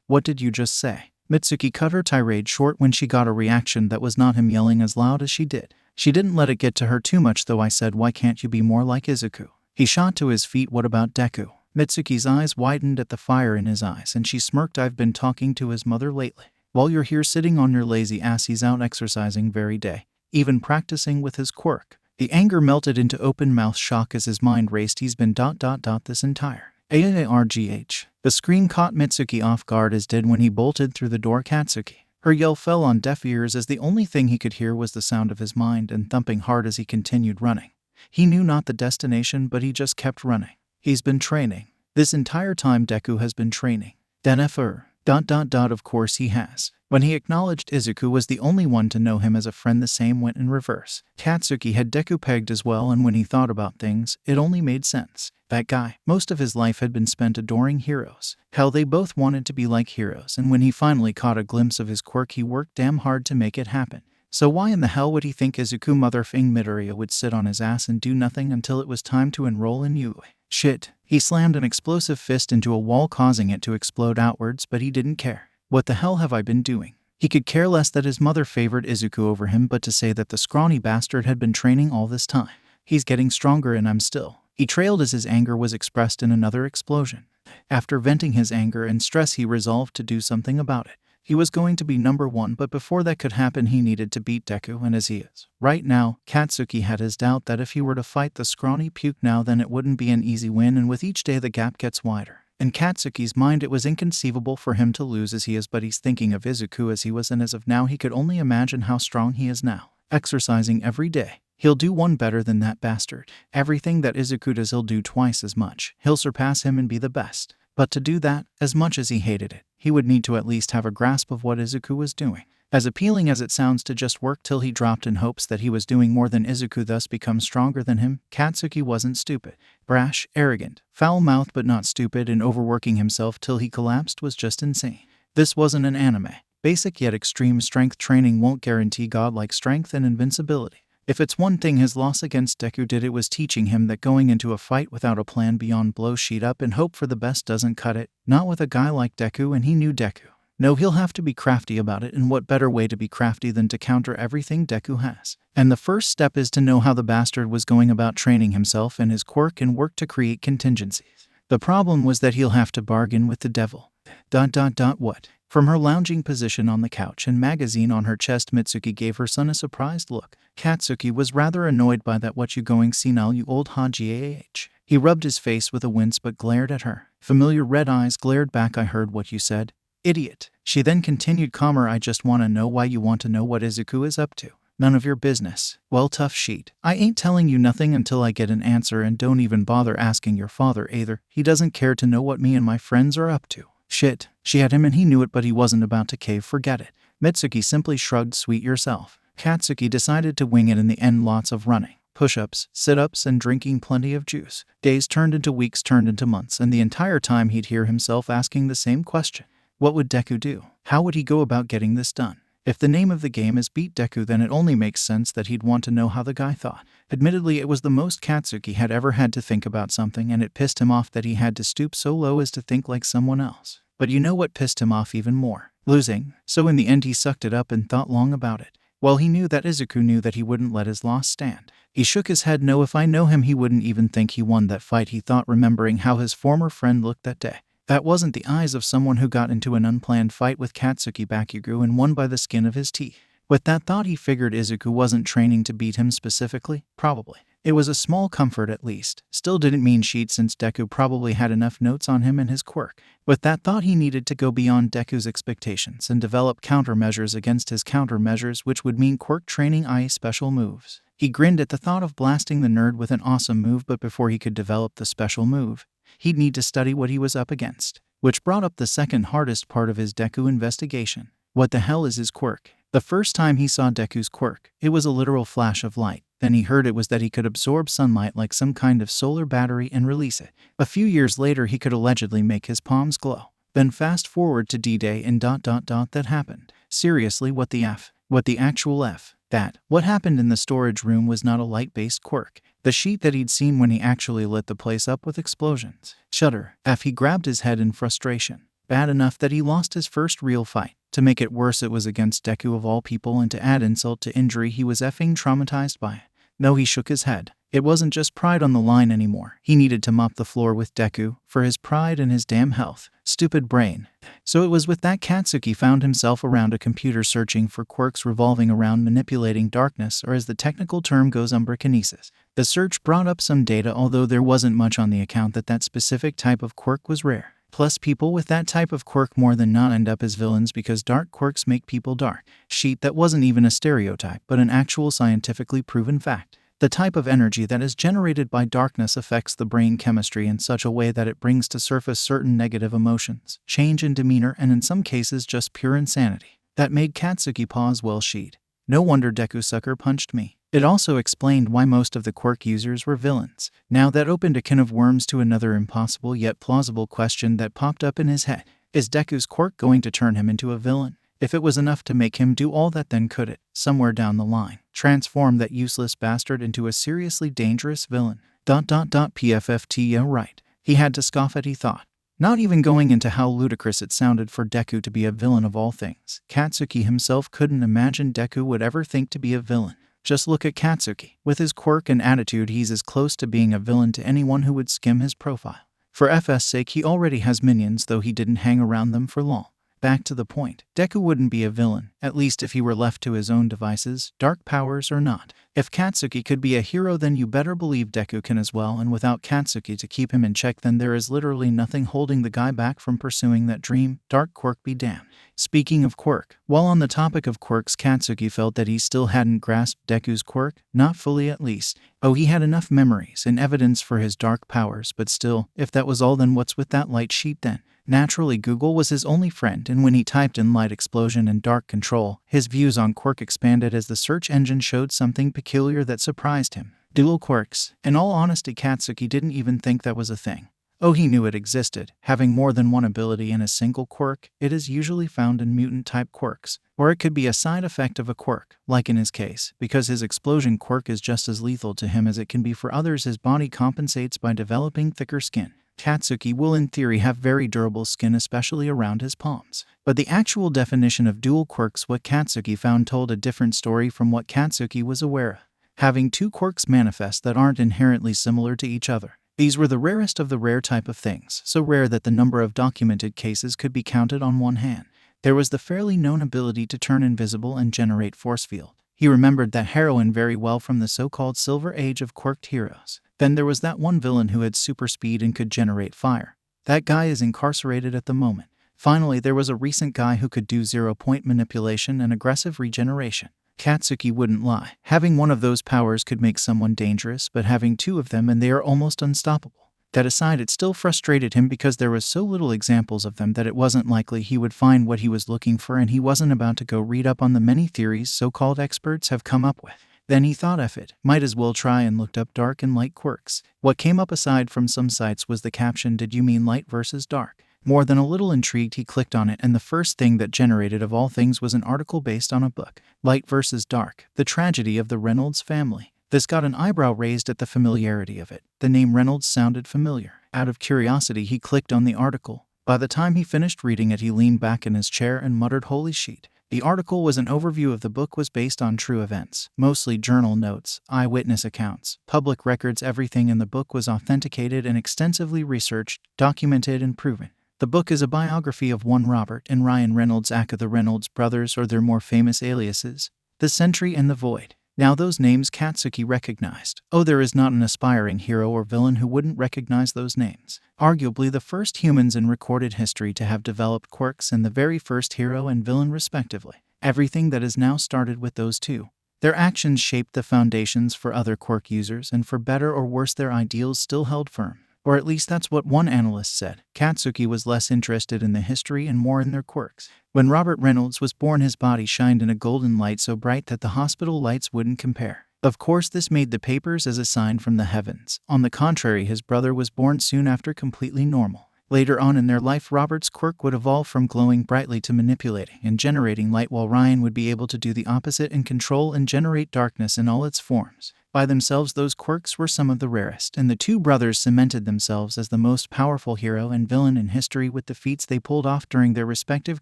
What did you just say? Mitsuki cut her tirade short when she got a reaction that was not him yelling as loud as she did. She didn't let it get to her too much though. I said, why can't you be more like Izuku? He shot to his feet. What about Deku? Mitsuki's eyes widened at the fire in his eyes, and she smirked. I've been talking to his mother lately. While you're here sitting on your lazy ass, he's out exercising very day, even practicing with his quirk. The anger melted into open-mouth shock as his mind raced. He's been ... this entire AARGH. The scream caught Mitsuki off guard as did when he bolted through the door. Katsuki. Her yell fell on deaf ears as the only thing he could hear was the sound of his mind and thumping hard as he continued running. He knew not the destination, but he just kept running. He's been training. This entire time Deku has been training. Of course he has. When he acknowledged Izuku was the only one to know him as a friend, the same went in reverse. Katsuki had Deku pegged as well, and when he thought about things, it only made sense. That guy, most of his life had been spent adoring heroes. Hell, they both wanted to be like heroes, and when he finally caught a glimpse of his quirk, he worked damn hard to make it happen. So why in the hell would he think Izuku motherfucking Midoriya would sit on his ass and do nothing until it was time to enroll in Yui? Shit. He slammed an explosive fist into a wall, causing it to explode outwards, but he didn't care. What the hell have I been doing? He could care less that his mother favored Izuku over him, but to say that the scrawny bastard had been training all this time. He's getting stronger and I'm still. He trailed as his anger was expressed in another explosion. After venting his anger and stress, he resolved to do something about it. He was going to be number one, but before that could happen, he needed to beat Deku, and as he is right now, Katsuki had his doubt that if he were to fight the scrawny puke now, then it wouldn't be an easy win, and with each day the gap gets wider. In Katsuki's mind, it was inconceivable for him to lose as he is, but he's thinking of Izuku as he was, and as of now he could only imagine how strong he is now. Exercising every day. He'll do one better than that bastard. Everything that Izuku does, he'll do twice as much. He'll surpass him and be the best. But to do that, as much as he hated it, he would need to at least have a grasp of what Izuku was doing. As appealing as it sounds to just work till he dropped in hopes that he was doing more than Izuku, thus become stronger than him, Katsuki wasn't stupid. Brash, arrogant, foul-mouthed but not stupid, and overworking himself till he collapsed was just insane. This wasn't an anime. Basic yet extreme strength training won't guarantee godlike strength and invincibility. If it's one thing his loss against Deku did, it was teaching him that going into a fight without a plan beyond blow sheet up and hope for the best doesn't cut it. Not with a guy like Deku, and he knew Deku. No, he'll have to be crafty about it, and what better way to be crafty than to counter everything Deku has? And the first step is to know how the bastard was going about training himself and his quirk and work to create contingencies. The problem was that he'll have to bargain with the devil. What? From her lounging position on the couch and magazine on her chest, Mitsuki gave her son a surprised look. Katsuki was rather annoyed by that. "What you going senile, you old Hajih?" He rubbed his face with a wince but glared at her. Familiar red eyes glared back. "I heard what you said, idiot." She then continued calmer, "I just want to know why you want to know what Izuku is up to. None of your business." "Well, tough sheet. I ain't telling you nothing until I get an answer, and don't even bother asking your father either. He doesn't care to know what me and my friends are up to." Shit. She had him and he knew it, but he wasn't about to cave. "Forget it." Mitsuki simply shrugged. "Sweet yourself." Katsuki decided to wing it in the end. Lots of running, push-ups, sit-ups, and drinking plenty of juice. Days turned into weeks, turned into months, and the entire time he'd hear himself asking the same question. What would Deku do? How would he go about getting this done? If the name of the game is Beat Deku, then it only makes sense that he'd want to know how the guy thought. Admittedly, it was the most Katsuki had ever had to think about something, and it pissed him off that he had to stoop so low as to think like someone else. But you know what pissed him off even more? Losing. So in the end he sucked it up and thought long about it. Well, he knew that Izuku knew that he wouldn't let his loss stand. He shook his head. "No, if I know him, he wouldn't even think he won that fight," he thought, remembering how his former friend looked that day. That wasn't the eyes of someone who got into an unplanned fight with Katsuki Bakugo and won by the skin of his teeth. With that thought, he figured Izuku wasn't training to beat him specifically. Probably. It was a small comfort at least. Still didn't mean shit, since Deku probably had enough notes on him and his quirk. With that thought, he needed to go beyond Deku's expectations and develop countermeasures against his countermeasures, which would mean quirk training, i.e. special moves. He grinned at the thought of blasting the nerd with an awesome move, but before he could develop the special move, he'd need to study what he was up against. Which brought up the second hardest part of his Deku investigation. What the hell is his quirk? The first time he saw Deku's quirk, it was a literal flash of light. Then he heard it was that he could absorb sunlight like some kind of solar battery and release it. A few years later, he could allegedly make his palms glow. Then fast forward to D-Day and ... that happened. Seriously, what the F? What the actual F? That. What happened in the storage room was not a light-based quirk. The sheet that he'd seen when he actually lit the place up with explosions. Shudder. F. He grabbed his head in frustration. Bad enough that he lost his first real fight. To make it worse, it was against Deku of all people, and to add insult to injury, he was effing traumatized by it. No, he shook his head. It wasn't just pride on the line anymore. He needed to mop the floor with Deku, for his pride and his damn health. Stupid brain. So it was with that Katsuki found himself around a computer searching for quirks revolving around manipulating darkness, or as the technical term goes, umbrakinesis. The search brought up some data, although there wasn't much on the account that specific type of quirk was rare. Plus, people with that type of quirk more than not end up as villains because dark quirks make people dark. Sheet, that wasn't even a stereotype, but an actual scientifically proven fact. The type of energy that is generated by darkness affects the brain chemistry in such a way that it brings to surface certain negative emotions, change in demeanor, and in some cases just pure insanity. That made Katsuki pause. "Well, sheet. No wonder Deku sucker punched me." It also explained why most of the quirk users were villains. Now that opened a can of worms to another impossible yet plausible question that popped up in his head. Is Deku's quirk going to turn him into a villain? If it was enough to make him do all that, then could it, somewhere down the line, transform that useless bastard into a seriously dangerous villain? PFFT, yeah right. He had to scoff at, he thought. Not even going into how ludicrous it sounded for Deku to be a villain of all things. Katsuki himself couldn't imagine Deku would ever think to be a villain. Just look at Katsuki. With his quirk and attitude, he's as close to being a villain to anyone who would skim his profile. For FS sake, he already has minions, though he didn't hang around them for long. Back to the point, Deku wouldn't be a villain, at least if he were left to his own devices, dark powers or not. If Katsuki could be a hero, then you better believe Deku can as well, and without Katsuki to keep him in check, then there is literally nothing holding the guy back from pursuing that dream. Dark quirk be damned. Speaking of quirk, while on the topic of quirks, Katsuki felt that he still hadn't grasped Deku's quirk, not fully at least. Oh, he had enough memories and evidence for his dark powers, but still, if that was all, then what's with that light sheet then? Naturally, Google was his only friend, and when he typed in light explosion and dark control, his views on quirk expanded as the search engine showed something peculiar that surprised him. Dual quirks. In all honesty, Katsuki didn't even think that was a thing. Oh, he knew it existed. Having more than one ability in a single quirk, it is usually found in mutant-type quirks. Or it could be a side effect of a quirk, like in his case. Because his explosion quirk is just as lethal to him as it can be for others, his body compensates by developing thicker skin. Katsuki will in theory have very durable skin, especially around his palms. But the actual definition of dual quirks, what Katsuki found, told a different story from what Katsuki was aware of. Having two quirks manifest that aren't inherently similar to each other. These were the rarest of the rare type of things, so rare that the number of documented cases could be counted on one hand. There was the fairly known ability to turn invisible and generate force field. He remembered that heroine very well from the so-called Silver Age of quirked heroes. Then there was that one villain who had super speed and could generate fire. That guy is incarcerated at the moment. Finally, there was a recent guy who could do 0-point manipulation and aggressive regeneration. Katsuki wouldn't lie. Having one of those powers could make someone dangerous, but having two of them and they are almost unstoppable. That aside, it still frustrated him because there was so little examples of them that it wasn't likely he would find what he was looking for, and he wasn't about to go read up on the many theories so-called experts have come up with. Then he thought, F it, might as well try, and looked up dark and light quirks. What came up aside from some sites was the caption, "Did you mean light versus dark?" More than a little intrigued, he clicked on it, and the first thing that generated of all things was an article based on a book, Light versus Dark, The Tragedy of the Reynolds Family. This got an eyebrow raised at the familiarity of it. The name Reynolds sounded familiar. Out of curiosity, he clicked on the article. By the time he finished reading it, he leaned back in his chair and muttered, "Holy shit." The article was an overview of the book, was based on true events, mostly journal notes, eyewitness accounts, public records. Everything in the book was authenticated and extensively researched, documented, and proven. The book is a biography of one Robert and Ryan Reynolds, aka the Reynolds brothers, or their more famous aliases, the Sentry and the Void. Now those names Katsuki recognized. Oh, there is not an aspiring hero or villain who wouldn't recognize those names. Arguably the first humans in recorded history to have developed quirks, and the very first hero and villain respectively. Everything that is now started with those two. Their actions shaped the foundations for other quirk users, and for better or worse their ideals still held firm. Or at least that's what one analyst said. Katsuki was less interested in the history and more in their quirks. When Robert Reynolds was born, his body shined in a golden light so bright that the hospital lights wouldn't compare. Of course, this made the papers as a sign from the heavens. On the contrary, his brother was born soon after, completely normal. Later on in their life, Robert's quirk would evolve from glowing brightly to manipulating and generating light, while Ryan would be able to do the opposite and control and generate darkness in all its forms. By themselves, those quirks were some of the rarest, and the two brothers cemented themselves as the most powerful hero and villain in history with the feats they pulled off during their respective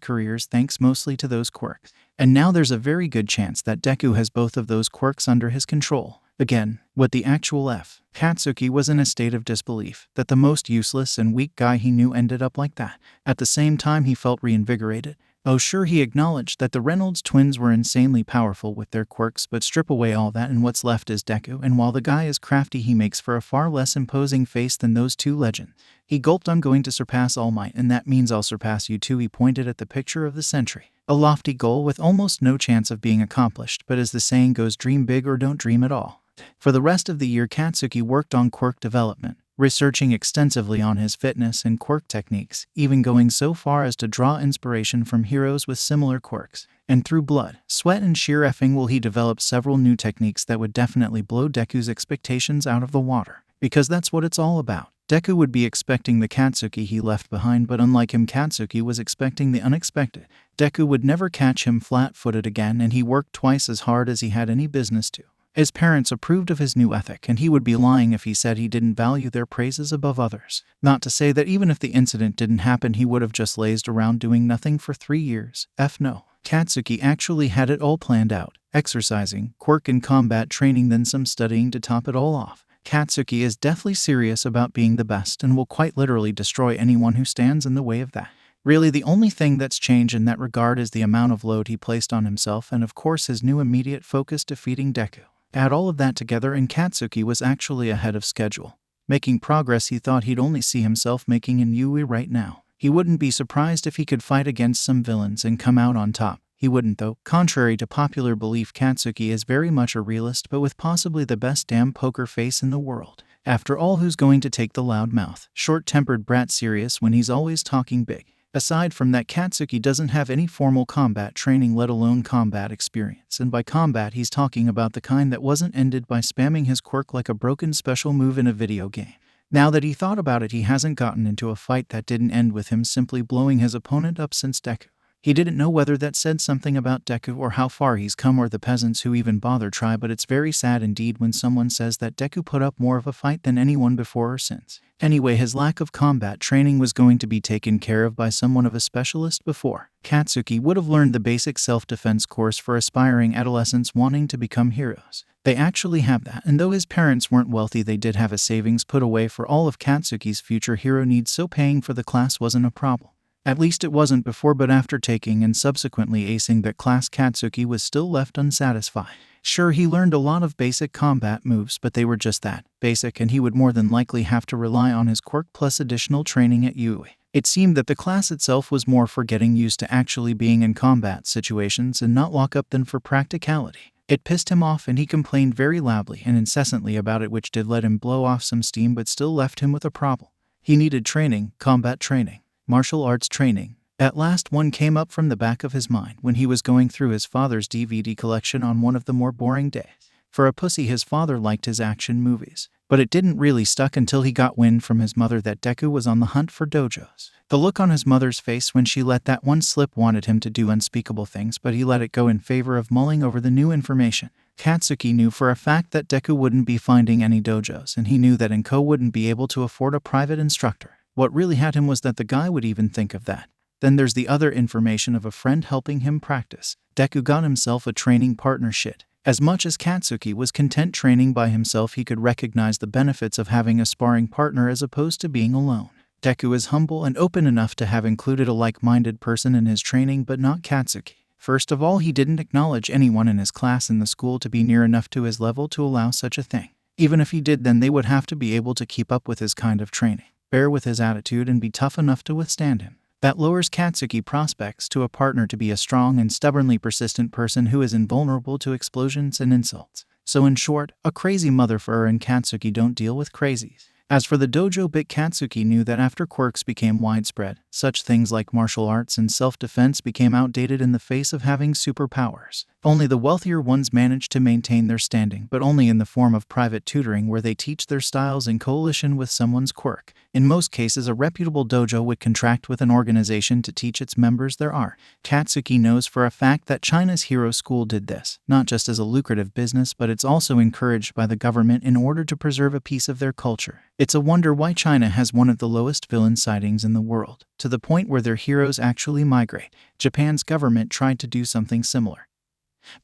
careers, thanks mostly to those quirks. And now there's a very good chance that Deku has both of those quirks under his control. Again, what the actual F? Katsuki was in a state of disbelief that the most useless and weak guy he knew ended up like that. At the same time, he felt reinvigorated. Oh sure, he acknowledged that the Reynolds twins were insanely powerful with their quirks, but strip away all that and what's left is Deku, and while the guy is crafty, he makes for a far less imposing face than those two legends. He gulped. "I'm going to surpass All Might, and that means I'll surpass you too." He pointed at the picture of the Sentry. A lofty goal with almost no chance of being accomplished, but as the saying goes, dream big or don't dream at all. For the rest of the year, Katsuki worked on quirk development, researching extensively on his fitness and quirk techniques, even going so far as to draw inspiration from heroes with similar quirks. And through blood, sweat, and sheer effing will he develop several new techniques that would definitely blow Deku's expectations out of the water. Because that's what it's all about. Deku would be expecting the Katsuki he left behind, but unlike him, Katsuki was expecting the unexpected. Deku would never catch him flat-footed again, and he worked twice as hard as he had any business to. His parents approved of his new ethic, and he would be lying if he said he didn't value their praises above others. Not to say that even if the incident didn't happen, he would have just lazed around doing nothing for 3 years. No. Katsuki actually had it all planned out. Exercising, quirk and combat training, then some studying to top it all off. Katsuki is deathly serious about being the best and will quite literally destroy anyone who stands in the way of that. Really, the only thing that's changed in that regard is the amount of load he placed on himself, and of course his new immediate focus, defeating Deku. Add all of that together and Katsuki was actually ahead of schedule, making progress he thought he'd only see himself making in Yui right now. He wouldn't be surprised if he could fight against some villains and come out on top. He wouldn't though. Contrary to popular belief, Katsuki is very much a realist, but with possibly the best damn poker face in the world. After all, who's going to take the loudmouth, short-tempered brat serious when he's always talking big? Aside from that, Katsuki doesn't have any formal combat training, let alone combat experience, and by combat he's talking about the kind that wasn't ended by spamming his quirk like a broken special move in a video game. Now that he thought about it, he hasn't gotten into a fight that didn't end with him simply blowing his opponent up since Deku. He didn't know whether that said something about Deku or how far he's come, or the peasants who even bother try, but it's very sad indeed when someone says that Deku put up more of a fight than anyone before or since. Anyway, his lack of combat training was going to be taken care of by someone of a specialist before. Katsuki would have learned the basic self-defense course for aspiring adolescents wanting to become heroes. They actually have that, and though his parents weren't wealthy, they did have a savings put away for all of Katsuki's future hero needs, so paying for the class wasn't a problem. At least it wasn't before, but after taking and subsequently acing that class, Katsuki was still left unsatisfied. Sure, he learned a lot of basic combat moves, but they were just that, basic, and he would more than likely have to rely on his quirk plus additional training at Yui. It seemed that the class itself was more for getting used to actually being in combat situations and not lock up than for practicality. It pissed him off, and he complained very loudly and incessantly about it, which did let him blow off some steam but still left him with a problem. He needed training, combat training, martial arts training. At last one came up from the back of his mind when he was going through his father's DVD collection on one of the more boring days. For a pussy, his father liked his action movies, but it didn't really stuck until he got wind from his mother that Deku was on the hunt for dojos. The look on his mother's face when she let that one slip wanted him to do unspeakable things, but he let it go in favor of mulling over the new information. Katsuki knew for a fact that Deku wouldn't be finding any dojos, and he knew that Inko wouldn't be able to afford a private instructor. What really had him was that the guy would even think of that. Then there's the other information of a friend helping him practice. Deku got himself a training partner. Shit. As much as Katsuki was content training by himself, he could recognize the benefits of having a sparring partner as opposed to being alone. Deku is humble and open enough to have included a like-minded person in his training, but not Katsuki. First of all, he didn't acknowledge anyone in his class in the school to be near enough to his level to allow such a thing. Even if he did, then they would have to be able to keep up with his kind of training, bear with his attitude, and be tough enough to withstand him. That lowers Katsuki prospects to a partner to be a strong and stubbornly persistent person who is invulnerable to explosions and insults. So in short, a crazy motherfucker, and Katsuki don't deal with crazies. As for the dojo bit, Katsuki knew that after quirks became widespread, such things like martial arts and self-defense became outdated in the face of having superpowers. Only the wealthier ones managed to maintain their standing, but only in the form of private tutoring where they teach their styles in coalition with someone's quirk. In most cases, a reputable dojo would contract with an organization to teach its members their art. Katsuki knows for a fact that China's Hero School did this, not just as a lucrative business, but it's also encouraged by the government in order to preserve a piece of their culture. It's a wonder why China has one of the lowest villain sightings in the world, to the point where their heroes actually migrate. Japan's government tried to do something similar,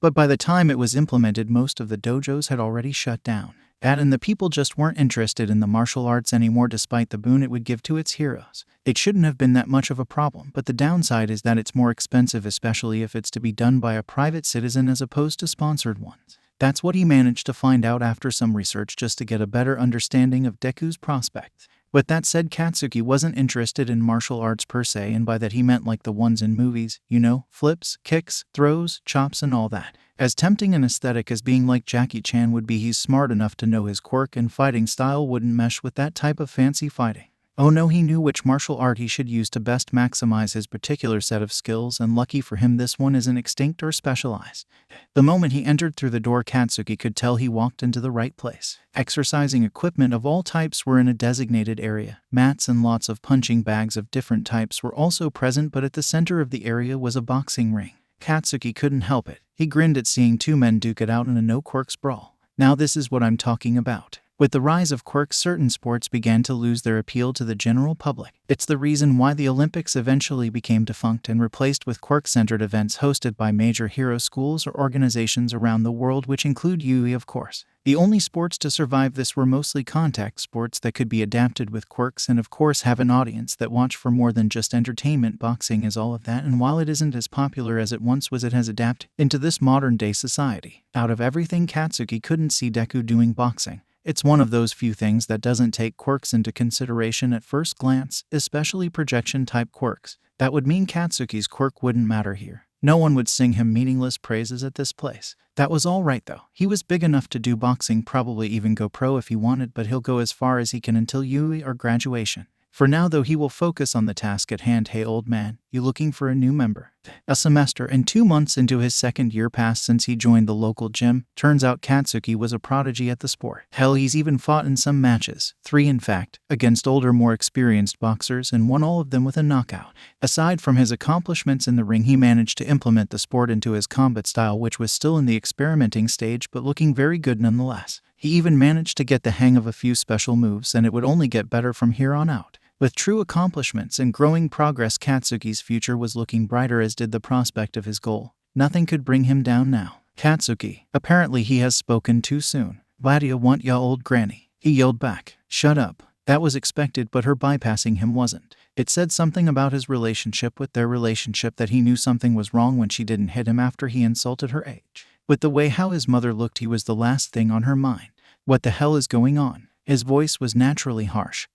but by the time it was implemented, most of the dojos had already shut down. And the people just weren't interested in the martial arts anymore, despite the boon it would give to its heroes. It shouldn't have been that much of a problem, but the downside is that it's more expensive, especially if it's to be done by a private citizen as opposed to sponsored ones. That's what he managed to find out after some research, just to get a better understanding of Deku's prospects. With that said, Katsuki wasn't interested in martial arts per se, and by that he meant like the ones in movies, you know, flips, kicks, throws, chops, and all that. As tempting an aesthetic as being like Jackie Chan would be, he's smart enough to know his quirk and fighting style wouldn't mesh with that type of fancy fighting. Oh no, he knew which martial art he should use to best maximize his particular set of skills, and lucky for him this one isn't extinct or specialized. The moment he entered through the door, Katsuki could tell he walked into the right place. Exercising equipment of all types were in a designated area. Mats and lots of punching bags of different types were also present, but at the center of the area was a boxing ring. Katsuki couldn't help it. He grinned at seeing two men duke it out in a no-quirks brawl. Now this is what I'm talking about. With the rise of quirks, certain sports began to lose their appeal to the general public. It's the reason why the Olympics eventually became defunct and replaced with quirk-centered events hosted by major hero schools or organizations around the world, which include Yui, of course. The only sports to survive this were mostly contact sports that could be adapted with quirks and of course have an audience that watch for more than just entertainment. Boxing is all of that, and while it isn't as popular as it once was, it has adapted into this modern-day society. Out of everything, Katsuki couldn't see Deku doing boxing. It's one of those few things that doesn't take quirks into consideration at first glance, especially projection-type quirks. That would mean Katsuki's quirk wouldn't matter here. No one would sing him meaningless praises at this place. That was all right though. He was big enough to do boxing, probably even go pro if he wanted, but he'll go as far as he can until Yui or graduation. For now though, he will focus on the task at hand. Hey old man, you looking for a new member? A semester and 2 months into his second year passed since he joined the local gym. Turns out Katsuki was a prodigy at the sport. Hell, he's even fought in some matches, 3 in fact, against older, more experienced boxers, and won all of them with a knockout. Aside from his accomplishments in the ring, he managed to implement the sport into his combat style, which was still in the experimenting stage but looking very good nonetheless. He even managed to get the hang of a few special moves, and it would only get better from here on out. With true accomplishments and growing progress, Katsuki's future was looking brighter, as did the prospect of his goal. Nothing could bring him down now. Katsuki, apparently he has spoken too soon. Why do you want ya old granny? He yelled back. Shut up. That was expected, but her bypassing him wasn't. It said something about his relationship with their relationship, that he knew something was wrong when she didn't hit him after he insulted her age. With the way how his mother looked, he was the last thing on her mind. What the hell is going on? His voice was naturally harsh,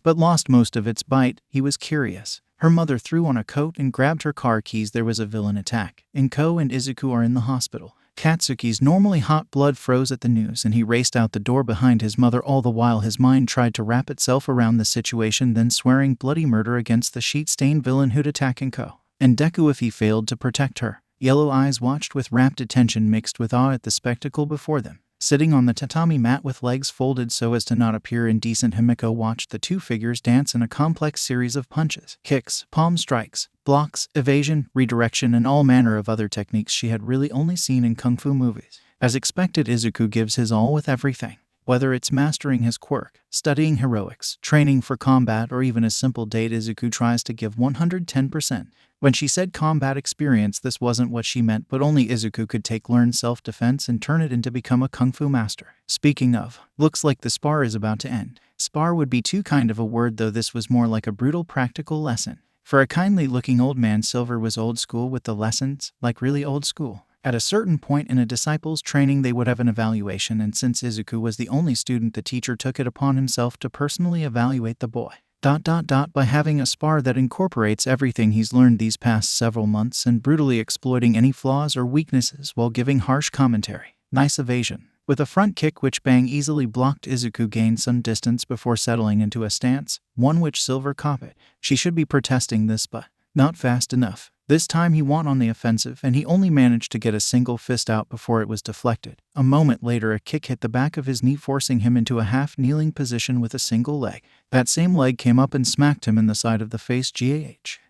but lost most of its bite. He was curious. Her mother threw on a coat and grabbed her car keys. There was a villain attack. Inko and Izuku are in the hospital. Katsuki's normally hot blood froze at the news, and he raced out the door behind his mother. All the while his mind tried to wrap itself around the situation, then swearing bloody murder against the sheet-stained villain who'd attack Inko and Deku if he failed to protect her. Yellow eyes watched with rapt attention mixed with awe at the spectacle before them. Sitting on the tatami mat with legs folded so as to not appear indecent, Himiko watched the two figures dance in a complex series of punches, kicks, palm strikes, blocks, evasion, redirection, and all manner of other techniques she had really only seen in kung fu movies. As expected, Izuku gives his all with everything. Whether it's mastering his quirk, studying heroics, training for combat, or even a simple date, Izuku tries to give 110%. When she said combat experience, this wasn't what she meant, but only Izuku could take learned self-defense and turn it into become a kung fu master. Speaking of, looks like the spar is about to end. Spar would be too kind of a word, though this was more like a brutal practical lesson. For a kindly-looking old man, Silver was old school with the lessons, like really old school. At a certain point in a disciple's training, they would have an evaluation, and since Izuku was the only student, the teacher took it upon himself to personally evaluate the boy. By having a spar that incorporates everything he's learned these past several months and brutally exploiting any flaws or weaknesses while giving harsh commentary. Nice evasion. With a front kick which Bang easily blocked, Izuku gained some distance before settling into a stance, one which Silver copied. She should be protesting this, but not fast enough. This time he went on the offensive, and he only managed to get a single fist out before it was deflected. A moment later, a kick hit the back of his knee, forcing him into a half-kneeling position with a single leg. That same leg came up and smacked him in the side of the face,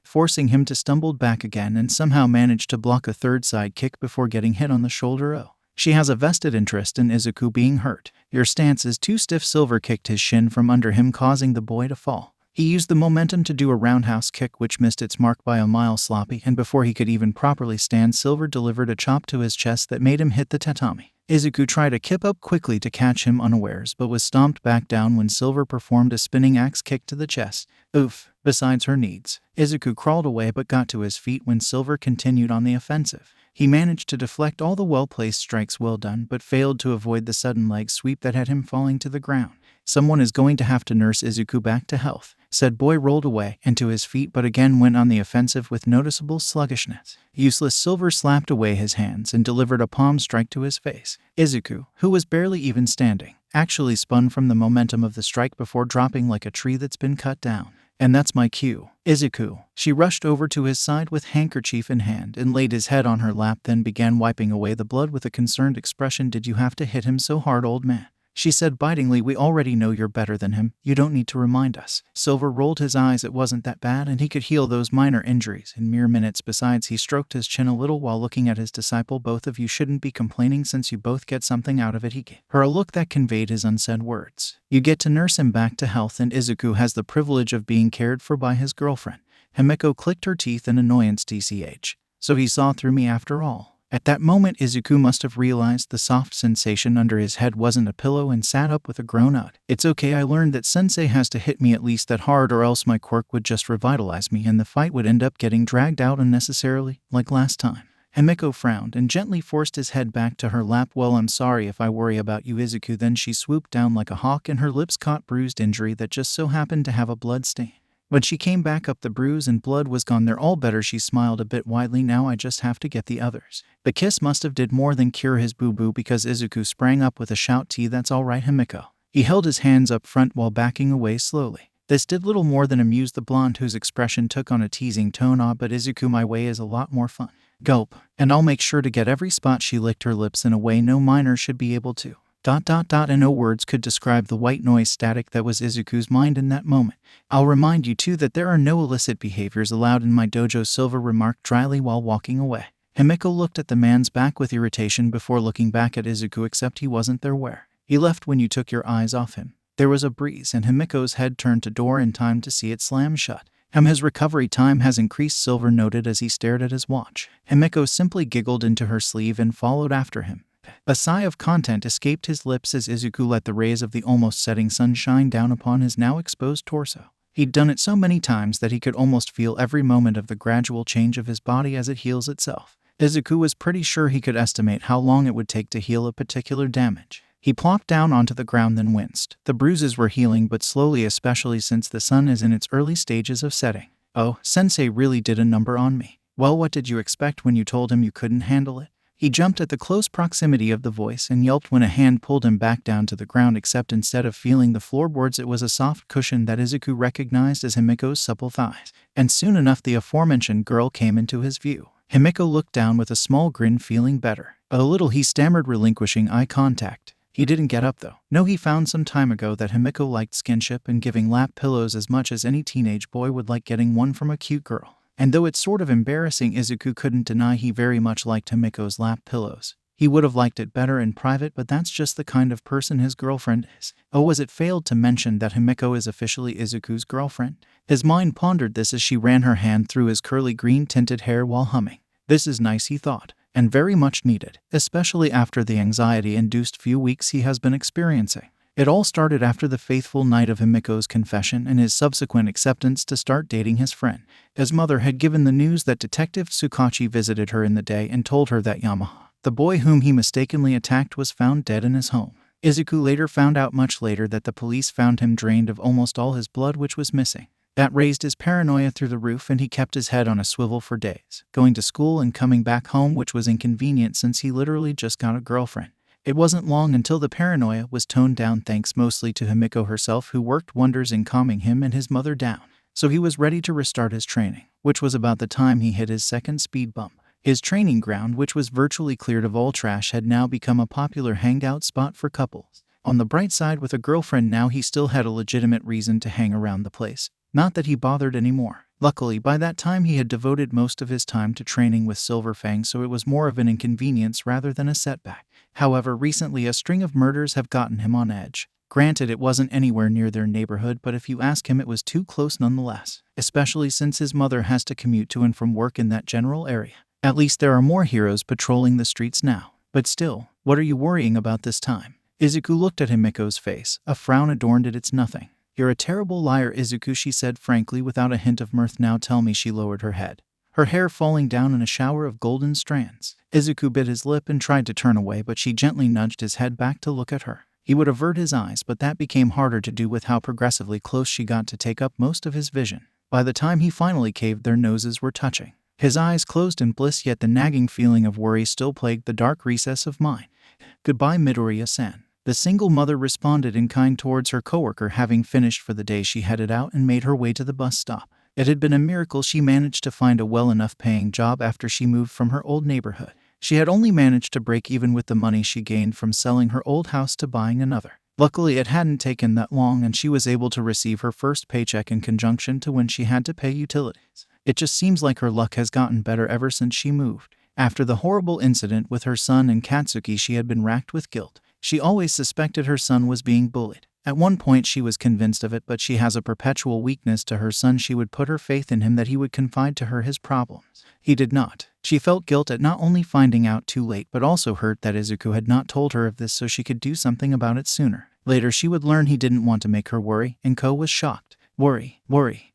forcing him to stumble back again and somehow managed to block a third side kick before getting hit on the shoulder. Oh. She has a vested interest in Izuku being hurt. Your stance is too stiff. Silver kicked his shin from under him, causing the boy to fall. He used the momentum to do a roundhouse kick which missed its mark by a mile sloppy, and before he could even properly stand, Silver delivered a chop to his chest that made him hit the tatami. Izuku tried to kip up quickly to catch him unawares, but was stomped back down when Silver performed a spinning axe kick to the chest. Oof. Besides her needs, Izuku crawled away but got to his feet when Silver continued on the offensive. He managed to deflect all the well-placed strikes well done, but failed to avoid the sudden leg sweep that had him falling to the ground. Someone is going to have to nurse Izuku back to health. Said boy rolled away and to his feet, but again went on the offensive with noticeable sluggishness. Useless. Silver slapped away his hands and delivered a palm strike to his face. Izuku, who was barely even standing, actually spun from the momentum of the strike before dropping like a tree that's been cut down. And that's my cue. Izuku. She rushed over to his side with handkerchief in hand and laid his head on her lap, then began wiping away the blood with a concerned expression. Did you have to hit him so hard, old man? She said bitingly. We already know you're better than him. You don't need to remind us. Silver rolled his eyes. It wasn't that bad, and he could heal those minor injuries in mere minutes. Besides, he stroked his chin a little while looking at his disciple. Both of you shouldn't be complaining since you both get something out of it. He gave her a look that conveyed his unsaid words. You get to nurse him back to health, and Izuku has the privilege of being cared for by his girlfriend. Himiko clicked her teeth in annoyance. TCH. So he saw through me after all. At that moment, Izuku must have realized the soft sensation under his head wasn't a pillow and sat up with a groan out. It's okay, I learned that sensei has to hit me at least that hard, or else my quirk would just revitalize me and the fight would end up getting dragged out unnecessarily, like last time. Himiko frowned and gently forced his head back to her lap. Well, I'm sorry if I worry about you, Izuku. Then she swooped down like a hawk and her lips caught bruised injury that just so happened to have a blood stain. When she came back up, the bruise and blood was gone. They're all better. She smiled a bit widely. Now I just have to get the others. The kiss must have did more than cure his boo-boo, because Izuku sprang up with a shout. That's all right, Himiko. He held his hands up front while backing away slowly. This did little more than amuse the blonde, whose expression took on a teasing tone. But Izuku, my way is a lot more fun. Gulp. And I'll make sure to get every spot. She licked her lips in a way no minor should be able to. And no words could describe the white noise static that was Izuku's mind in that moment. I'll remind you too that there are no illicit behaviors allowed in my dojo, Silver remarked dryly while walking away. Himiko looked at the man's back with irritation before looking back at Izuku, except he wasn't there. Where? He left when you took your eyes off him. There was a breeze and Himiko's head turned to door in time to see it slam shut. His recovery time has increased, Silver noted as he stared at his watch. Himiko simply giggled into her sleeve and followed after him. A sigh of content escaped his lips as Izuku let the rays of the almost setting sun shine down upon his now exposed torso. He'd done it so many times that he could almost feel every moment of the gradual change of his body as it heals itself. Izuku was pretty sure he could estimate how long it would take to heal a particular damage. He plopped down onto the ground then winced. The bruises were healing but slowly, especially since the sun is in its early stages of setting. Oh, Sensei really did a number on me. Well, what did you expect when you told him you couldn't handle it? He jumped at the close proximity of the voice and yelped when a hand pulled him back down to the ground, except instead of feeling the floorboards it was a soft cushion that Izuku recognized as Himiko's supple thighs. And soon enough the aforementioned girl came into his view. Himiko looked down with a small grin, feeling better. A little, he stammered, relinquishing eye contact. He didn't get up though. No, he found some time ago that Himiko liked skinship and giving lap pillows as much as any teenage boy would like getting one from a cute girl. And though it's sort of embarrassing, Izuku couldn't deny he very much liked Himiko's lap pillows. He would have liked it better in private, but that's just the kind of person his girlfriend is. Oh, was it failed to mention that Himiko is officially Izuku's girlfriend? His mind pondered this as she ran her hand through his curly green-tinted hair while humming. This is nice, he thought, and very much needed, especially after the anxiety-induced few weeks he has been experiencing. It all started after the fateful night of Himiko's confession and his subsequent acceptance to start dating his friend. His mother had given the news that Detective Tsukachi visited her in the day and told her that Yamaha, the boy whom he mistakenly attacked, was found dead in his home. Izuku later found out much later that the police found him drained of almost all his blood, which was missing. That raised his paranoia through the roof, and he kept his head on a swivel for days, going to school and coming back home, which was inconvenient since he literally just got a girlfriend. It wasn't long until the paranoia was toned down, thanks mostly to Himiko herself, who worked wonders in calming him and his mother down. So he was ready to restart his training, which was about the time he hit his second speed bump. His training ground, which was virtually cleared of all trash, had now become a popular hangout spot for couples. On the bright side, with a girlfriend now, he still had a legitimate reason to hang around the place. Not that he bothered anymore. Luckily, by that time he had devoted most of his time to training with Silver Fang, so it was more of an inconvenience rather than a setback. However, recently a string of murders have gotten him on edge. Granted, it wasn't anywhere near their neighborhood, but if you ask him, it was too close nonetheless, especially since his mother has to commute to and from work in that general area. At least there are more heroes patrolling the streets now. But still, what are you worrying about this time? Izuku looked at Himiko's face. A frown adorned it. It's nothing. You're a terrible liar, Izuku, she said frankly without a hint of mirth. Now tell me. She lowered her head, her hair falling down in a shower of golden strands. Izuku bit his lip and tried to turn away, but she gently nudged his head back to look at her. He would avert his eyes, but that became harder to do with how progressively close she got to take up most of his vision. By the time he finally caved, their noses were touching. His eyes closed in bliss, yet the nagging feeling of worry still plagued the dark recess of mind. Goodbye, Midoriya-san. The single mother responded in kind towards her coworker. Having finished for the day, she headed out and made her way to the bus stop. It had been a miracle she managed to find a well enough paying job after she moved from her old neighborhood. She had only managed to break even with the money she gained from selling her old house to buying another. Luckily, it hadn't taken that long, and she was able to receive her first paycheck in conjunction to when she had to pay utilities. It just seems like her luck has gotten better ever since she moved. After the horrible incident with her son and Katsuki, she had been racked with guilt. She always suspected her son was being bullied. At one point she was convinced of it, but she has a perpetual weakness to her son. She would put her faith in him that he would confide to her his problems. He did not. She felt guilt at not only finding out too late, but also hurt that Izuku had not told her of this so she could do something about it sooner. Later she would learn he didn't want to make her worry, and Ko was shocked. Worry.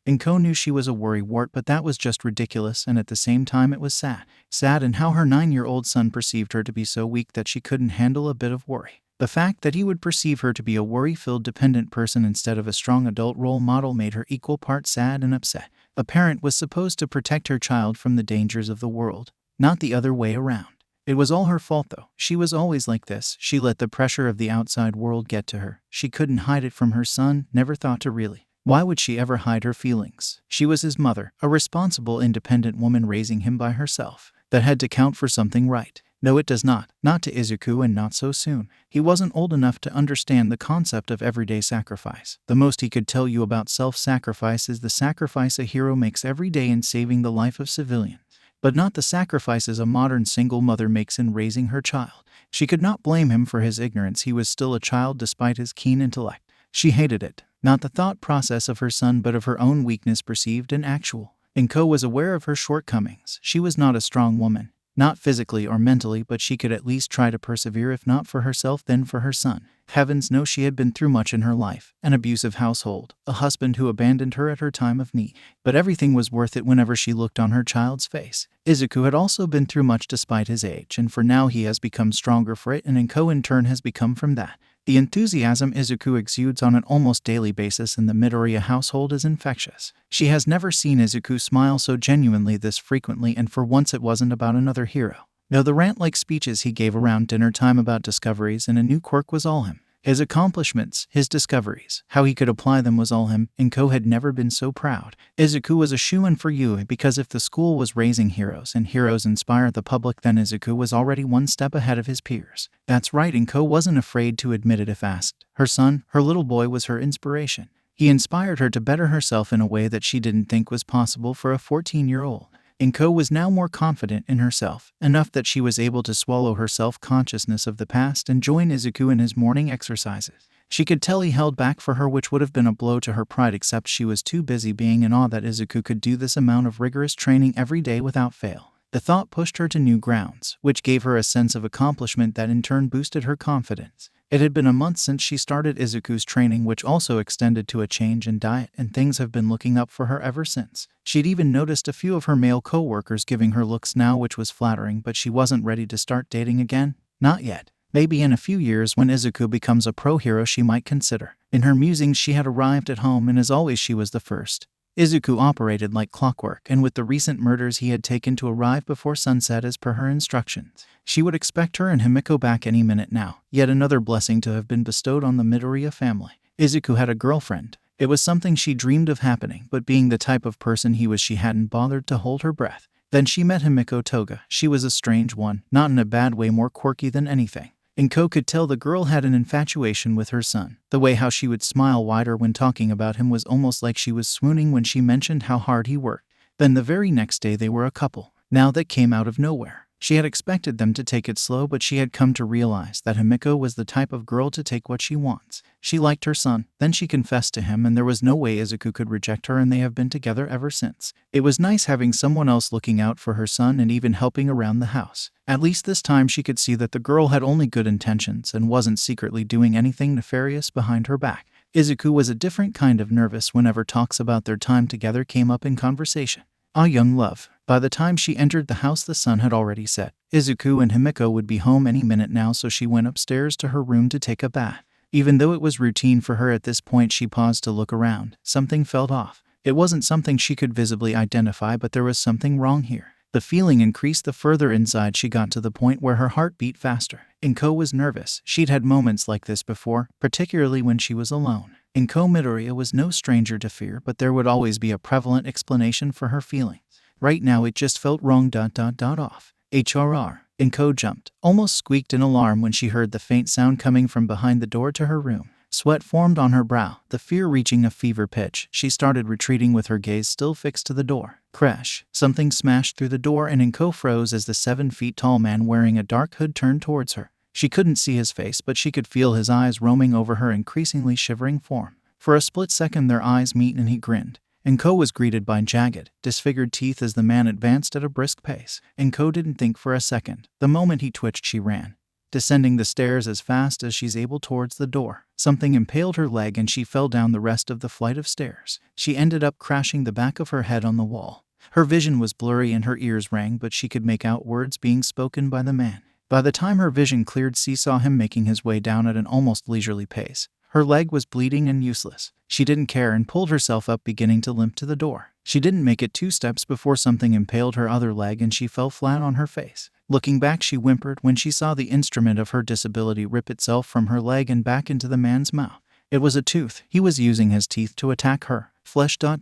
And Ko knew she was a worrywart, but that was just ridiculous, and at the same time it was sad. Sad in how her 9-year-old son perceived her to be so weak that she couldn't handle a bit of worry. The fact that he would perceive her to be a worry-filled dependent person instead of a strong adult role model made her equal parts sad and upset. A parent was supposed to protect her child from the dangers of the world, not the other way around. It was all her fault though. She was always like this. She let the pressure of the outside world get to her. She couldn't hide it from her son, never thought to really. Why would she ever hide her feelings? She was his mother, a responsible, independent woman raising him by herself. That had to count for something, right? No, it does not. Not to Izuku, and not so soon. He wasn't old enough to understand the concept of everyday sacrifice. The most he could tell you about self-sacrifice is the sacrifice a hero makes every day in saving the life of civilians, but not the sacrifices a modern single mother makes in raising her child. She could not blame him for his ignorance. He was still a child despite his keen intellect. She hated it. Not the thought process of her son, but of her own weakness, perceived and actual. And Ko was aware of her shortcomings. She was not a strong woman. Not physically or mentally, but she could at least try to persevere, if not for herself, then for her son. Heavens knows she had been through much in her life: an abusive household, a husband who abandoned her at her time of need. But everything was worth it whenever she looked on her child's face. Izuku had also been through much despite his age, and for now he has become stronger for it, and Inko in turn has become from that. The enthusiasm Izuku exudes on an almost daily basis in the Midoriya household is infectious. She has never seen Izuku smile so genuinely this frequently, and for once it wasn't about another hero. No, the rant-like speeches he gave around dinner time about discoveries and a new quirk was all him. His accomplishments, his discoveries, how he could apply them was all him. Inko had never been so proud. Izuku was a shoo-in for Yui, because if the school was raising heroes and heroes inspire the public, then Izuku was already one step ahead of his peers. That's right, Inko wasn't afraid to admit it if asked. Her son, her little boy, was her inspiration. He inspired her to better herself in a way that she didn't think was possible for a 14-year-old. Inko was now more confident in herself, enough that she was able to swallow her self-consciousness of the past and join Izuku in his morning exercises. She could tell he held back for her, which would have been a blow to her pride, except she was too busy being in awe that Izuku could do this amount of rigorous training every day without fail. The thought pushed her to new grounds, which gave her a sense of accomplishment that in turn boosted her confidence. It had been a month since she started Izuku's training, which also extended to a change in diet, and things have been looking up for her ever since. She'd even noticed a few of her male co-workers giving her looks now, which was flattering, but she wasn't ready to start dating again. Not yet. Maybe in a few years, when Izuku becomes a pro hero, she might consider. In her musings, she had arrived at home, and as always she was the first. Izuku operated like clockwork, and with the recent murders he had taken to arrive before sunset as per her instructions. She would expect her and Himiko back any minute now. Yet another blessing to have been bestowed on the Midoriya family. Izuku had a girlfriend. It was something she dreamed of happening, but being the type of person he was, she hadn't bothered to hold her breath. Then she met Himiko Toga. She was a strange one, not in a bad way, more quirky than anything. Inko could tell the girl had an infatuation with her son. The way how she would smile wider when talking about him was almost like she was swooning when she mentioned how hard he worked. Then the very next day they were a couple. Now that came out of nowhere. She had expected them to take it slow, but she had come to realize that Himiko was the type of girl to take what she wants. She liked her son, then she confessed to him, and there was no way Izuku could reject her, and they have been together ever since. It was nice having someone else looking out for her son and even helping around the house. At least this time she could see that the girl had only good intentions and wasn't secretly doing anything nefarious behind her back. Izuku was a different kind of nervous whenever talks about their time together came up in conversation. Ah, young love. By the time she entered the house, the sun had already set. Izuku and Himiko would be home any minute now, so she went upstairs to her room to take a bath. Even though it was routine for her at this point, she paused to look around. Something felt off. It wasn't something she could visibly identify, but there was something wrong here. The feeling increased the further inside she got, to the point where her heart beat faster. Inko was nervous. She'd had moments like this before, particularly when she was alone. Inko Midoriya was no stranger to fear, but there would always be a prevalent explanation for her feelings. Right now it just felt wrong. Off. HRR. Inko jumped, almost squeaked in alarm when she heard the faint sound coming from behind the door to her room. Sweat formed on her brow, the fear reaching a fever pitch. She started retreating with her gaze still fixed to the door. Crash. Something smashed through the door, and Inko froze as the 7-feet-tall man wearing a dark hood turned towards her. She couldn't see his face, but she could feel his eyes roaming over her increasingly shivering form. For a split second their eyes met and he grinned. Inko was greeted by jagged, disfigured teeth as the man advanced at a brisk pace. Inko didn't think for a second. The moment he twitched, she ran, descending the stairs as fast as she's able towards the door. Something impaled her leg and she fell down the rest of the flight of stairs. She ended up crashing the back of her head on the wall. Her vision was blurry and her ears rang, but she could make out words being spoken by the man. By the time her vision cleared, she saw him making his way down at an almost leisurely pace. Her leg was bleeding and useless. She didn't care and pulled herself up, beginning to limp to the door. She didn't make it 2 steps before something impaled her other leg and she fell flat on her face. Looking back, she whimpered when she saw the instrument of her disability rip itself from her leg and back into the man's mouth. It was a tooth. He was using his teeth to attack her. Flesh. So.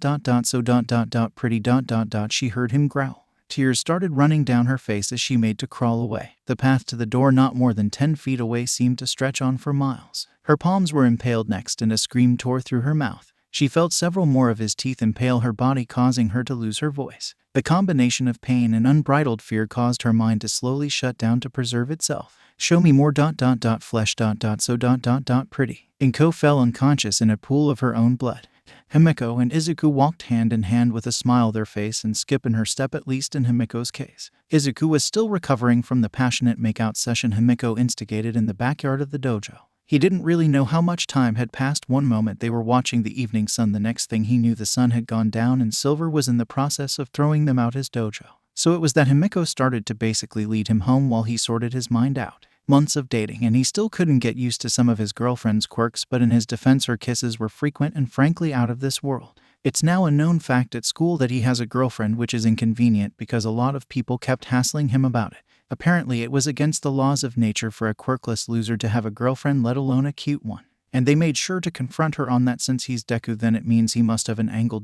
Pretty. She heard him growl. Tears started running down her face as she made to crawl away. The path to the door, not more than 10 feet away, seemed to stretch on for miles. Her palms were impaled next, and a scream tore through her mouth. She felt several more of his teeth impale her body, causing her to lose her voice. The combination of pain and unbridled fear caused her mind to slowly shut down to preserve itself. Show me more. Flesh. So. Pretty. Inko fell unconscious in a pool of her own blood. Himiko and Izuku walked hand in hand with a smile on their face and skip in her step, at least in Himiko's case. Izuku was still recovering from the passionate makeout session Himiko instigated in the backyard of the dojo. He didn't really know how much time had passed. One moment they were watching the evening sun, the next thing he knew the sun had gone down and Silver was in the process of throwing them out his dojo. So it was that Himiko started to basically lead him home while he sorted his mind out. Months of dating and he still couldn't get used to some of his girlfriend's quirks, but in his defense her kisses were frequent and frankly out of this world. It's now a known fact at school that he has a girlfriend, which is inconvenient because a lot of people kept hassling him about it. Apparently it was against the laws of nature for a quirkless loser to have a girlfriend, let alone a cute one. And they made sure to confront her on that. Since he's Deku, then it means he must have an angle ...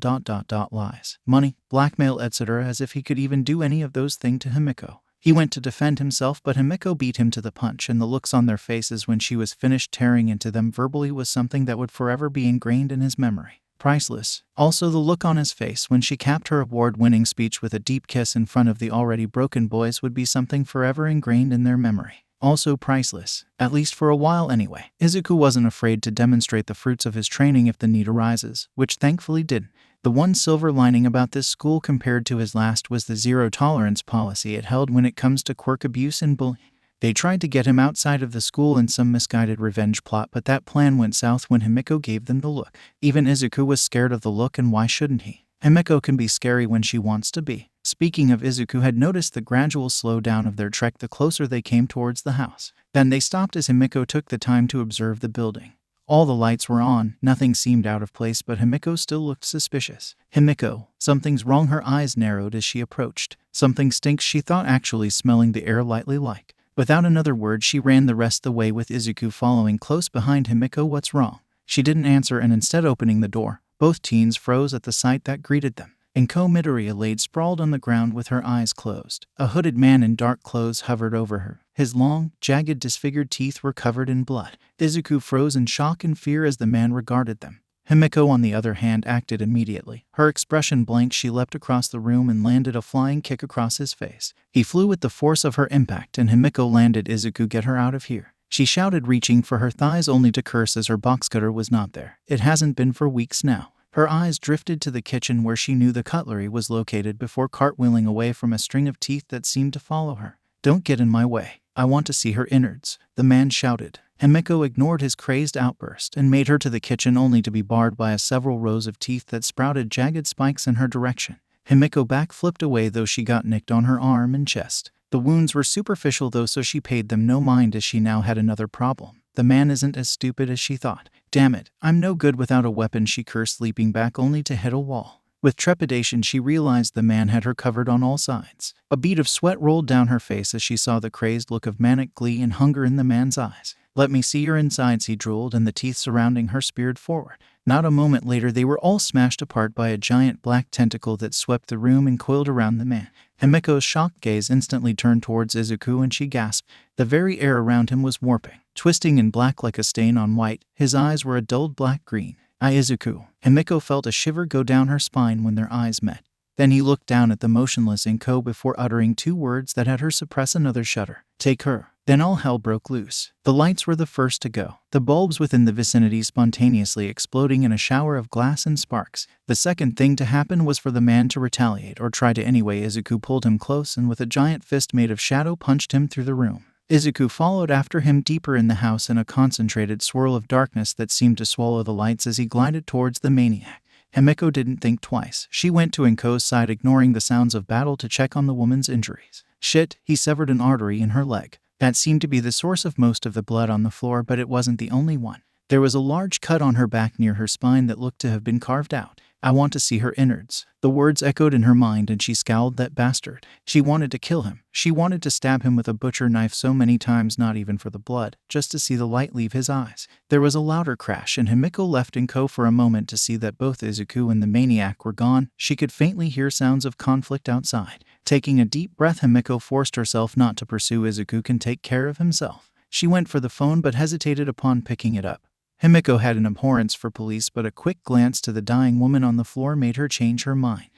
lies, money, blackmail, etc., as if he could even do any of those things to Himiko. He went to defend himself, but Himiko beat him to the punch, and the looks on their faces when she was finished tearing into them verbally was something that would forever be ingrained in his memory. Priceless. Also the look on his face when she capped her award-winning speech with a deep kiss in front of the already broken boys would be something forever ingrained in their memory. Also priceless, at least for a while anyway. Izuku wasn't afraid to demonstrate the fruits of his training if the need arises, which thankfully didn't. The one silver lining about this school compared to his last was the zero-tolerance policy it held when it comes to quirk abuse and bullying. They tried to get him outside of the school in some misguided revenge plot, but that plan went south when Himiko gave them the look. Even Izuku was scared of the look, and why shouldn't he? Himiko can be scary when she wants to be. Speaking of, Izuku had noticed the gradual slowdown of their trek the closer they came towards the house. Then they stopped as Himiko took the time to observe the building. All the lights were on, nothing seemed out of place, but Himiko still looked suspicious. Himiko, something's wrong. Her eyes narrowed as she approached. Something stinks, she thought, actually smelling the air lightly like. Without another word, she ran the rest of the way with Izuku following close behind. Himiko, what's wrong? She didn't answer, and instead opening the door. Both teens froze at the sight that greeted them. Inko Midoriya laid sprawled on the ground with her eyes closed. A hooded man in dark clothes hovered over her. His long, jagged, disfigured teeth were covered in blood. Izuku froze in shock and fear as the man regarded them. Himiko, on the other hand, acted immediately. Her expression blank, she leapt across the room and landed a flying kick across his face. He flew with the force of her impact, and Himiko landed. Izuku, get her out of here, she shouted, reaching for her thighs only to curse as her box cutter was not there. It hasn't been for weeks now. Her eyes drifted to the kitchen where she knew the cutlery was located before cartwheeling away from a string of teeth that seemed to follow her. Don't get in my way. I want to see her innards, the man shouted. Himiko ignored his crazed outburst and made her to the kitchen, only to be barred by several rows of teeth that sprouted jagged spikes in her direction. Himiko backflipped away, though she got nicked on her arm and chest. The wounds were superficial though, so she paid them no mind as she now had another problem. The man isn't as stupid as she thought. Damn it, I'm no good without a weapon, she cursed, leaping back only to hit a wall. With trepidation, she realized the man had her covered on all sides. A bead of sweat rolled down her face as she saw the crazed look of manic glee and hunger in the man's eyes. Let me see your insides, he drooled, and the teeth surrounding her speared forward. Not a moment later, they were all smashed apart by a giant black tentacle that swept the room and coiled around the man. Himiko's shocked gaze instantly turned towards Izuku, and she gasped. The very air around him was warping, twisting in black like a stain on white. His eyes were a dulled black green. Izuku. Himiko felt a shiver go down her spine when their eyes met. Then he looked down at the motionless Inko before uttering two words that had her suppress another shudder. Take her. Then all hell broke loose. The lights were the first to go, the bulbs within the vicinity spontaneously exploding in a shower of glass and sparks. The second thing to happen was for the man to retaliate, or try to anyway. Izuku pulled him close and with a giant fist made of shadow punched him through the room. Izuku followed after him deeper in the house in a concentrated swirl of darkness that seemed to swallow the lights as he glided towards the maniac. Himiko didn't think twice. She went to Inko's side, ignoring the sounds of battle, to check on the woman's injuries. Shit, he severed an artery in her leg. That seemed to be the source of most of the blood on the floor, but it wasn't the only one. There was a large cut on her back near her spine that looked to have been carved out. I want to see her innards. The words echoed in her mind and she scowled. That bastard. She wanted to kill him. She wanted to stab him with a butcher knife so many times, not even for the blood, just to see the light leave his eyes. There was a louder crash and Himiko left Inko for a moment to see that both Izuku and the maniac were gone. She could faintly hear sounds of conflict outside. Taking a deep breath, Himiko forced herself not to pursue. Izuku can take care of himself. She went for the phone but hesitated upon picking it up. Himiko had an abhorrence for police, but a quick glance to the dying woman on the floor made her change her mind.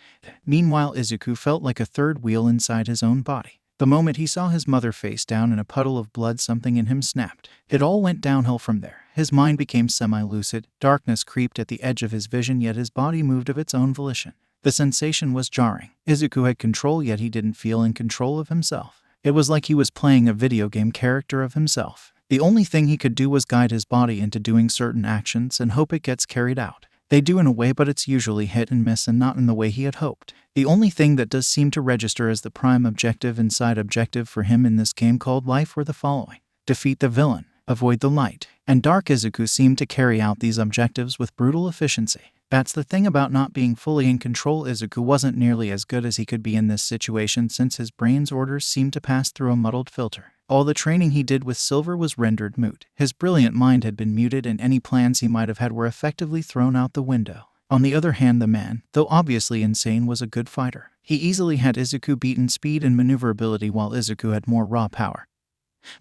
Meanwhile, Izuku felt like a third wheel inside his own body. The moment he saw his mother face down in a puddle of blood, something in him snapped. It all went downhill from there. His mind became semi-lucid, darkness creeped at the edge of his vision, yet his body moved of its own volition. The sensation was jarring. Izuku had control, yet he didn't feel in control of himself. It was like he was playing a video game character of himself. The only thing he could do was guide his body into doing certain actions and hope it gets carried out. They do in a way, but it's usually hit and miss and not in the way he had hoped. The only thing that does seem to register as the prime objective and side objective for him in this game called life were the following: defeat the villain, avoid the light, and dark. Izuku seemed to carry out these objectives with brutal efficiency. That's the thing about not being fully in control. Izuku wasn't nearly as good as he could be in this situation, since his brain's orders seemed to pass through a muddled filter. All the training he did with Silver was rendered moot. His brilliant mind had been muted, and any plans he might have had were effectively thrown out the window. On the other hand, the man, though obviously insane, was a good fighter. He easily had Izuku beat in speed and maneuverability, while Izuku had more raw power.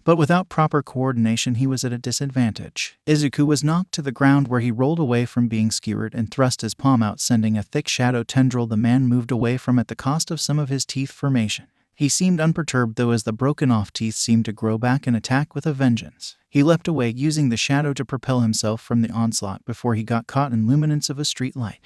But without proper coordination, he was at a disadvantage. Izuku was knocked to the ground, where he rolled away from being skewered and thrust his palm out, sending a thick shadow tendril the man moved away from at the cost of some of his teeth formation. He seemed unperturbed, though, as the broken-off teeth seemed to grow back and attack with a vengeance. He leapt away, using the shadow to propel himself from the onslaught before he got caught in luminance of a street light.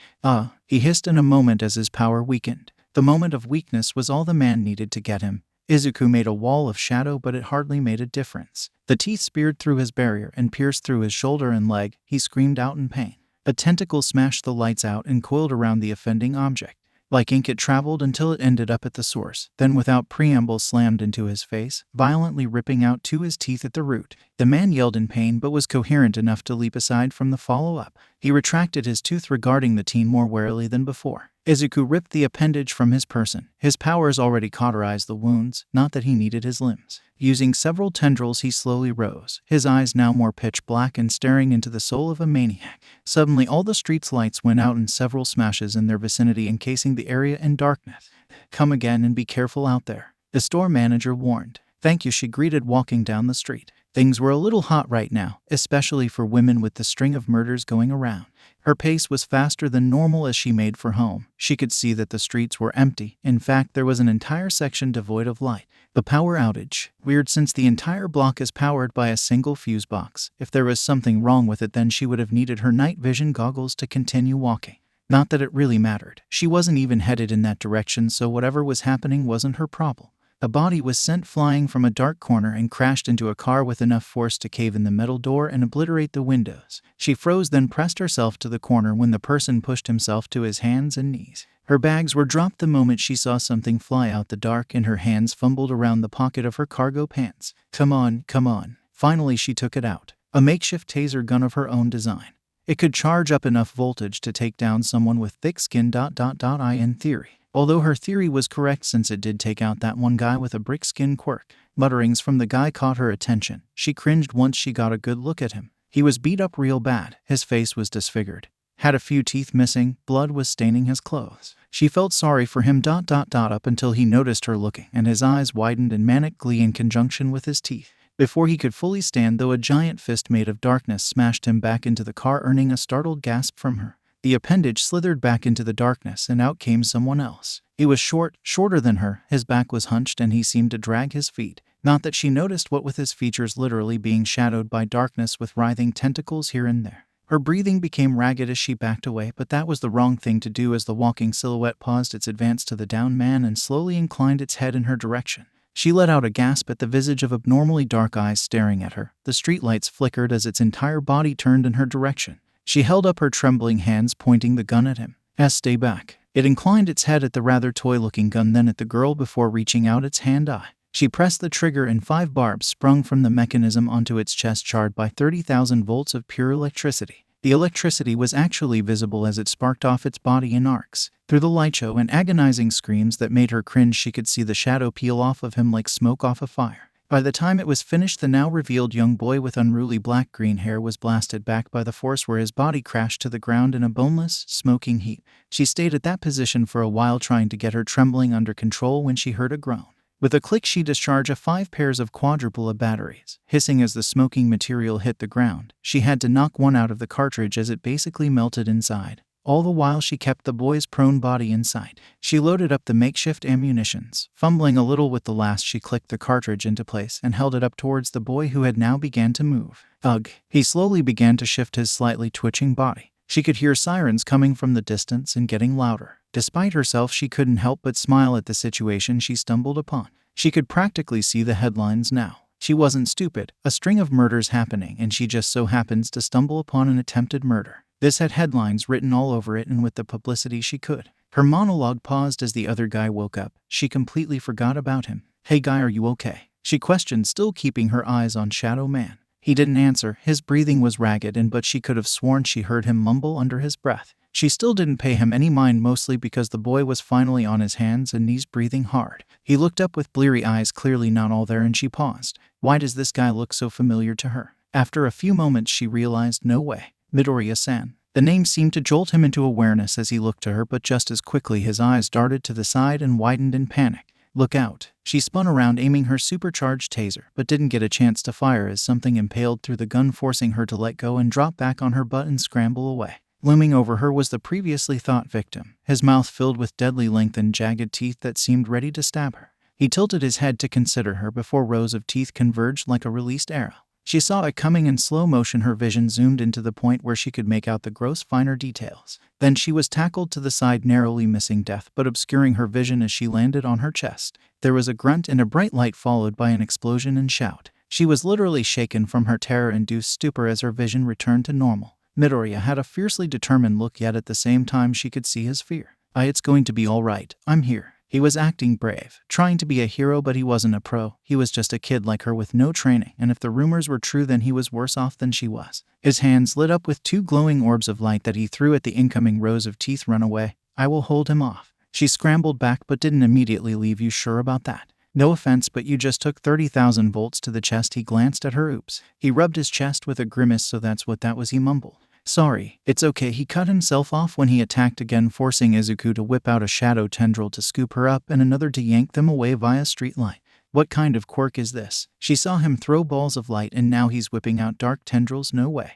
He hissed in a moment as his power weakened. The moment of weakness was all the man needed to get him. Izuku made a wall of shadow, but it hardly made a difference. The teeth speared through his barrier and pierced through his shoulder and leg. He screamed out in pain. A tentacle smashed the lights out and coiled around the offending object. Like ink, it traveled until it ended up at the source, then without preamble slammed into his face, violently ripping out his teeth at the root. The man yelled in pain, but was coherent enough to leap aside from the follow-up. He retracted his tooth, regarding the teen more warily than before. Izuku ripped the appendage from his person. His powers already cauterized the wounds, not that he needed his limbs. Using several tendrils, he slowly rose, his eyes now more pitch black and staring into the soul of a maniac. Suddenly, all the street's lights went out in several smashes in their vicinity, encasing the area in darkness. "Come again, and be careful out there," the store manager warned. "Thank you," she greeted, walking down the street. Things were a little hot right now, especially for women with the string of murders going around. Her pace was faster than normal as she made for home. She could see that the streets were empty. In fact, there was an entire section devoid of light. The power outage. Weird, since the entire block is powered by a single fuse box. If there was something wrong with it, then she would have needed her night vision goggles to continue walking. Not that it really mattered. She wasn't even headed in that direction, so whatever was happening wasn't her problem. A body was sent flying from a dark corner and crashed into a car with enough force to cave in the metal door and obliterate the windows. She froze, then pressed herself to the corner when the person pushed himself to his hands and knees. Her bags were dropped the moment she saw something fly out the dark, and her hands fumbled around the pocket of her cargo pants. Come on. Finally, she took it out. A makeshift taser gun of her own design. It could charge up enough voltage to take down someone with thick skin. In theory. Although her theory was correct, since it did take out that one guy with a brick skin quirk. Mutterings from the guy caught her attention. She cringed once she got a good look at him. He was beat up real bad. His face was disfigured. Had a few teeth missing. Blood was staining his clothes. She felt sorry for him. Up until he noticed her looking, and his eyes widened in manic glee in conjunction with his teeth. Before he could fully stand, though, a giant fist made of darkness smashed him back into the car, earning a startled gasp from her. The appendage slithered back into the darkness, and out came someone else. He was shorter than her, his back was hunched, and he seemed to drag his feet. Not that she noticed what with his features literally being shadowed by darkness with writhing tentacles here and there. Her breathing became ragged as she backed away, but that was the wrong thing to do, as the walking silhouette paused its advance to the downed man and slowly inclined its head in her direction. She let out a gasp at the visage of abnormally dark eyes staring at her. The streetlights flickered as its entire body turned in her direction. She held up her trembling hands, pointing the gun at him. Stay back. It inclined its head at the rather toy-looking gun, then at the girl, before reaching out its hand. She pressed the trigger, and 5 barbs sprung from the mechanism onto its chest, charred by 30,000 volts of pure electricity. The electricity was actually visible as it sparked off its body in arcs. Through the light show and agonizing screams that made her cringe, she could see the shadow peel off of him like smoke off a fire. By the time it was finished, the now revealed young boy with unruly black-green hair was blasted back by the force, where his body crashed to the ground in a boneless, smoking heap. She stayed at that position for a while, trying to get her trembling under control, when she heard a groan. With a click, she discharged 5 pairs of quadruple batteries. Hissing as the smoking material hit the ground, she had to knock one out of the cartridge as it basically melted inside. All the while she kept the boy's prone body in sight. She loaded up the makeshift ammunitions. Fumbling a little with the last, she clicked the cartridge into place and held it up towards the boy, who had now began to move. Ugh. He slowly began to shift his slightly twitching body. She could hear sirens coming from the distance and getting louder. Despite herself, she couldn't help but smile at the situation she stumbled upon. She could practically see the headlines now. She wasn't stupid. A string of murders happening, and she just so happens to stumble upon an attempted murder. This had headlines written all over it, and with the publicity she could. Her monologue paused as the other guy woke up. She completely forgot about him. "Hey guy, are you okay?" she questioned, still keeping her eyes on Shadow Man. He didn't answer. His breathing was ragged, but she could have sworn she heard him mumble under his breath. She still didn't pay him any mind, mostly because the boy was finally on his hands and knees, breathing hard. He looked up with bleary eyes, clearly not all there, and she paused. Why does this guy look so familiar to her? After a few moments she realized, no way. Midoriya-san. The name seemed to jolt him into awareness as he looked to her, but just as quickly his eyes darted to the side and widened in panic. Look out. She spun around, aiming her supercharged taser, but didn't get a chance to fire as something impaled through the gun, forcing her to let go and drop back on her butt and scramble away. Looming over her was the previously thought victim, his mouth filled with deadly lengthened, jagged teeth that seemed ready to stab her. He tilted his head to consider her before rows of teeth converged like a released arrow. She saw it coming in slow motion. Her vision zoomed into the point where she could make out the gross, finer details. Then she was tackled to the side, narrowly missing death, but obscuring her vision as she landed on her chest. There was a grunt and a bright light, followed by an explosion and shout. She was literally shaken from her terror-induced stupor as her vision returned to normal. Midoriya had a fiercely determined look, yet at the same time she could see his fear. It's going to be all right. I'm here. He was acting brave, trying to be a hero, but he wasn't a pro. He was just a kid like her with no training, and if the rumors were true, then he was worse off than she was. His hands lit up with two glowing orbs of light that he threw at the incoming rows of teeth. Run away. I will hold him off. She scrambled back, but didn't immediately leave. You sure about that? No offense, but you just took 30,000 volts to the chest. He glanced at her. Oops. He rubbed his chest with a grimace. So that's what that was, he mumbled. Sorry, it's okay. He cut himself off when he attacked again, forcing Izuku to whip out a shadow tendril to scoop her up and another to yank them away via street light. What kind of quirk is this? She saw him throw balls of light, and now he's whipping out dark tendrils. No way.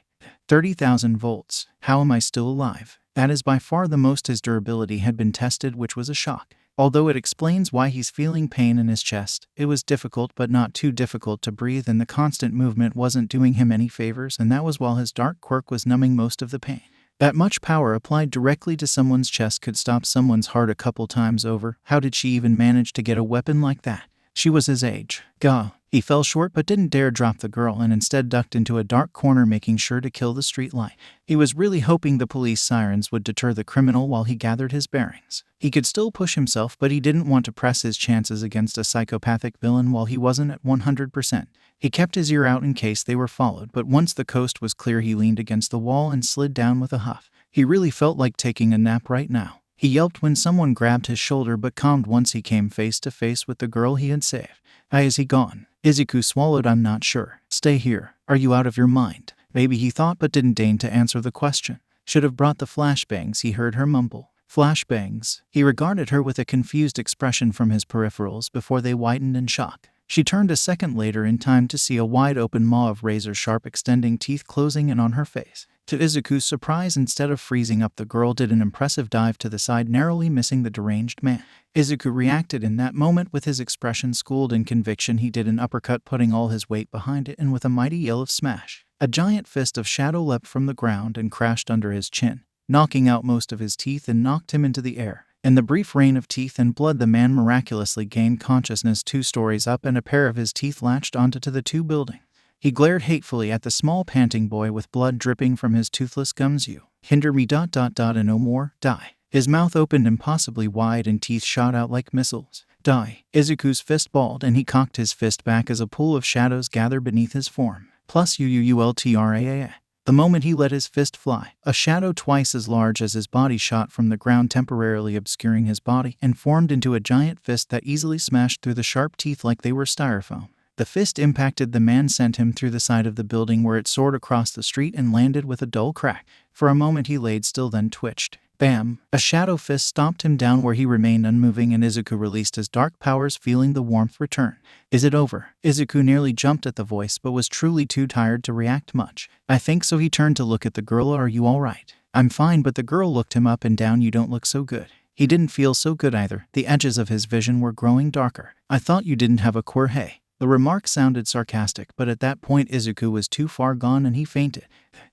30,000 volts. How am I still alive? That is by far the most his durability had been tested, which was a shock. Although it explains why he's feeling pain in his chest, it was difficult but not too difficult to breathe, and the constant movement wasn't doing him any favors, and that was while his dark quirk was numbing most of the pain. That much power applied directly to someone's chest could stop someone's heart a couple times over. How did she even manage to get a weapon like that? She was his age. Gah. He fell short but didn't dare drop the girl, and instead ducked into a dark corner, making sure to kill the street light. He was really hoping the police sirens would deter the criminal while he gathered his bearings. He could still push himself, but he didn't want to press his chances against a psychopathic villain while he wasn't at 100%. He kept his ear out in case they were followed, but once the coast was clear, he leaned against the wall and slid down with a huff. He really felt like taking a nap right now. He yelped when someone grabbed his shoulder, but calmed once he came face to face with the girl he had saved. Is he gone? Izuku swallowed. I'm not sure. Stay here. Are you out of your mind? Maybe, he thought, but didn't deign to answer the question. Should have brought the flashbangs, he heard her mumble. Flashbangs? He regarded her with a confused expression from his peripherals before they widened in shock. She turned a second later in time to see a wide-open maw of razor-sharp extending teeth closing in on her face. To Izuku's surprise, instead of freezing up, the girl did an impressive dive to the side, narrowly missing the deranged man. Izuku reacted in that moment with his expression schooled in conviction. He did an uppercut, putting all his weight behind it, and with a mighty yell of smash, a giant fist of shadow leapt from the ground and crashed under his chin, knocking out most of his teeth and knocked him into the air. In the brief rain of teeth and blood, the man miraculously gained consciousness 2 stories up, and a pair of his teeth latched onto the 2 buildings. He glared hatefully at the small panting boy with blood dripping from his toothless gums. You hinder me ... and no more. Die. His mouth opened impossibly wide and teeth shot out like missiles. Die. Izuku's fist balled, and he cocked his fist back as a pool of shadows gathered beneath his form. Plus ultraa. The moment he let his fist fly, a shadow twice as large as his body shot from the ground, temporarily obscuring his body, and formed into a giant fist that easily smashed through the sharp teeth like they were styrofoam. The fist impacted the man, sent him through the side of the building, where it soared across the street and landed with a dull crack. For a moment he laid still, then twitched. Bam! A shadow fist stomped him down, where he remained unmoving, and Izuku released his dark powers, feeling the warmth return. Is it over? Izuku nearly jumped at the voice, but was truly too tired to react much. I think so. He turned to look at the girl. Are you all right? I'm fine, but the girl looked him up and down. You don't look so good. He didn't feel so good either. The edges of his vision were growing darker. I thought you didn't have a Quirk. Hey. The remark sounded sarcastic, but at that point Izuku was too far gone and he fainted.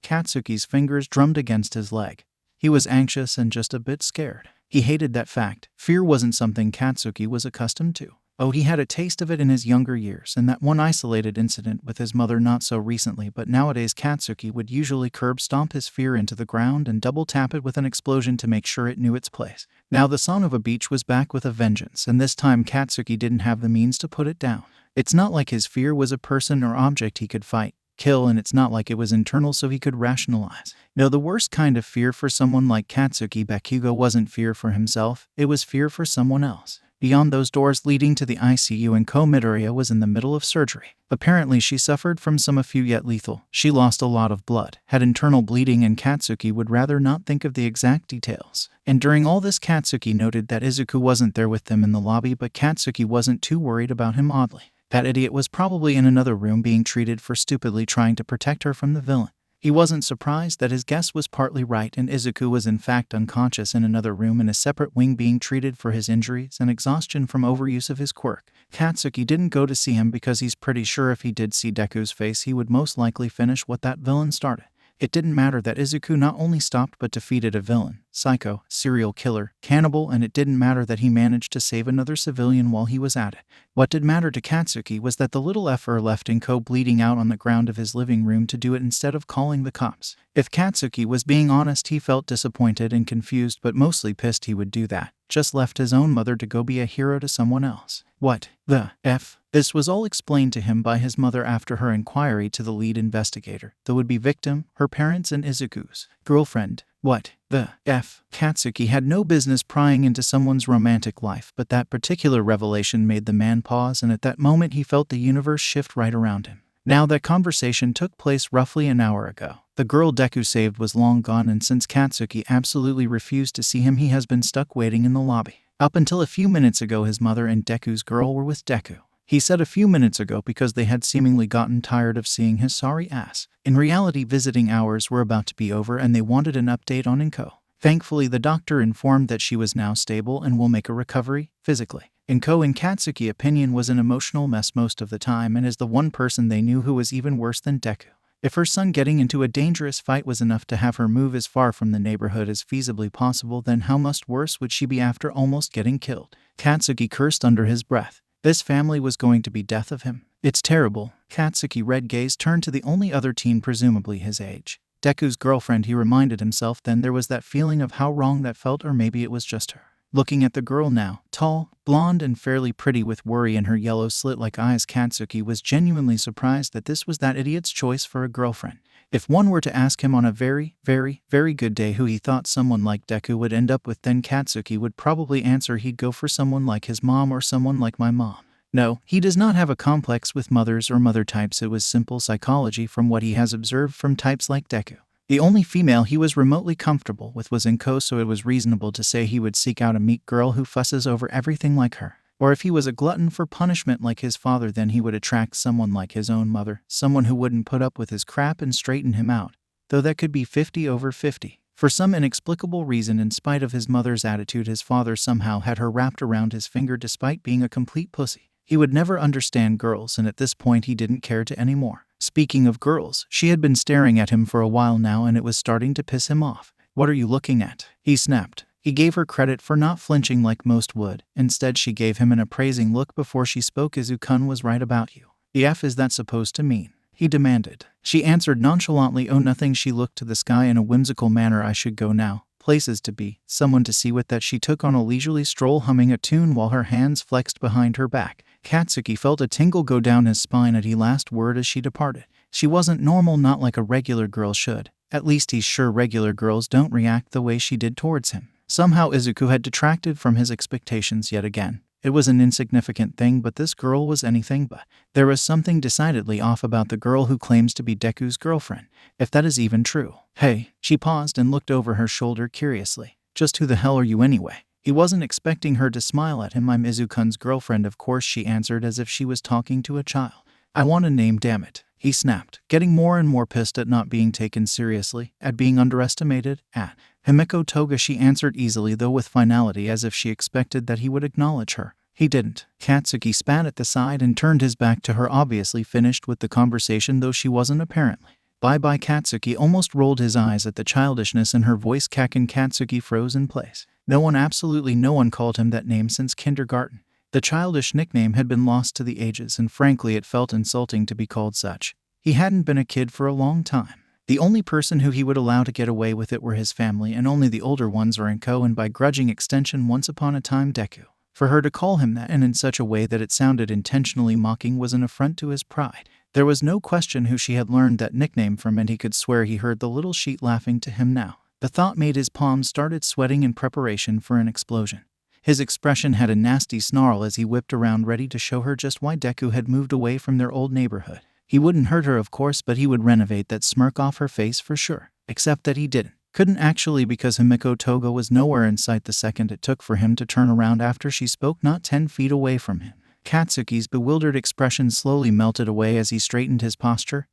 Katsuki's fingers drummed against his leg. He was anxious and just a bit scared. He hated that fact. Fear wasn't something Katsuki was accustomed to. Oh, he had a taste of it in his younger years, and that one isolated incident with his mother not so recently, but nowadays Katsuki would usually curb stomp his fear into the ground and double tap it with an explosion to make sure it knew its place. Now the son of a beach was back with a vengeance, and this time Katsuki didn't have the means to put it down. It's not like his fear was a person or object he could fight, kill, and it's not like it was internal so he could rationalize. No, the worst kind of fear for someone like Katsuki Bakugo wasn't fear for himself, it was fear for someone else. Beyond those doors leading to the ICU, and Midoriya was in the middle of surgery. Apparently she suffered from some few yet lethal. She lost a lot of blood, had internal bleeding, and Katsuki would rather not think of the exact details. And during all this Katsuki noted that Izuku wasn't there with them in the lobby, but Katsuki wasn't too worried about him oddly. That idiot was probably in another room being treated for stupidly trying to protect her from the villain. He wasn't surprised that his guess was partly right, and Izuku was in fact unconscious in another room in a separate wing being treated for his injuries and exhaustion from overuse of his quirk. Katsuki didn't go to see him because he's pretty sure if he did see Deku's face he would most likely finish what that villain started. It didn't matter that Izuku not only stopped but defeated a villain, psycho, serial killer, cannibal, and it didn't matter that he managed to save another civilian while he was at it. What did matter to Katsuki was that the little effer left Inko bleeding out on the ground of his living room to do it instead of calling the cops. If Katsuki was being honest, he felt disappointed and confused, but mostly pissed he would do that. Just left his own mother to go be a hero to someone else. What the F? This was all explained to him by his mother after her inquiry to the lead investigator, the would-be victim, her parents, and Izuku's girlfriend. What the F? Katsuki had no business prying into someone's romantic life, but that particular revelation made the man pause, and at that moment he felt the universe shift right around him. Now that conversation took place roughly an hour ago. The girl Deku saved was long gone, and since Katsuki absolutely refused to see him, he has been stuck waiting in the lobby. Up until a few minutes ago, his mother and Deku's girl were with Deku. He said a few minutes ago because they had seemingly gotten tired of seeing his sorry ass. In reality, visiting hours were about to be over and they wanted an update on Inko. Thankfully, the doctor informed that she was now stable and will make a recovery, physically. Inko, in Katsuki's opinion, was an emotional mess most of the time and is the one person they knew who was even worse than Deku. If her son getting into a dangerous fight was enough to have her move as far from the neighborhood as feasibly possible, then how much worse would she be after almost getting killed? Katsuki cursed under his breath. This family was going to be death of him. It's terrible. Katsuki red gaze turned to the only other teen presumably his age. Deku's girlfriend, he reminded himself. Then there was that feeling of how wrong that felt, or maybe it was just her. Looking at the girl now, tall, blonde, and fairly pretty with worry in her yellow slit-like eyes, Katsuki was genuinely surprised that this was that idiot's choice for a girlfriend. If one were to ask him on a very, very, very good day who he thought someone like Deku would end up with, then Katsuki would probably answer he'd go for someone like his mom or someone like my mom. No, he does not have a complex with mothers or mother types. It was simple psychology from what he has observed from types like Deku. The only female he was remotely comfortable with was Inko, so it was reasonable to say he would seek out a meek girl who fusses over everything like her. Or if he was a glutton for punishment like his father, then he would attract someone like his own mother, someone who wouldn't put up with his crap and straighten him out. Though that could be 50 over 50. For some inexplicable reason, in spite of his mother's attitude, his father somehow had her wrapped around his finger despite being a complete pussy. He would never understand girls, and at this point he didn't care to anymore. Speaking of girls, she had been staring at him for a while now, and it was starting to piss him off. What are you looking at? He snapped. He gave her credit for not flinching like most would. Instead, she gave him an appraising look before she spoke. Izuku was right about you. The F is that supposed to mean? He demanded. She answered nonchalantly, oh, nothing. She looked to the sky in a whimsical manner. I should go now. Places to be, someone to see with. That she took on a leisurely stroll, humming a tune while her hands flexed behind her back. Katsuki felt a tingle go down his spine at the last word as she departed. She wasn't normal, not like a regular girl should. At least he's sure regular girls don't react the way she did towards him. Somehow Izuku had detracted from his expectations yet again. It was an insignificant thing, but this girl was anything but. There was something decidedly off about the girl who claims to be Deku's girlfriend, if that is even true. Hey, she paused and looked over her shoulder curiously. Just who the hell are you anyway? He wasn't expecting her to smile at him. I'm Izuku's girlfriend, of course, she answered as if she was talking to a child. I want a name, damn it. he snapped, getting more and more pissed at not being taken seriously, at being underestimated, at Himiko Toga. She answered easily, though with finality, as if she expected that he would acknowledge her. He didn't. Katsuki spat at the side and turned his back to her, obviously finished with the conversation, though she wasn't apparently. Bye-bye. Katsuki almost rolled his eyes at the childishness in her voice. Kaken. Katsuki froze in place. No one, absolutely no one, called him that name since kindergarten. The childish nickname had been lost to the ages, and frankly it felt insulting to be called such. He hadn't been a kid for a long time. The only person who he would allow to get away with it were his family, and only the older ones, Rinko, and by grudging extension once upon a time Deku. For her to call him that, and in such a way that it sounded intentionally mocking, was an affront to his pride. There was no question who she had learned that nickname from, and he could swear he heard the little sheet laughing to him now. The thought made his palms started sweating in preparation for an explosion. His expression had a nasty snarl as he whipped around, ready to show her just why Deku had moved away from their old neighborhood. He wouldn't hurt her, of course, but he would renovate that smirk off her face for sure. Except that he didn't. Couldn't actually, because Himiko Toga was nowhere in sight the second it took for him to turn around after she spoke, not 10 feet away from him. Katsuki's bewildered expression slowly melted away as he straightened his posture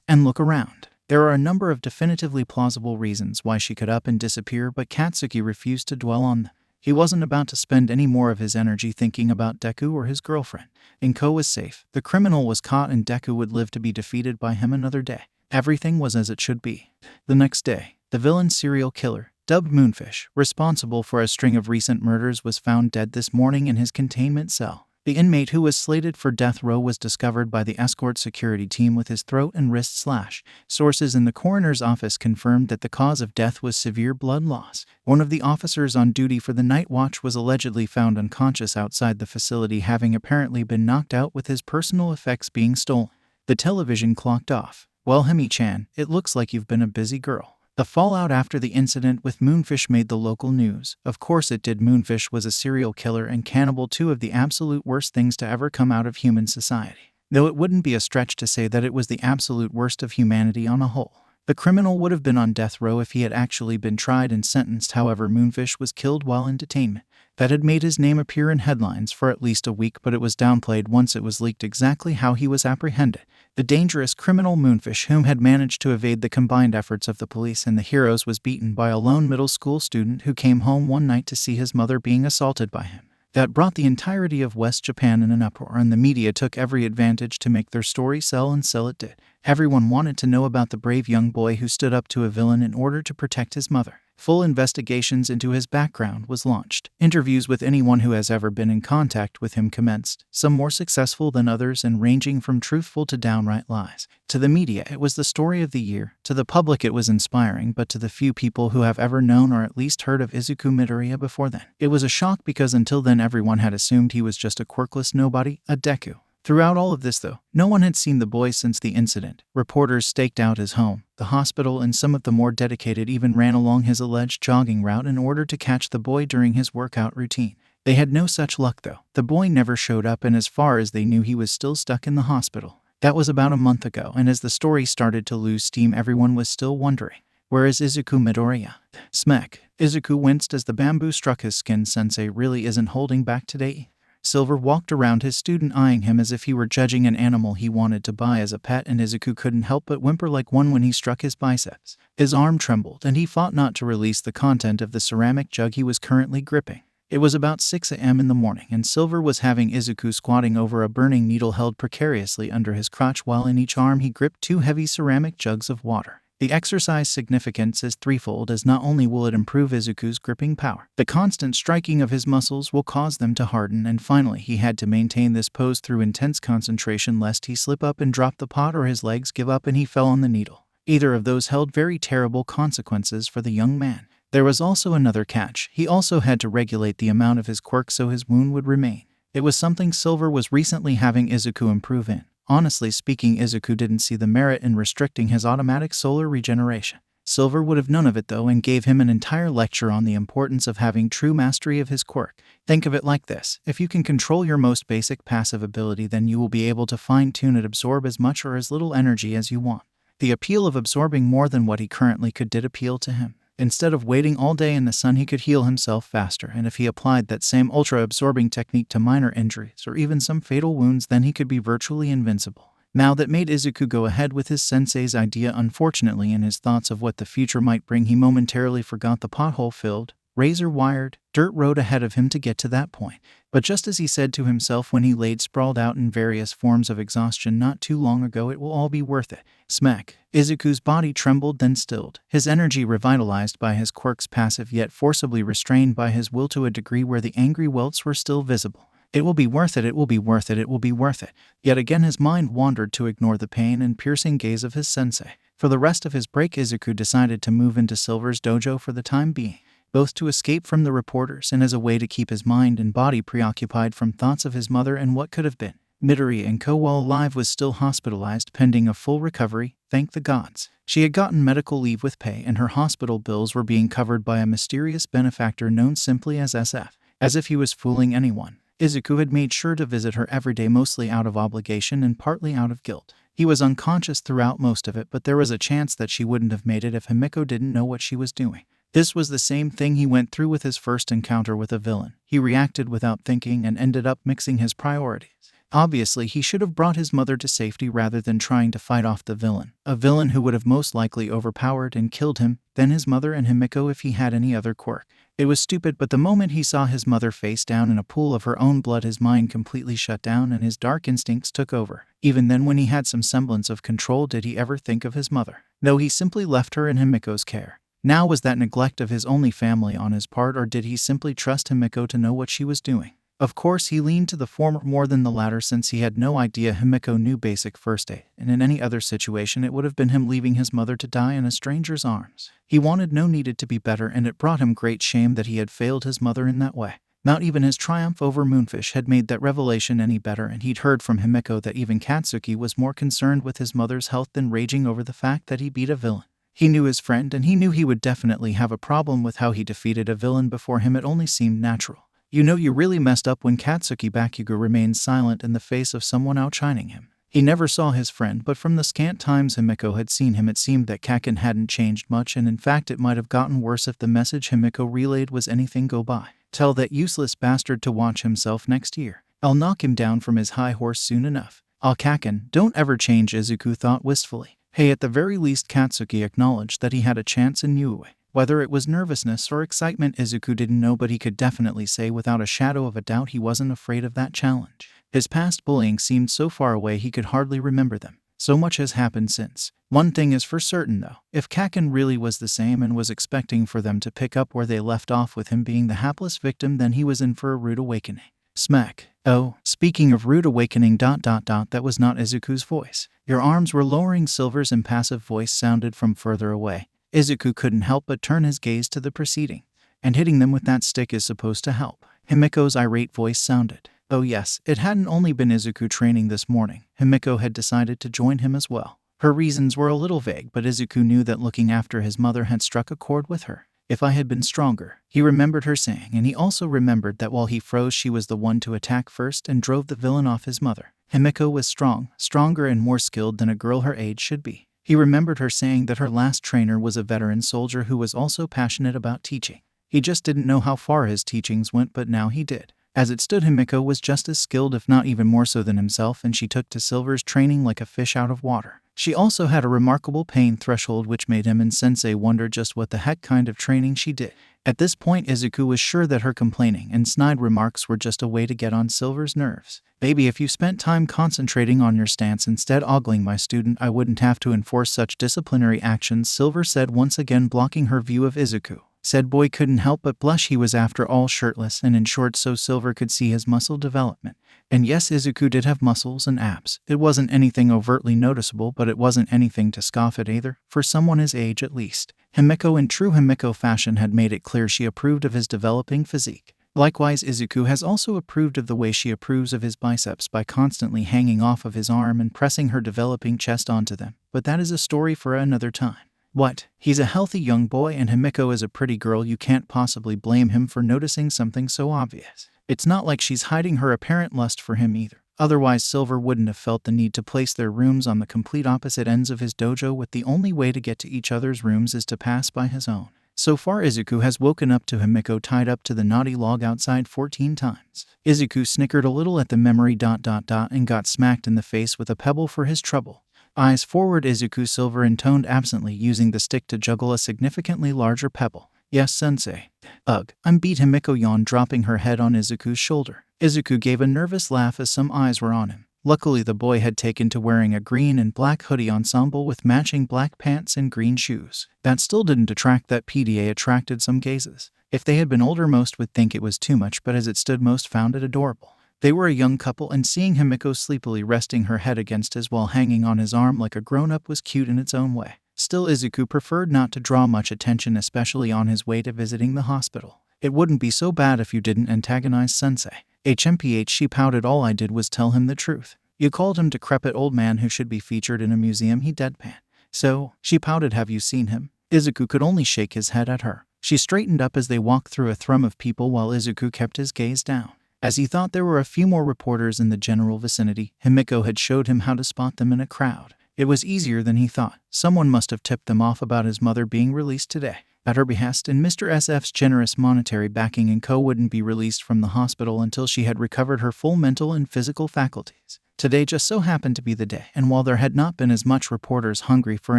and looked around. There are a number of definitively plausible reasons why she could up and disappear, but Katsuki refused to dwell on them. He wasn't about to spend any more of his energy thinking about Deku or his girlfriend. Inko was safe. The criminal was caught, and Deku would live to be defeated by him another day. Everything was as it should be. The next day, the villain serial killer, dubbed Moonfish, responsible for a string of recent murders, was found dead this morning in his containment cell. The inmate who was slated for death row was discovered by the escort security team with his throat and wrist slashed. Sources in the coroner's office confirmed that the cause of death was severe blood loss. One of the officers on duty for the night watch was allegedly found unconscious outside the facility, having apparently been knocked out with his personal effects being stolen. The television clocked off. Well, Himi-chan, it looks like you've been a busy girl. The fallout after the incident with Moonfish made the local news. Of course it did. Moonfish was a serial killer and cannibal, two of the absolute worst things to ever come out of human society. Though it wouldn't be a stretch to say that it was the absolute worst of humanity on a whole. The criminal would have been on death row if he had actually been tried and sentenced. However, Moonfish was killed while in detainment. That had made his name appear in headlines for at least a week, but it was downplayed once it was leaked exactly how he was apprehended. The dangerous criminal Moonfish, whom had managed to evade the combined efforts of the police and the heroes, was beaten by a lone middle school student who came home one night to see his mother being assaulted by him. That brought the entirety of West Japan in an uproar, and the media took every advantage to make their story sell, and sell it did. Everyone wanted to know about the brave young boy who stood up to a villain in order to protect his mother. Full investigations into his background was launched. Interviews with anyone who has ever been in contact with him commenced, some more successful than others and ranging from truthful to downright lies. To the media, it was the story of the year. To the public, it was inspiring, but to the few people who have ever known or at least heard of Izuku Midoriya before then, it was a shock, because until then everyone had assumed he was just a quirkless nobody, a Deku. Throughout all of this, though, no one had seen the boy since the incident. Reporters staked out his home, the hospital, and some of the more dedicated even ran along his alleged jogging route in order to catch the boy during his workout routine. They had no such luck, though. The boy never showed up, and as far as they knew, he was still stuck in the hospital. That was about a month ago, and as the story started to lose steam, everyone was still wondering, where is Izuku Midoriya? Smack. Izuku winced as the bamboo struck his skin. Sensei really isn't holding back today. Silver walked around his student, eyeing him as if he were judging an animal he wanted to buy as a pet, and Izuku couldn't help but whimper like one when he struck his biceps. His arm trembled, and he fought not to release the content of the ceramic jug he was currently gripping. It was about 6 a.m. in the morning, and Silver was having Izuku squatting over a burning needle held precariously under his crotch, while in each arm he gripped 2 heavy ceramic jugs of water. The exercise significance is threefold, as not only will it improve Izuku's gripping power, the constant striking of his muscles will cause them to harden, and finally he had to maintain this pose through intense concentration lest he slip up and drop the pot or his legs give up and he fell on the needle. Either of those held very terrible consequences for the young man. There was also another catch. He also had to regulate the amount of his quirk so his wound would remain. It was something Silver was recently having Izuku improve in. Honestly speaking, Izuku didn't see the merit in restricting his automatic solar regeneration. Silver would have none of it, though, and gave him an entire lecture on the importance of having true mastery of his quirk. Think of it like this: if you can control your most basic passive ability, then you will be able to fine-tune it, absorb as much or as little energy as you want. The appeal of absorbing more than what he currently could did appeal to him. Instead of waiting all day in the sun, he could heal himself faster, and if he applied that same ultra-absorbing technique to minor injuries or even some fatal wounds, then he could be virtually invincible. Now that made Izuku go ahead with his sensei's idea. Unfortunately, in his thoughts of what the future might bring, he momentarily forgot the pothole-filled, razor-wired, dirt road ahead of him to get to that point. But just as he said to himself when he laid sprawled out in various forms of exhaustion not too long ago, it will all be worth it. Smack. Izuku's body trembled, then stilled, his energy revitalized by his quirks, passive yet forcibly restrained by his will to a degree where the angry welts were still visible. It will be worth it, it will be worth it, it will be worth it. Yet again his mind wandered to ignore the pain and piercing gaze of his sensei. For the rest of his break, Izuku decided to move into Silver's dojo for the time being, both to escape from the reporters and as a way to keep his mind and body preoccupied from thoughts of his mother and what could have been. Midori and Co, while alive, was still hospitalized pending a full recovery, thank the gods. She had gotten medical leave with pay and her hospital bills were being covered by a mysterious benefactor known simply as SF. As if he was fooling anyone, Izuku had made sure to visit her every day, mostly out of obligation and partly out of guilt. He was unconscious throughout most of it, but there was a chance that she wouldn't have made it if Himiko didn't know what she was doing. This was the same thing he went through with his first encounter with a villain. He reacted without thinking and ended up mixing his priorities. Obviously, he should have brought his mother to safety rather than trying to fight off the villain. A villain who would have most likely overpowered and killed him, then his mother and Himiko if he had any other quirk. It was stupid, but the moment he saw his mother face down in a pool of her own blood, his mind completely shut down and his dark instincts took over. Even then, when he had some semblance of control, did he ever think of his mother? No, he simply left her in Himiko's care. Now, was that neglect of his only family on his part, or did he simply trust Himiko to know what she was doing? Of course, he leaned to the former more than the latter, since he had no idea Himiko knew basic first aid, and in any other situation it would have been him leaving his mother to die in a stranger's arms. He needed to be better, and it brought him great shame that he had failed his mother in that way. Not even his triumph over Moonfish had made that revelation any better, and he'd heard from Himiko that even Katsuki was more concerned with his mother's health than raging over the fact that he beat a villain. He knew his friend, and he knew he would definitely have a problem with how he defeated a villain before him. It only seemed natural. You know you really messed up when Katsuki Bakugo remained silent in the face of someone outshining him. He never saw his friend, but from the scant times Himiko had seen him, it seemed that Kaken hadn't changed much, and in fact it might have gotten worse if the message Himiko relayed was anything go by. Tell that useless bastard to watch himself next year. I'll knock him down from his high horse soon enough. Ah, Kaken, don't ever change, Izuku thought wistfully. Hey, at the very least Katsuki acknowledged that he had a chance in Yue. Whether it was nervousness or excitement, Izuku didn't know, but he could definitely say without a shadow of a doubt he wasn't afraid of that challenge. His past bullying seemed so far away he could hardly remember them. So much has happened since. One thing is for certain though, if Kaken really was the same and was expecting for them to pick up where they left off with him being the hapless victim, then he was in for a rude awakening. Smack. Oh, speaking of rude awakening ... That was not Izuku's voice. Your arms were lowering. Silver's impassive voice sounded from further away. Izuku couldn't help but turn his gaze to the proceeding. And hitting them with that stick is supposed to help. Himiko's irate voice sounded. Oh yes, it hadn't only been Izuku training this morning. Himiko had decided to join him as well. Her reasons were a little vague, but Izuku knew that looking after his mother had struck a chord with her. If I had been stronger, he remembered her saying, and he also remembered that while he froze, she was the one to attack first and drove the villain off his mother. Himiko was stronger and more skilled than a girl her age should be. He remembered her saying that her last trainer was a veteran soldier who was also passionate about teaching. He just didn't know how far his teachings went, but now he did. As it stood, Himiko was just as skilled, if not even more so, than himself, and she took to Silver's training like a fish out of water. She also had a remarkable pain threshold, which made him and Sensei wonder just what the heck kind of training she did. At this point, Izuku was sure that her complaining and snide remarks were just a way to get on Silver's nerves. Baby, if you spent time concentrating on your stance instead ogling my student, I wouldn't have to enforce such disciplinary actions, Silver said, once again blocking her view of Izuku. Said boy couldn't help but blush. He was after all shirtless and in shorts, so Silver could see his muscle development. And yes, Izuku did have muscles and abs. It wasn't anything overtly noticeable, but it wasn't anything to scoff at either, for someone his age at least. Himiko, in true Himiko fashion, had made it clear she approved of his developing physique. Likewise, Izuku has also approved of the way she approves of his biceps by constantly hanging off of his arm and pressing her developing chest onto them. But that is a story for another time. What? He's a healthy young boy and Himiko is a pretty girl. You can't possibly blame him for noticing something so obvious. It's not like she's hiding her apparent lust for him either. Otherwise, Silver wouldn't have felt the need to place their rooms on the complete opposite ends of his dojo, with the only way to get to each other's rooms is to pass by his own. So far, Izuku has woken up to Himiko tied up to the naughty log outside 14 times. Izuku snickered a little at the memory ... and got smacked in the face with a pebble for his trouble. Eyes forward, Izuku silver intoned absently, using the stick to juggle a significantly larger pebble. Yes, sensei. Ugh, I'm beat, Himiko yawned, dropping her head on Izuku's shoulder. Izuku gave a nervous laugh as some eyes were on him. Luckily, the boy had taken to wearing a green and black hoodie ensemble with matching black pants and green shoes. That still didn't detract that PDA attracted some gazes. If they had been older, most would think it was too much, but as it stood, most found it adorable. They were a young couple, and seeing Himiko sleepily resting her head against his while hanging on his arm like a grown-up was cute in its own way. Still, Izuku preferred not to draw much attention, especially on his way to visiting the hospital. It wouldn't be so bad if you didn't antagonize sensei. HMPH, she pouted. All I did was tell him the truth. You called him decrepit old man who should be featured in a museum, he deadpanned. So, she pouted, have you seen him? Izuku could only shake his head at her. She straightened up as they walked through a thrum of people while Izuku kept his gaze down. As he thought there were a few more reporters in the general vicinity, Himiko had showed him how to spot them in a crowd. It was easier than he thought. Someone must have tipped them off about his mother being released today. At her behest, and Mr. SF's generous monetary backing, and Co wouldn't be released from the hospital until she had recovered her full mental and physical faculties. Today just so happened to be the day, and while there had not been as much reporters hungry for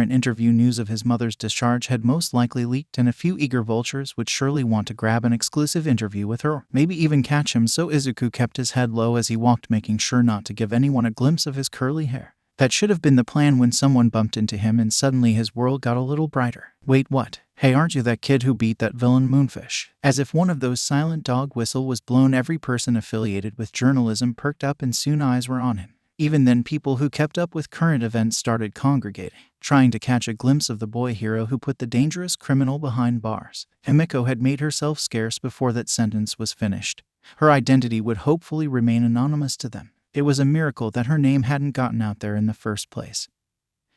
an interview, news of his mother's discharge had most likely leaked, and a few eager vultures would surely want to grab an exclusive interview with her, or maybe even catch him, so Izuku kept his head low as he walked, making sure not to give anyone a glimpse of his curly hair. That should have been the plan when someone bumped into him and suddenly his world got a little brighter. Wait, what? Hey, aren't you that kid who beat that villain Moonfish? As if one of those silent dog whistle was blown, every person affiliated with journalism perked up and soon eyes were on him. Even then, people who kept up with current events started congregating, trying to catch a glimpse of the boy hero who put the dangerous criminal behind bars. Himiko had made herself scarce before that sentence was finished. Her identity would hopefully remain anonymous to them. It was a miracle that her name hadn't gotten out there in the first place.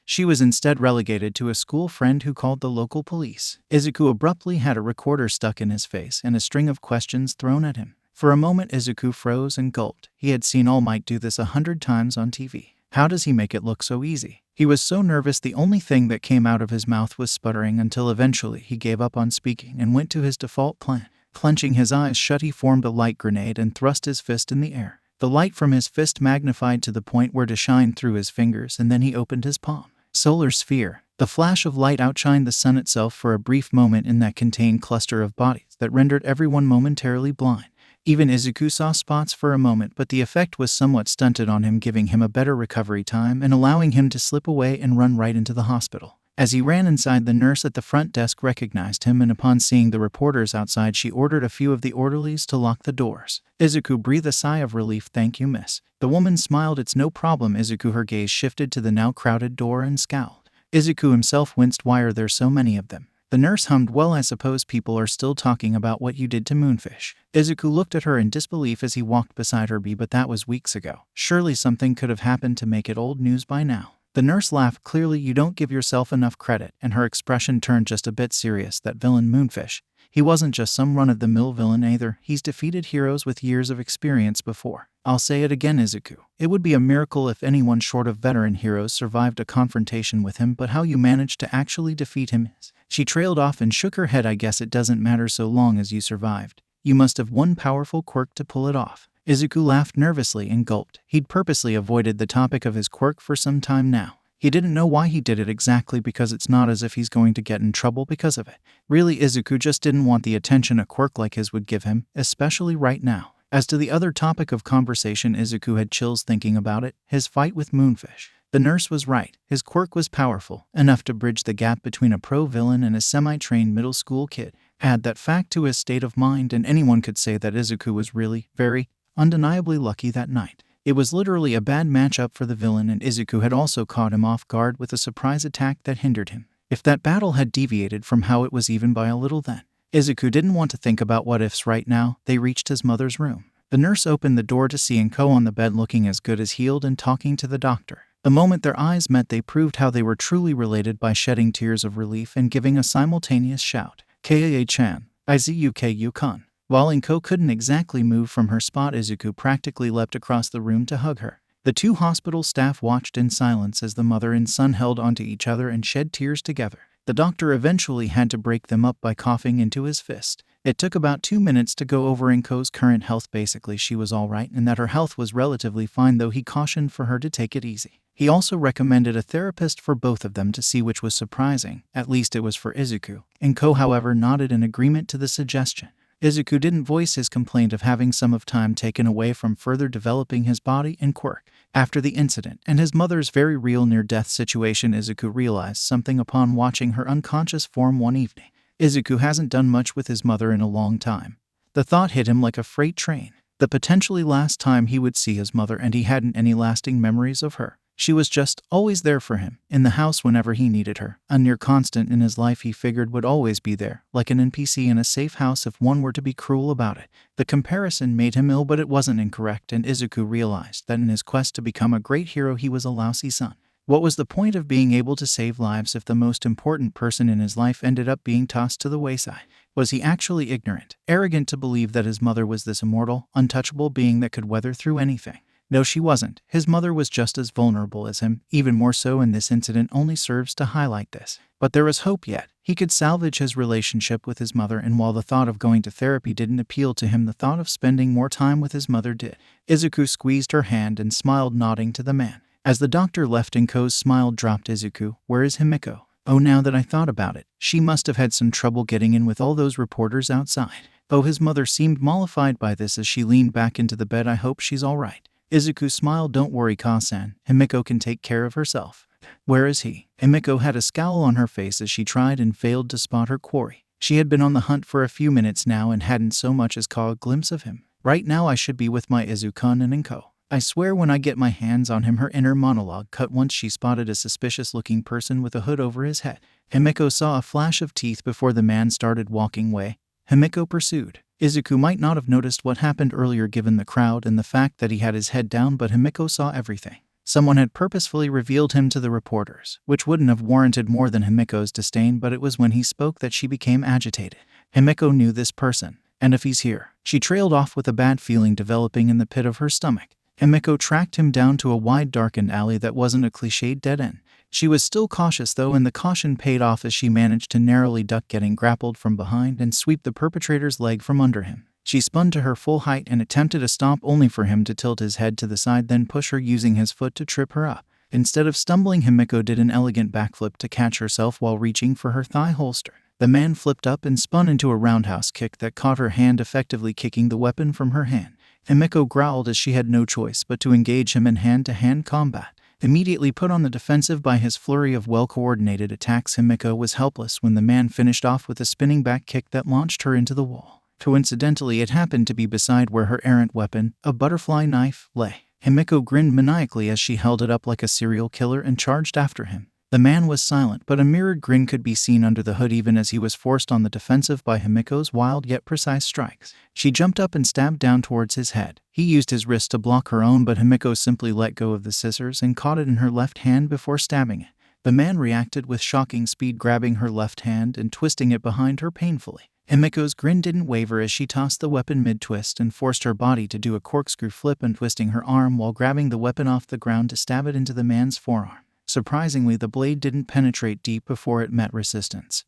She was instead relegated to a school friend who called the local police. Izuku abruptly had a recorder stuck in his face and a string of questions thrown at him. For a moment, Izuku froze and gulped. He had seen All Might do this 100 times on TV. How does he make it look so easy? He was so nervous the only thing that came out of his mouth was sputtering, until eventually he gave up on speaking and went to his default plan. Clenching his eyes shut, he formed a light grenade and thrust his fist in the air. The light from his fist magnified to the point where to shine through his fingers, and then he opened his palm. Solar sphere. The flash of light outshined the sun itself for a brief moment in that contained cluster of bodies that rendered everyone momentarily blind. Even Izuku saw spots for a moment, but the effect was somewhat stunted on him, giving him a better recovery time and allowing him to slip away and run right into the hospital. As he ran inside, the nurse at the front desk recognized him, and upon seeing the reporters outside, she ordered a few of the orderlies to lock the doors. Izuku breathed a sigh of relief. Thank you, miss. The woman smiled. It's no problem, Izuku. Her gaze shifted to the now crowded door and scowled. Izuku himself winced. Why are there so many of them? The nurse hummed. Well, I suppose people are still talking about what you did to Moonfish. Izuku looked at her in disbelief as he walked beside her. But that was weeks ago. Surely something could have happened to make it old news by now. The nurse laughed. Clearly you don't give yourself enough credit, and her expression turned just a bit serious. That villain Moonfish. He wasn't just some run-of-the-mill villain either. He's defeated heroes with years of experience before. I'll say it again, Izuku. It would be a miracle if anyone short of veteran heroes survived a confrontation with him, but how you managed to actually defeat him is... She trailed off and shook her head. I guess it doesn't matter so long as you survived. You must have one powerful quirk to pull it off. Izuku laughed nervously and gulped. He'd purposely avoided the topic of his quirk for some time now. He didn't know why he did it exactly, because it's not as if he's going to get in trouble because of it. Really, Izuku just didn't want the attention a quirk like his would give him, especially right now. As to the other topic of conversation, Izuku had chills thinking about it, his fight with Moonfish. The nurse was right. His quirk was powerful, enough to bridge the gap between a pro-villain and a semi-trained middle school kid. Add that fact to his state of mind, and anyone could say that Izuku was really, very, undeniably lucky that night. It was literally a bad matchup for the villain, and Izuku had also caught him off guard with a surprise attack that hindered him. If that battle had deviated from how it was even by a little, then Izuku didn't want to think about what-ifs right now. They reached his mother's room. The nurse opened the door to see Inko on the bed, looking as good as healed and talking to the doctor. The moment their eyes met, they proved how they were truly related by shedding tears of relief and giving a simultaneous shout. Kaa-chan, Izuku-kun. While Inko couldn't exactly move from her spot, Izuku practically leapt across the room to hug her. The two hospital staff watched in silence as the mother and son held onto each other and shed tears together. The doctor eventually had to break them up by coughing into his fist. It took about 2 minutes to go over Inko's current health. Basically, she was alright and that her health was relatively fine, though he cautioned for her to take it easy. He also recommended a therapist for both of them to see, which was surprising. At least it was for Izuku. Inko, however, nodded in agreement to the suggestion. Izuku didn't voice his complaint of having some of time taken away from further developing his body and quirk. After the incident and his mother's very real near-death situation, Izuku realized something upon watching her unconscious form one evening. Izuku hasn't done much with his mother in a long time. The thought hit him like a freight train. The potentially last time he would see his mother, and he hadn't any lasting memories of her. She was just always there for him, in the house whenever he needed her. A near constant in his life he figured would always be there, like an NPC in a safe house if one were to be cruel about it. The comparison made him ill, but it wasn't incorrect, and Izuku realized that in his quest to become a great hero he was a lousy son. What was the point of being able to save lives if the most important person in his life ended up being tossed to the wayside? Was he actually ignorant, arrogant to believe that his mother was this immortal, untouchable being that could weather through anything? No, she wasn't. His mother was just as vulnerable as him, even more so, and this incident only serves to highlight this. But there was hope yet. He could salvage his relationship with his mother, and while the thought of going to therapy didn't appeal to him, the thought of spending more time with his mother did. Izuku squeezed her hand and smiled, nodding to the man. As the doctor left, Inko's smile dropped. Izuku, where is Himiko? Oh, now that I thought about it, she must have had some trouble getting in with all those reporters outside. Oh, his mother seemed mollified by this as she leaned back into the bed. I hope she's all right. Izuku smiled. Don't worry, Ka-san. Himiko can take care of herself. Where is he? Himiko had a scowl on her face as she tried and failed to spot her quarry. She had been on the hunt for a few minutes now and hadn't so much as caught a glimpse of him. Right now I should be with my Izuku and Inko. I swear when I get my hands on him. Her inner monologue cut once she spotted a suspicious-looking person with a hood over his head. Himiko saw a flash of teeth before the man started walking away. Himiko pursued. Izuku might not have noticed what happened earlier given the crowd and the fact that he had his head down, but Himiko saw everything. Someone had purposefully revealed him to the reporters, which wouldn't have warranted more than Himiko's disdain, but it was when he spoke that she became agitated. Himiko knew this person, and if he's here, she trailed off with a bad feeling developing in the pit of her stomach. Himiko tracked him down to a wide darkened alley that wasn't a cliched dead end. She was still cautious though, and the caution paid off as she managed to narrowly duck getting grappled from behind and sweep the perpetrator's leg from under him. She spun to her full height and attempted a stomp, only for him to tilt his head to the side, then push her, using his foot to trip her up. Instead of stumbling, Himiko did an elegant backflip to catch herself while reaching for her thigh holster. The man flipped up and spun into a roundhouse kick that caught her hand, effectively kicking the weapon from her hand. Himiko growled as she had no choice but to engage him in hand-to-hand combat. Immediately put on the defensive by his flurry of well-coordinated attacks, Himiko was helpless when the man finished off with a spinning back kick that launched her into the wall. Coincidentally, it happened to be beside where her errant weapon, a butterfly knife, lay. Himiko grinned maniacally as she held it up like a serial killer and charged after him. The man was silent, but a mirrored grin could be seen under the hood even as he was forced on the defensive by Himiko's wild yet precise strikes. She jumped up and stabbed down towards his head. He used his wrist to block her own, but Himiko simply let go of the scissors and caught it in her left hand before stabbing it. The man reacted with shocking speed, grabbing her left hand and twisting it behind her painfully. Himiko's grin didn't waver as she tossed the weapon mid-twist and forced her body to do a corkscrew flip and twisting her arm while grabbing the weapon off the ground to stab it into the man's forearm. Surprisingly, the blade didn't penetrate deep before it met resistance.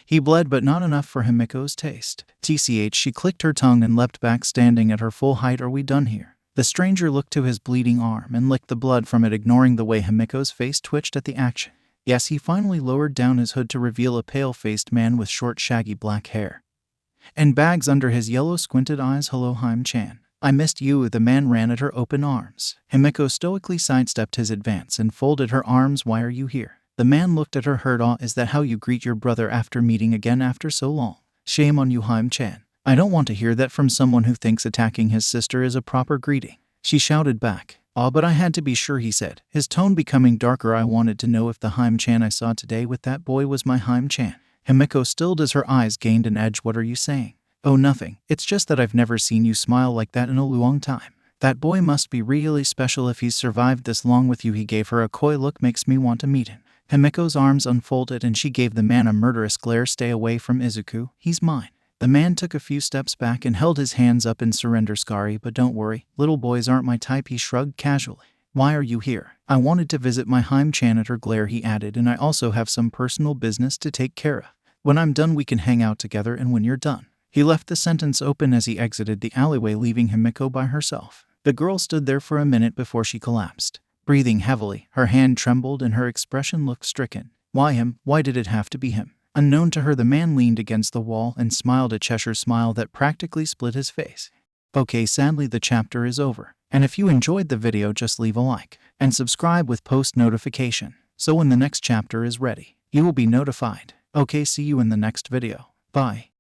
He bled, but not enough for Himiko's taste. TCH, she clicked her tongue and leapt back, standing at her full height. Are we done here? The stranger looked to his bleeding arm and licked the blood from it, ignoring the way Himiko's face twitched at the action. Yes, he finally lowered down his hood to reveal a pale-faced man with short, shaggy black hair and bags under his yellow, squinted eyes. Hello, Hime-chan. I missed you. The man ran at her open arms. Himiko stoically sidestepped his advance and folded her arms. Why are you here? The man looked at her, hurt. Aw, is that how you greet your brother after meeting again after so long? Shame on you, Hime-chan. I don't want to hear that from someone who thinks attacking his sister is a proper greeting. She shouted back. Aw, but I had to be sure, he said, his tone becoming darker. I wanted to know if the Hime-chan I saw today with that boy was my Hime-chan. Himiko stilled as her eyes gained an edge. What are you saying? Oh, nothing. It's just that I've never seen you smile like that in a long time. That boy must be really special if he's survived this long with you. He gave her a coy look. Makes me want to meet him. Himiko's arms unfolded and she gave the man a murderous glare. Stay away from Izuku. He's mine. The man took a few steps back and held his hands up in surrender. Sorry, but don't worry. Little boys aren't my type, he shrugged casually. Why are you here? I wanted to visit my Heim janitor Glare, he added, and I also have some personal business to take care of. When I'm done we can hang out together, and when you're done. He left the sentence open as he exited the alleyway, leaving Himiko by herself. The girl stood there for a minute before she collapsed. Breathing heavily, her hand trembled and her expression looked stricken. Why him? Why did it have to be him? Unknown to her, the man leaned against the wall and smiled a Cheshire smile that practically split his face. Okay, sadly the chapter is over. And if you enjoyed the video, just leave a like and subscribe with post notification, so when the next chapter is ready, you will be notified. Okay, see you in the next video. Bye.